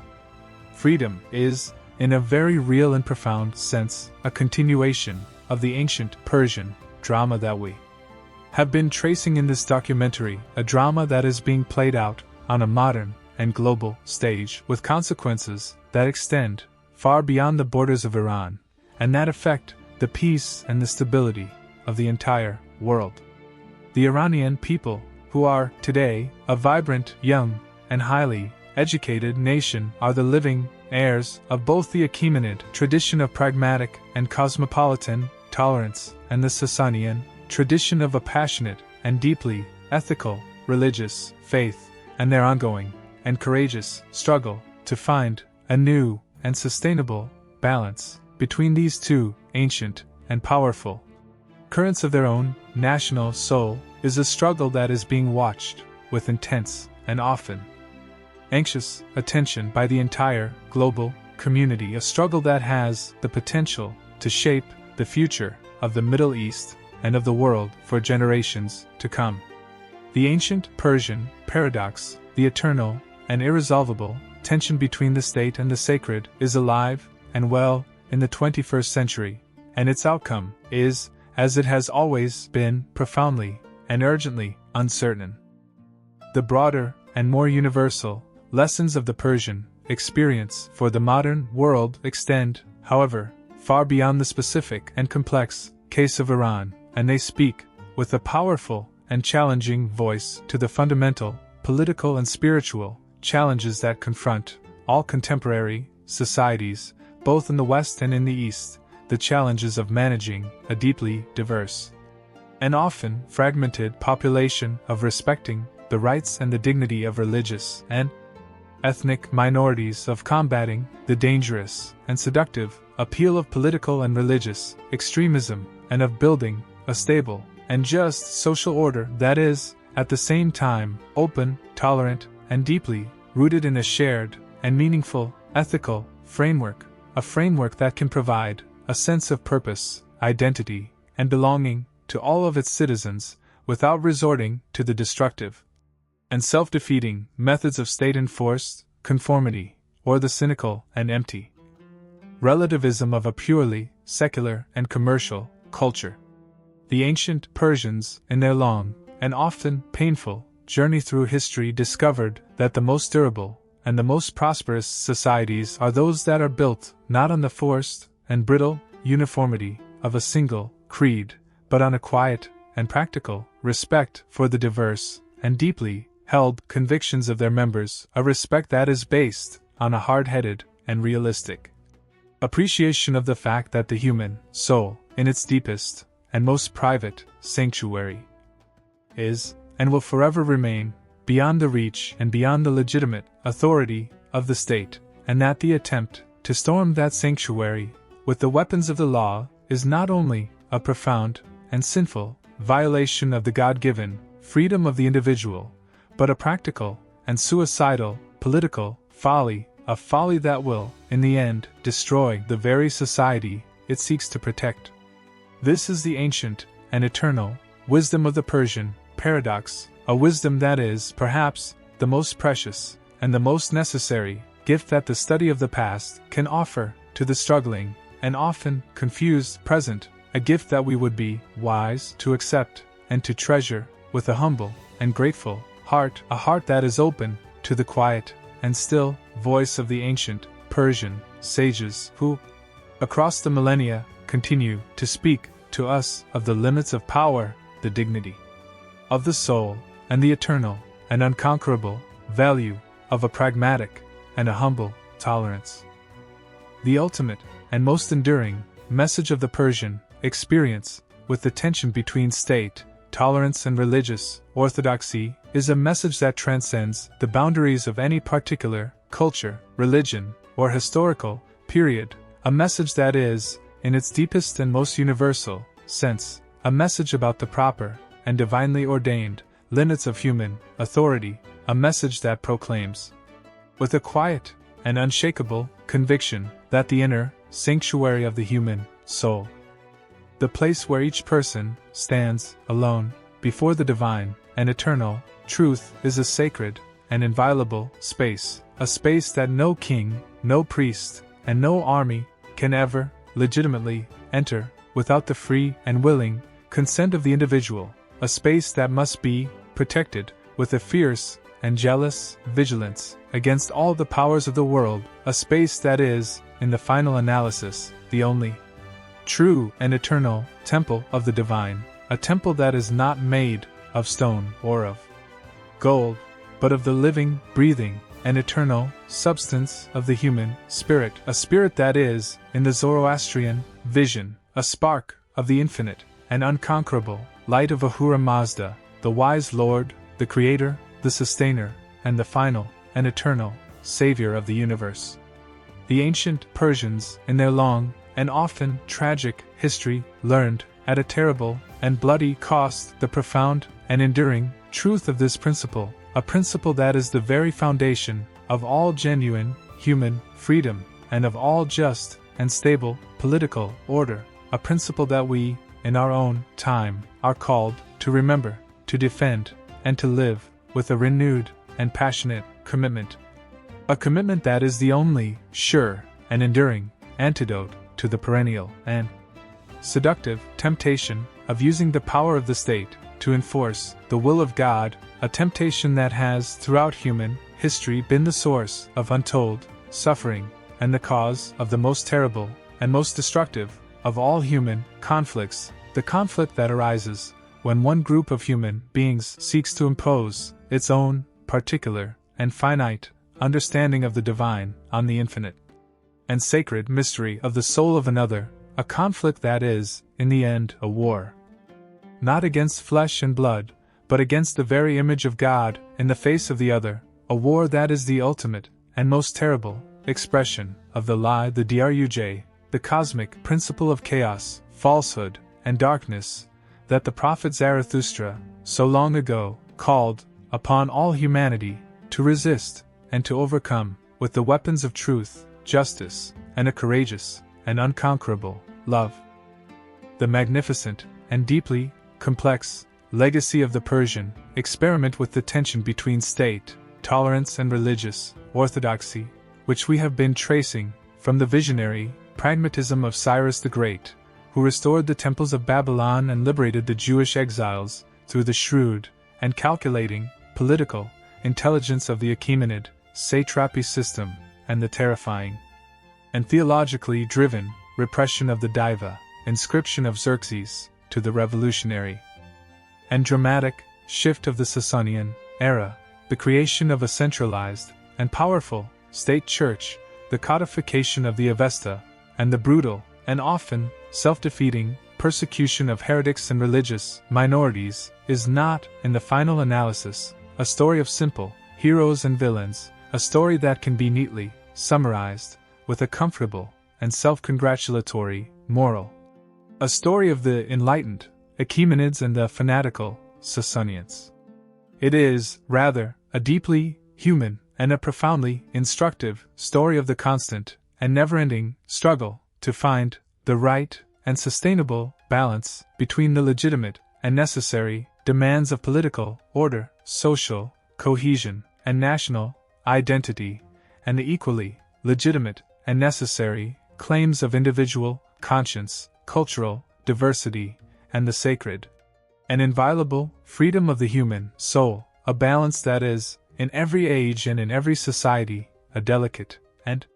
freedom is, in a very real and profound sense, a continuation of the ancient Persian drama that we have been tracing in this documentary, a drama that is being played out on a modern and global stage with consequences that extend far beyond the borders of Iran, and that affect the peace and the stability of the entire world. The Iranian people, who are, today, a vibrant, young, and highly educated nation, are the living heirs of both the Achaemenid tradition of pragmatic and cosmopolitan tolerance and the Sasanian tradition of a passionate and deeply ethical religious faith, and their ongoing and courageous struggle to find a new and sustainable balance between these two ancient and powerful currents of their own national soul is a struggle that is being watched with intense and often anxious attention by the entire global community, a struggle that has the potential to shape the future of the Middle East and of the world for generations to come. The ancient Persian paradox, the eternal and irresolvable tension between the state and the sacred, is alive and well in the 21st century, and its outcome is, as it has always been, profoundly and urgently uncertain. The broader and more universal lessons of the Persian experience for the modern world extend, however, far beyond the specific and complex case of Iran, and they speak, with a powerful and challenging voice, to the fundamental, political and spiritual challenges that confront all contemporary societies, both in the West and in the East, the challenges of managing a deeply diverse and often fragmented population, of respecting the rights and the dignity of religious and ethnic minorities, of combating the dangerous and seductive appeal of political and religious extremism, and of building a stable and just social order that is, at the same time, open, tolerant, and deeply rooted in a shared and meaningful ethical framework, a framework that can provide a sense of purpose, identity, and belonging to all of its citizens without resorting to the destructive and self-defeating methods of state-enforced conformity or the cynical and empty relativism of a purely secular and commercial culture. The ancient Persians, in their long and often painful journey through history, discovered that the most durable and the most prosperous societies are those that are built not on the forced and brittle uniformity of a single creed, but on a quiet and practical respect for the diverse and deeply held convictions of their members, a respect that is based on a hard-headed and realistic appreciation of the fact that the human soul, in its deepest and most private sanctuary, is and will forever remain beyond the reach and beyond the legitimate authority of the state, and that the attempt to storm that sanctuary with the weapons of the law is not only a profound and sinful violation of the God-given freedom of the individual, but a practical and suicidal political folly, a folly that will, in the end, destroy the very society it seeks to protect. This is the ancient and eternal wisdom of the Persian paradox, a wisdom that is, perhaps, the most precious and the most necessary gift that the study of the past can offer to the struggling and often confused present, a gift that we would be wise to accept and to treasure with a humble and grateful heart, a heart that is open to the quiet and still voice of the ancient Persian sages who, across the millennia, continue to speak to us of the limits of power, the dignity of the soul, and the eternal and unconquerable value of a pragmatic and a humble tolerance. The ultimate and most enduring message of the Persian experience, with the tension between state tolerance and religious orthodoxy, is a message that transcends the boundaries of any particular culture, religion, or historical period, a message that is, in its deepest and most universal sense, a message about the proper and divinely ordained limits of human authority, a message that proclaims, with a quiet and unshakable conviction, that the inner sanctuary of the human soul, the place where each person stands alone before the divine and eternal truth, is a sacred and inviolable space, a space that no king, no priest, and no army can ever legitimately enter without the free and willing consent of the individual, a space that must be protected with a fierce and jealous vigilance against all the powers of the world, a space that is, in the final analysis, the only true and eternal temple of the divine, a temple that is not made of stone or of gold, but of the living, breathing, and eternal substance of the human spirit, a spirit that is, in the Zoroastrian vision, a spark of the infinite and unconquerable light of Ahura Mazda, the wise Lord, the Creator, the Sustainer, and the final and eternal Savior of the universe. The ancient Persians, in their long and often tragic history, learned, at a terrible and bloody cost, the profound and enduring truth of this principle, a principle that is the very foundation of all genuine human freedom and of all just and stable political order, a principle that we, in our own time, are called to remember, to defend, and to live with a renewed and passionate commitment. A commitment that is the only sure and enduring antidote to the perennial and seductive temptation of using the power of the state to enforce the will of God, a temptation that has, throughout human history, been the source of untold suffering and the cause of the most terrible and most destructive of all human conflicts, the conflict that arises when one group of human beings seeks to impose its own particular and finite understanding of the divine on the infinite and sacred mystery of the soul of another, a conflict that is, in the end, a war. Not against flesh and blood, but against the very image of God in the face of the other, a war that is the ultimate and most terrible expression of the lie, the druj, the cosmic principle of chaos, falsehood, and darkness, that the prophet Zarathustra, so long ago, called upon all humanity to resist and to overcome with the weapons of truth, justice, and a courageous and unconquerable love. The magnificent and deeply complex legacy of the Persian experiment with the tension between state, tolerance, and religious orthodoxy, which we have been tracing from the visionary pragmatism of Cyrus the Great, who restored the temples of Babylon and liberated the Jewish exiles through the shrewd and calculating political intelligence of the Achaemenid satrapy system, and the terrifying and theologically driven repression of the Diva inscription of Xerxes to the revolutionary and dramatic shift of the Sasanian era, the creation of a centralized and powerful state church, the codification of the Avesta, and the brutal and often self-defeating persecution of heretics and religious minorities, is not, in the final analysis, a story of simple heroes and villains, a story that can be neatly summarized with a comfortable and self-congratulatory moral. A story of the enlightened Achaemenids and the fanatical Sasanians. It is, rather, a deeply human and a profoundly instructive story of the constant and never-ending struggle to find the right and sustainable balance between the legitimate and necessary demands of political order, social cohesion, and national identity, and the equally legitimate and necessary claims of individual conscience, cultural diversity, and the sacred and inviolable freedom of the human soul, a balance that is, in every age and in every society, a delicate and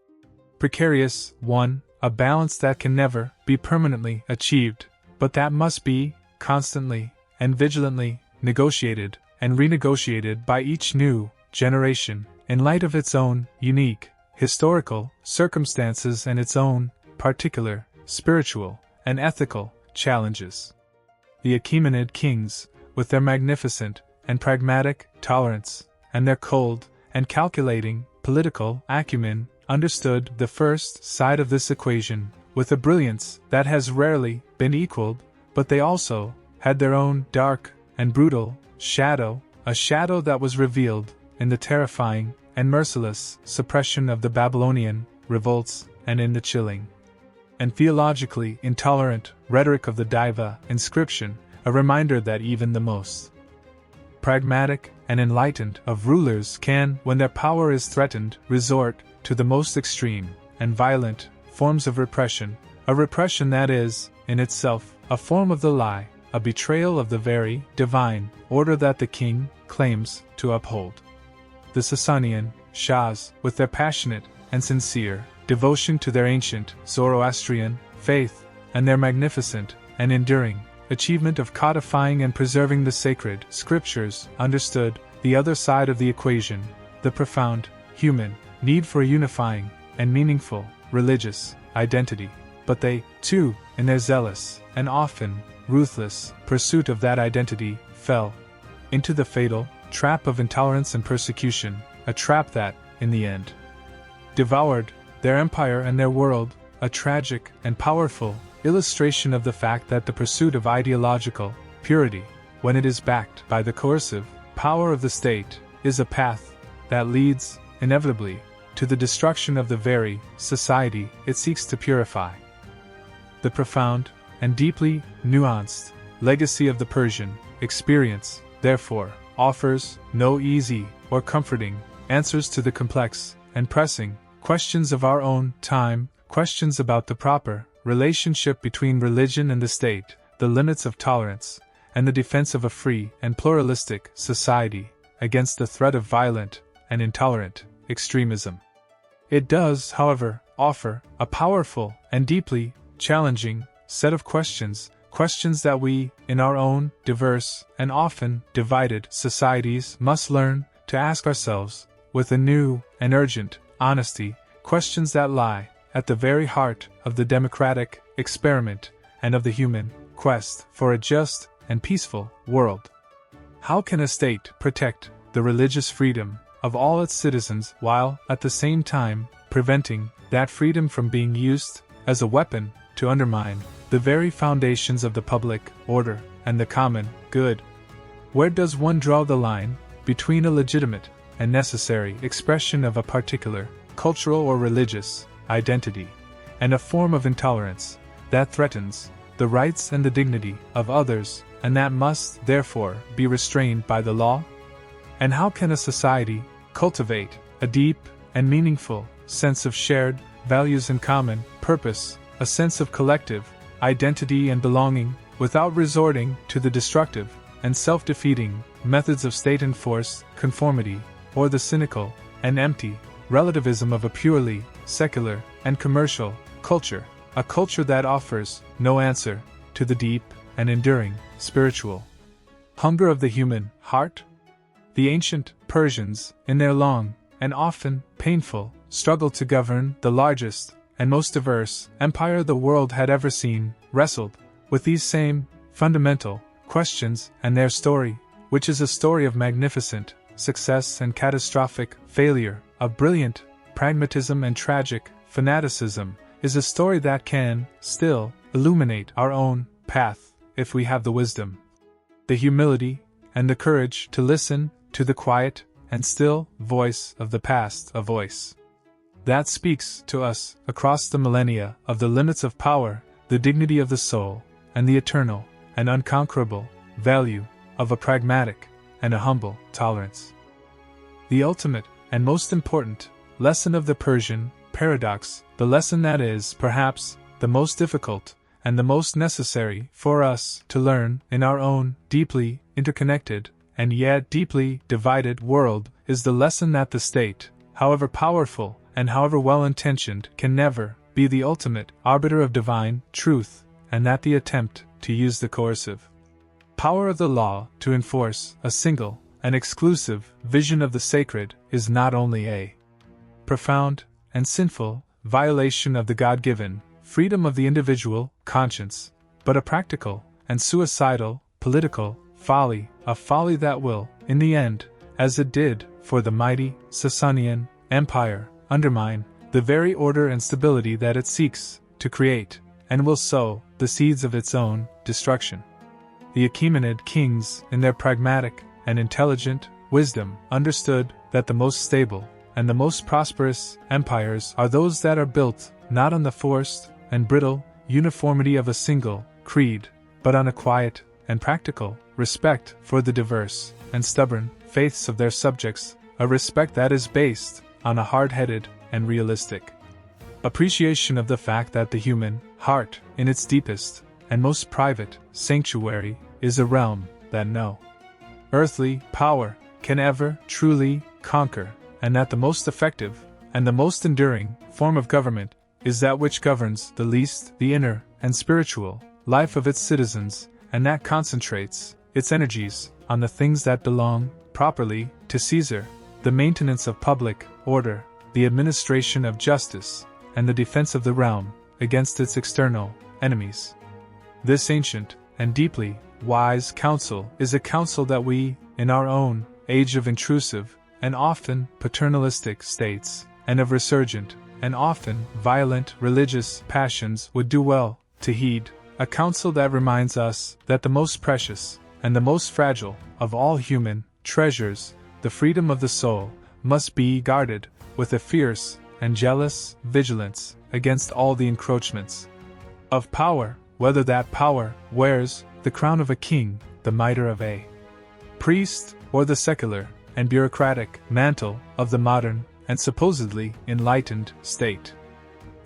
precarious one, a balance that can never be permanently achieved, but that must be constantly and vigilantly negotiated and renegotiated by each new generation in light of its own unique historical circumstances and its own particular spiritual and ethical challenges. The Achaemenid kings, with their magnificent and pragmatic tolerance, and their cold and calculating political acumen, understood the first side of this equation with a brilliance that has rarely been equaled, but they also had their own dark and brutal shadow, a shadow that was revealed in the terrifying and merciless suppression of the Babylonian revolts and in the chilling and theologically intolerant rhetoric of the Diva inscription, a reminder that even the most pragmatic and enlightened of rulers can, when their power is threatened, resort to the most extreme and violent forms of repression, a repression that is, in itself, a form of the lie, a betrayal of the very divine order that the king claims to uphold. The Sasanian Shahs, with their passionate and sincere devotion to their ancient Zoroastrian faith, and their magnificent and enduring achievement of codifying and preserving the sacred scriptures, understood the other side of the equation, the profound human need for a unifying and meaningful religious identity. But they, too, in their zealous and often ruthless pursuit of that identity, fell into the fatal trap of intolerance and persecution, a trap that, in the end, devoured their empire and their world, a tragic and powerful illustration of the fact that the pursuit of ideological purity, when it is backed by the coercive power of the state, is a path that leads, inevitably, to the destruction of the very society it seeks to purify. The profound and deeply nuanced legacy of the Persian experience, therefore, offers no easy or comforting answers to the complex and pressing questions of our own time, questions about the proper relationship between religion and the state, the limits of tolerance, and the defense of a free and pluralistic society against the threat of violent and intolerant extremism. It does, however, offer a powerful and deeply challenging set of questions that we, in our own diverse and often divided societies, must learn to ask ourselves with a new and urgent honesty, questions that lie at the very heart of the democratic experiment and of the human quest for a just and peaceful world. How can a state protect the religious freedom of all its citizens while, at the same time, preventing that freedom from being used as a weapon to undermine the very foundations of the public order and the common good? Where does one draw the line between a legitimate and necessary expression of a particular cultural or religious identity and a form of intolerance that threatens the rights and the dignity of others, and that must, therefore, be restrained by the law? And how can a society cultivate a deep and meaningful sense of shared values and common purpose, a sense of collective identity and belonging, without resorting to the destructive and self-defeating methods of state-enforced conformity, or the cynical and empty relativism of a purely secular and commercial culture, a culture that offers no answer to the deep and enduring spiritual hunger of the human heart? The ancient Persians, in their long and often painful struggle to govern the largest and most diverse empire the world had ever seen, wrestled with these same fundamental questions, and their story, which is a story of magnificent success and catastrophic failure, of brilliant pragmatism and tragic fanaticism, is a story that can still illuminate our own path if we have the wisdom, the humility, and the courage to listen to the quiet and still voice of the past, a voice that speaks to us across the millennia of the limits of power, the dignity of the soul, and the eternal and unconquerable value of a pragmatic and a humble tolerance. The ultimate and most important lesson of the Persian paradox, the lesson that is, perhaps, the most difficult and the most necessary for us to learn in our own deeply interconnected and yet deeply divided world, is the lesson that the state, however powerful and however well-intentioned, can never be the ultimate arbiter of divine truth, and that the attempt to use the coercive power of the law to enforce a single and exclusive vision of the sacred is not only a profound and sinful violation of the God-given freedom of the individual conscience, but a practical and suicidal political folly, a folly that will, in the end, as it did for the mighty Sasanian Empire, undermine the very order and stability that it seeks to create, and will sow the seeds of its own destruction. The Achaemenid kings, in their pragmatic and intelligent wisdom, understood that the most stable and the most prosperous empires are those that are built not on the forced and brittle uniformity of a single creed, but on a quiet and practical respect for the diverse and stubborn faiths of their subjects, a respect that is based on a hard-headed and realistic appreciation of the fact that the human heart, in its deepest and most private sanctuary, is a realm that no earthly power can ever truly conquer, and that the most effective and the most enduring form of government is that which governs the least the inner and spiritual life of its citizens, and that concentrates its energies on the things that belong properly to Caesar, the maintenance of public order, the administration of justice, and the defense of the realm against its external enemies. This ancient and deeply wise counsel is a counsel that we, in our own age of intrusive and often paternalistic states, and of resurgent and often violent religious passions, would do well to heed, a counsel that reminds us that the most precious and the most fragile of all human treasures, the freedom of the soul, must be guarded with a fierce and jealous vigilance against all the encroachments of power, whether that power wears the crown of a king, the mitre of a priest, or the secular and bureaucratic mantle of the modern and supposedly enlightened state.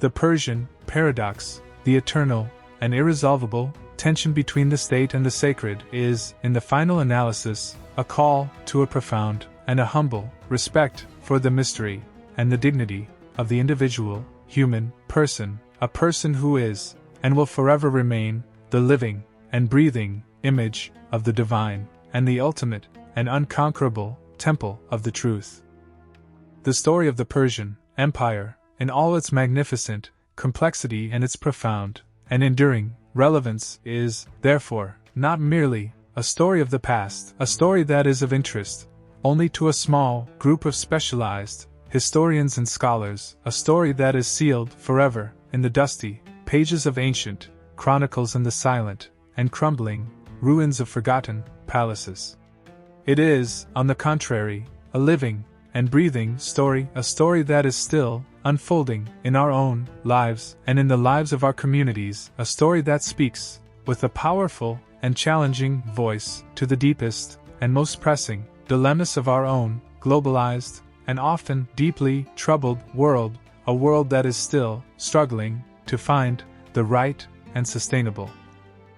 The Persian paradox the eternal and irresolvable tension between the state and the sacred is, in the final analysis, a call to a profound and a humble respect for the mystery and the dignity of the individual, human person, a person who is, and will forever remain, the living and breathing image of the divine, and the ultimate and unconquerable temple of the truth. The story of the Persian Empire, in all its magnificent complexity and its profound and enduring relevance, is, therefore, not merely a story of the past, a story that is of interest only to a small group of specialized historians and scholars, a story that is sealed forever in the dusty pages of ancient chronicles and the silent and crumbling ruins of forgotten palaces. It is, on the contrary, a living and breathing story, a story that is still unfolding in our own lives and in the lives of our communities, a story that speaks with a powerful and challenging voice to the deepest and most pressing dilemmas of our own globalized and often deeply troubled world, a world that is still struggling to find the right and sustainable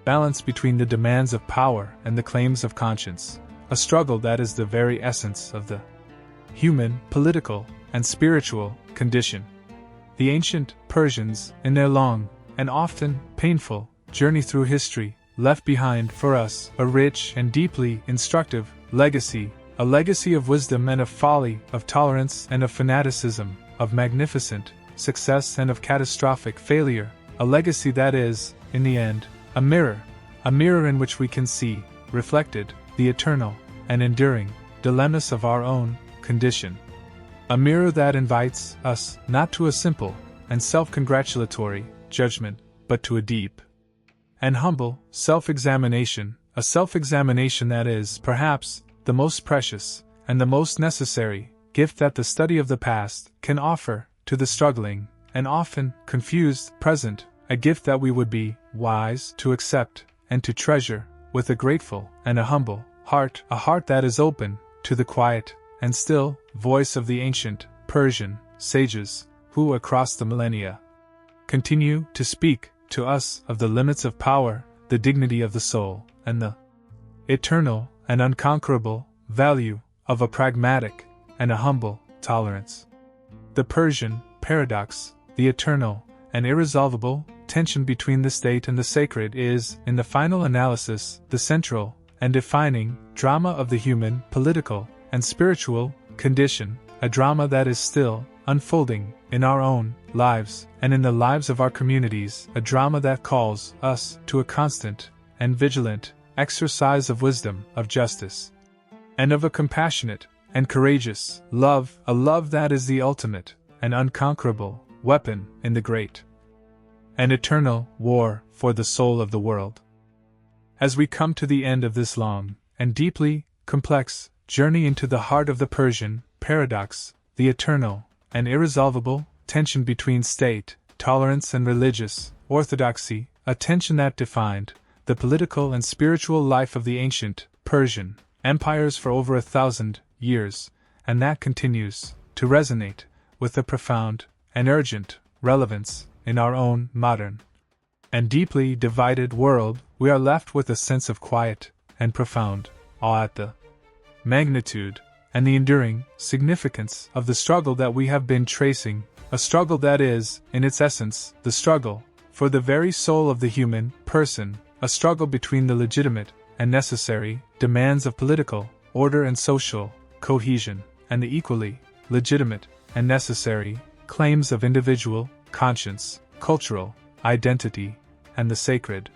balance between the demands of power and the claims of conscience, a struggle that is the very essence of the human, political, and spiritual condition. The ancient Persians, in their long and often painful journey through history, left behind for us a rich and deeply instructive legacy, a legacy of wisdom and of folly, of tolerance and of fanaticism, of magnificent success and of catastrophic failure, a legacy that is, in the end, a mirror in which we can see reflected the eternal and enduring dilemmas of our own condition. A mirror that invites us not to a simple and self-congratulatory judgment, but to a deep and humble self-examination, a self-examination that is, perhaps, the most precious and the most necessary gift that the study of the past can offer to the struggling and often confused present, a gift that we would be wise to accept and to treasure with a grateful and a humble heart, a heart that is open to the quiet and still voice of the ancient Persian sages who, across the millennia, continue to speak to us of the limits of power, the dignity of the soul, and the eternal and unconquerable value of a pragmatic and a humble tolerance. The Persian paradox, the eternal and irresolvable tension between the state and the sacred, is, in the final analysis, the central and defining drama of the human, political, and spiritual condition, a drama that is still unfolding in our own lives and in the lives of our communities, a drama that calls us to a constant and vigilant exercise of wisdom, of justice, and of a compassionate and courageous love, a love that is the ultimate and unconquerable weapon in the great and eternal war for the soul of the world. As we come to the end of this long and deeply complex journey into the heart of the Persian paradox, the eternal and irresolvable tension between state, tolerance, and religious orthodoxy, a tension that defined the political and spiritual life of the ancient Persian empires for over 1,000 years, and that continues to resonate with a profound and urgent relevance in our own modern and deeply divided world, we are left with a sense of quiet and profound awe at the magnitude and the enduring significance of the struggle that we have been tracing, a struggle that is, in its essence, the struggle for the very soul of the human person, a struggle between the legitimate and necessary demands of political order and social cohesion, and the equally legitimate and necessary claims of individual conscience, cultural identity, and the sacred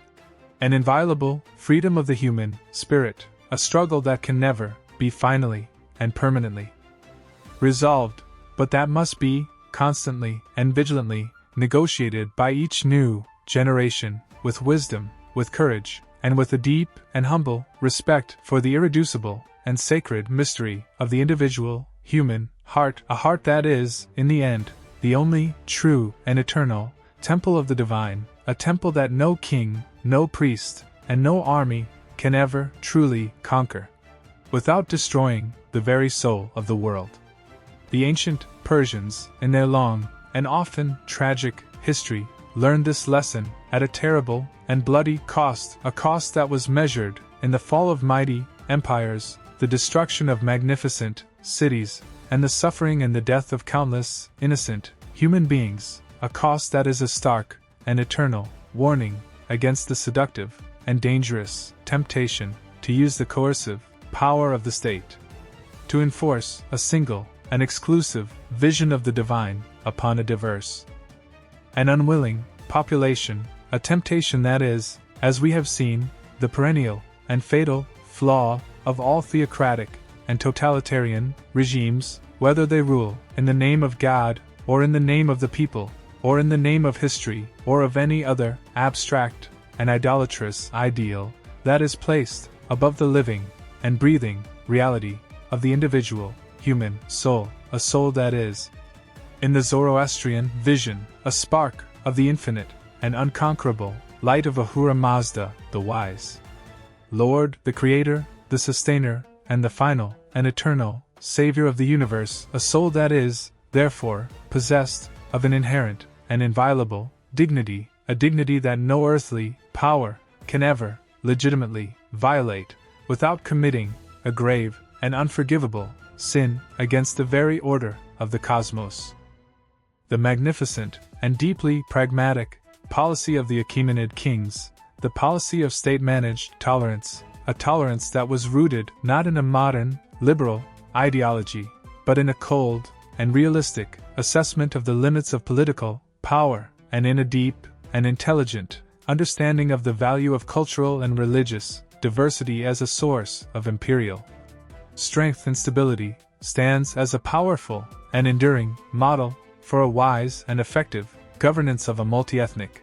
and inviolable freedom of the human spirit, a struggle that can never be finally and permanently resolved, but that must be constantly and vigilantly negotiated by each new generation with wisdom, with courage, and with a deep and humble respect for the irreducible and sacred mystery of the individual human heart, a heart that is, in the end, the only true and eternal temple of the divine, a temple that no king, no priest, and no army can ever truly conquer without destroying the very soul of the world. The ancient Persians, in their long and often tragic history, learned this lesson at a terrible and bloody cost, a cost that was measured in the fall of mighty empires, the destruction of magnificent cities, and the suffering and the death of countless innocent human beings, a cost that is a stark and eternal warning against the seductive and dangerous temptation to use the coercive power of the state to enforce a single and exclusive vision of the divine upon a diverse and unwilling population, a temptation that is, as we have seen, the perennial and fatal flaw of all theocratic and totalitarian regimes, whether they rule in the name of God, or in the name of the people, or in the name of history, or of any other abstract and idolatrous ideal that is placed above the living and breathing reality of the individual human soul, a soul that is, in the Zoroastrian vision, a spark of the infinite and unconquerable light of Ahura Mazda, the wise Lord, the Creator, the Sustainer, and the final and eternal Savior of the universe, a soul that is, therefore, possessed of an inherent and inviolable dignity, a dignity that no earthly power can ever legitimately violate without committing a grave and unforgivable sin against the very order of the cosmos. The magnificent and deeply pragmatic policy of the Achaemenid kings, the policy of state-managed tolerance, a tolerance that was rooted not in a modern, liberal ideology, but in a cold and realistic assessment of the limits of political power, and in a deep and intelligent understanding of the value of cultural and religious diversity as a source of imperial strength and stability, stands as a powerful and enduring model for a wise and effective governance of a multi-ethnic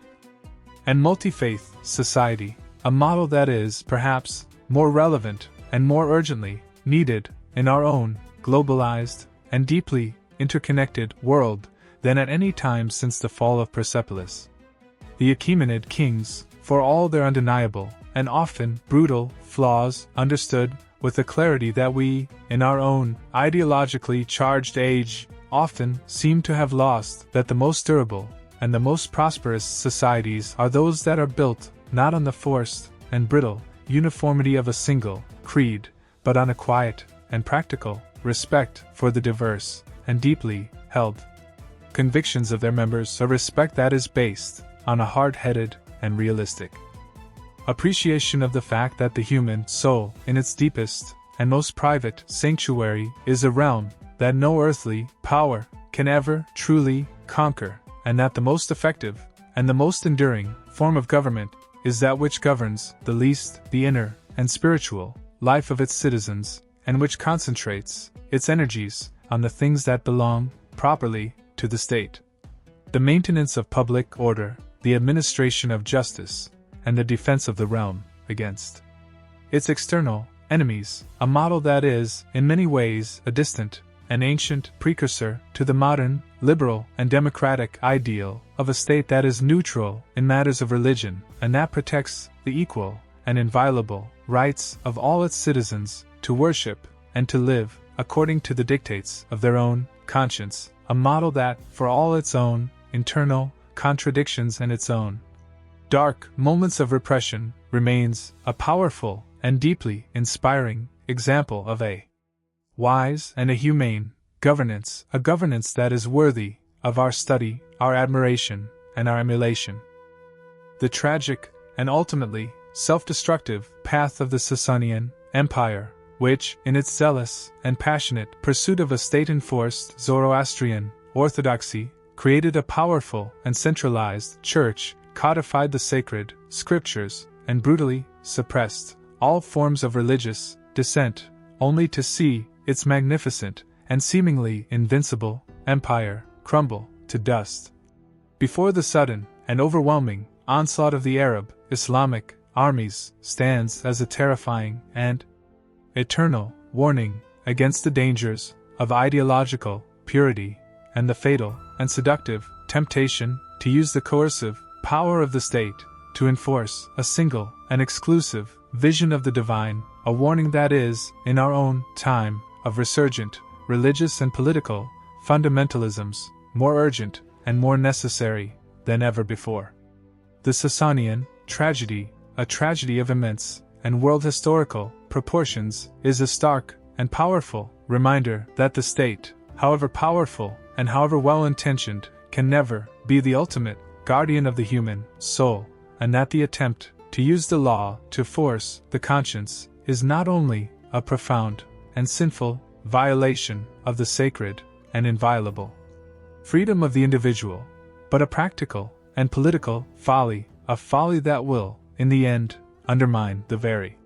and multi-faith society, a model that is, perhaps, more relevant and more urgently needed in our own globalized and deeply interconnected world than at any time since the fall of Persepolis. The Achaemenid kings, for all their undeniable and often brutal flaws, understood with a clarity that we, in our own ideologically charged age, often seem to have lost, that the most durable and the most prosperous societies are those that are built not on the forced and brittle uniformity of a single creed, but on a quiet and practical respect for the diverse and deeply held convictions of their members, a respect that is based on a hard-headed and realistic appreciation of the fact that the human soul, in its deepest and most private sanctuary, is a realm that no earthly power can ever truly conquer, and that the most effective and the most enduring form of government is that which governs the least the inner and spiritual life of its citizens, and which concentrates its energies on the things that belong properly to the state. The maintenance of public order, the administration of justice, and the defense of the realm against its external enemies, a model that is, in many ways, a distant and ancient precursor to the modern, liberal, and democratic ideal of a state that is neutral in matters of religion, and that protects the equal and inviolable rights of all its citizens to worship and to live according to the dictates of their own conscience, a model that, for all its own internal contradictions and its own dark moments of repression, remains a powerful and deeply inspiring example of a wise and a humane governance, a governance that is worthy of our study, our admiration, and our emulation. The tragic and ultimately self-destructive path of the Sasanian Empire, which, in its zealous and passionate pursuit of a state-enforced Zoroastrian Orthodoxy, created a powerful and centralized church, codified the sacred scriptures, and brutally suppressed all forms of religious dissent, only to see its magnificent and seemingly invincible empire crumble to dust before the sudden and overwhelming onslaught of the Arab Islamic armies, stands as a terrifying and eternal warning against the dangers of ideological purity and the fatal and seductive temptation to use the coercive power of the state to enforce a single and exclusive vision of the divine, a warning that is, in our own time of resurgent religious and political fundamentalisms, more urgent and more necessary than ever before. The Sasanian tragedy, a tragedy of immense and world historical proportions, is a stark and powerful reminder that the state, however powerful and however well-intentioned, can never be the ultimate guardian of the human soul, and that the attempt to use the law to force the conscience is not only a profound and sinful violation of the sacred and inviolable freedom of the individual, but a practical and political folly, a folly that will, in the end, undermine the very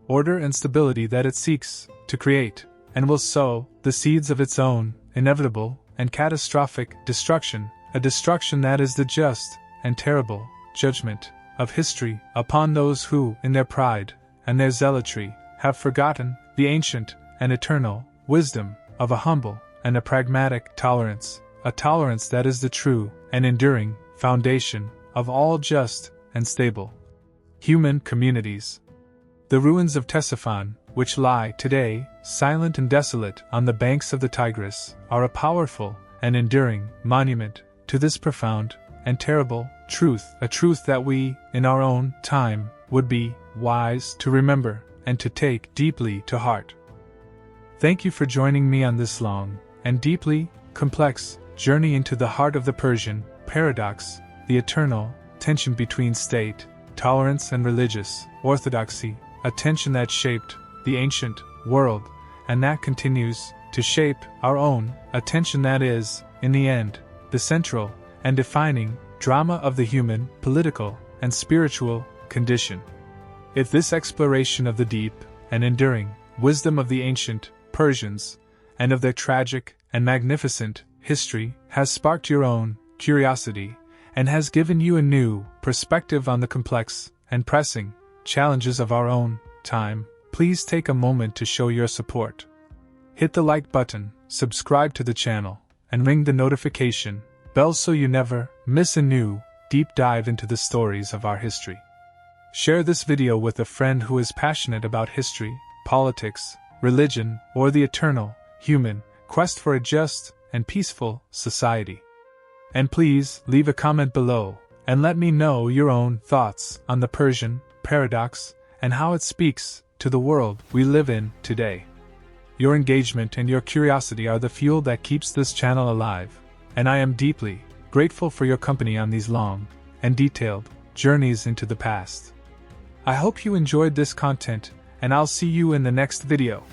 order and stability that it seeks to create, and will sow the seeds of its own inevitable and catastrophic destruction, a destruction that is the just and terrible judgment of history upon those who, in their pride and their zealotry, have forgotten the ancient and eternal wisdom of a humble and a pragmatic tolerance, a tolerance that is the true and enduring foundation of all just and stable human communities. The ruins of Ctesiphon, which lie today, silent and desolate on the banks of the Tigris, are a powerful and enduring monument to this profound and terrible truth, a truth that we, in our own time, would be wise to remember and to take deeply to heart. Thank you for joining me on this long and deeply complex journey into the heart of the Persian paradox, the eternal tension between state, tolerance, and religious orthodoxy, a tension that shaped the ancient world and that continues to shape our own, a tension that is, in the end, the central and defining drama of the human, political, and spiritual condition. If this exploration of the deep and enduring wisdom of the ancient Persians and of their tragic and magnificent history has sparked your own curiosity and has given you a new perspective on the complex and pressing challenges of our own time, please take a moment to show your support. Hit the like button, subscribe to the channel, and ring the notification bell so you never miss a new deep dive into the stories of our history. Share this video with a friend who is passionate about history, politics, religion, or the eternal human quest for a just and peaceful society. And please leave a comment below and let me know your own thoughts on the Persian paradox and how it speaks to the world we live in today. Your engagement and your curiosity are the fuel that keeps this channel alive, and I am deeply grateful for your company on these long and detailed journeys into the past. I hope you enjoyed this content, and I'll see you in the next video.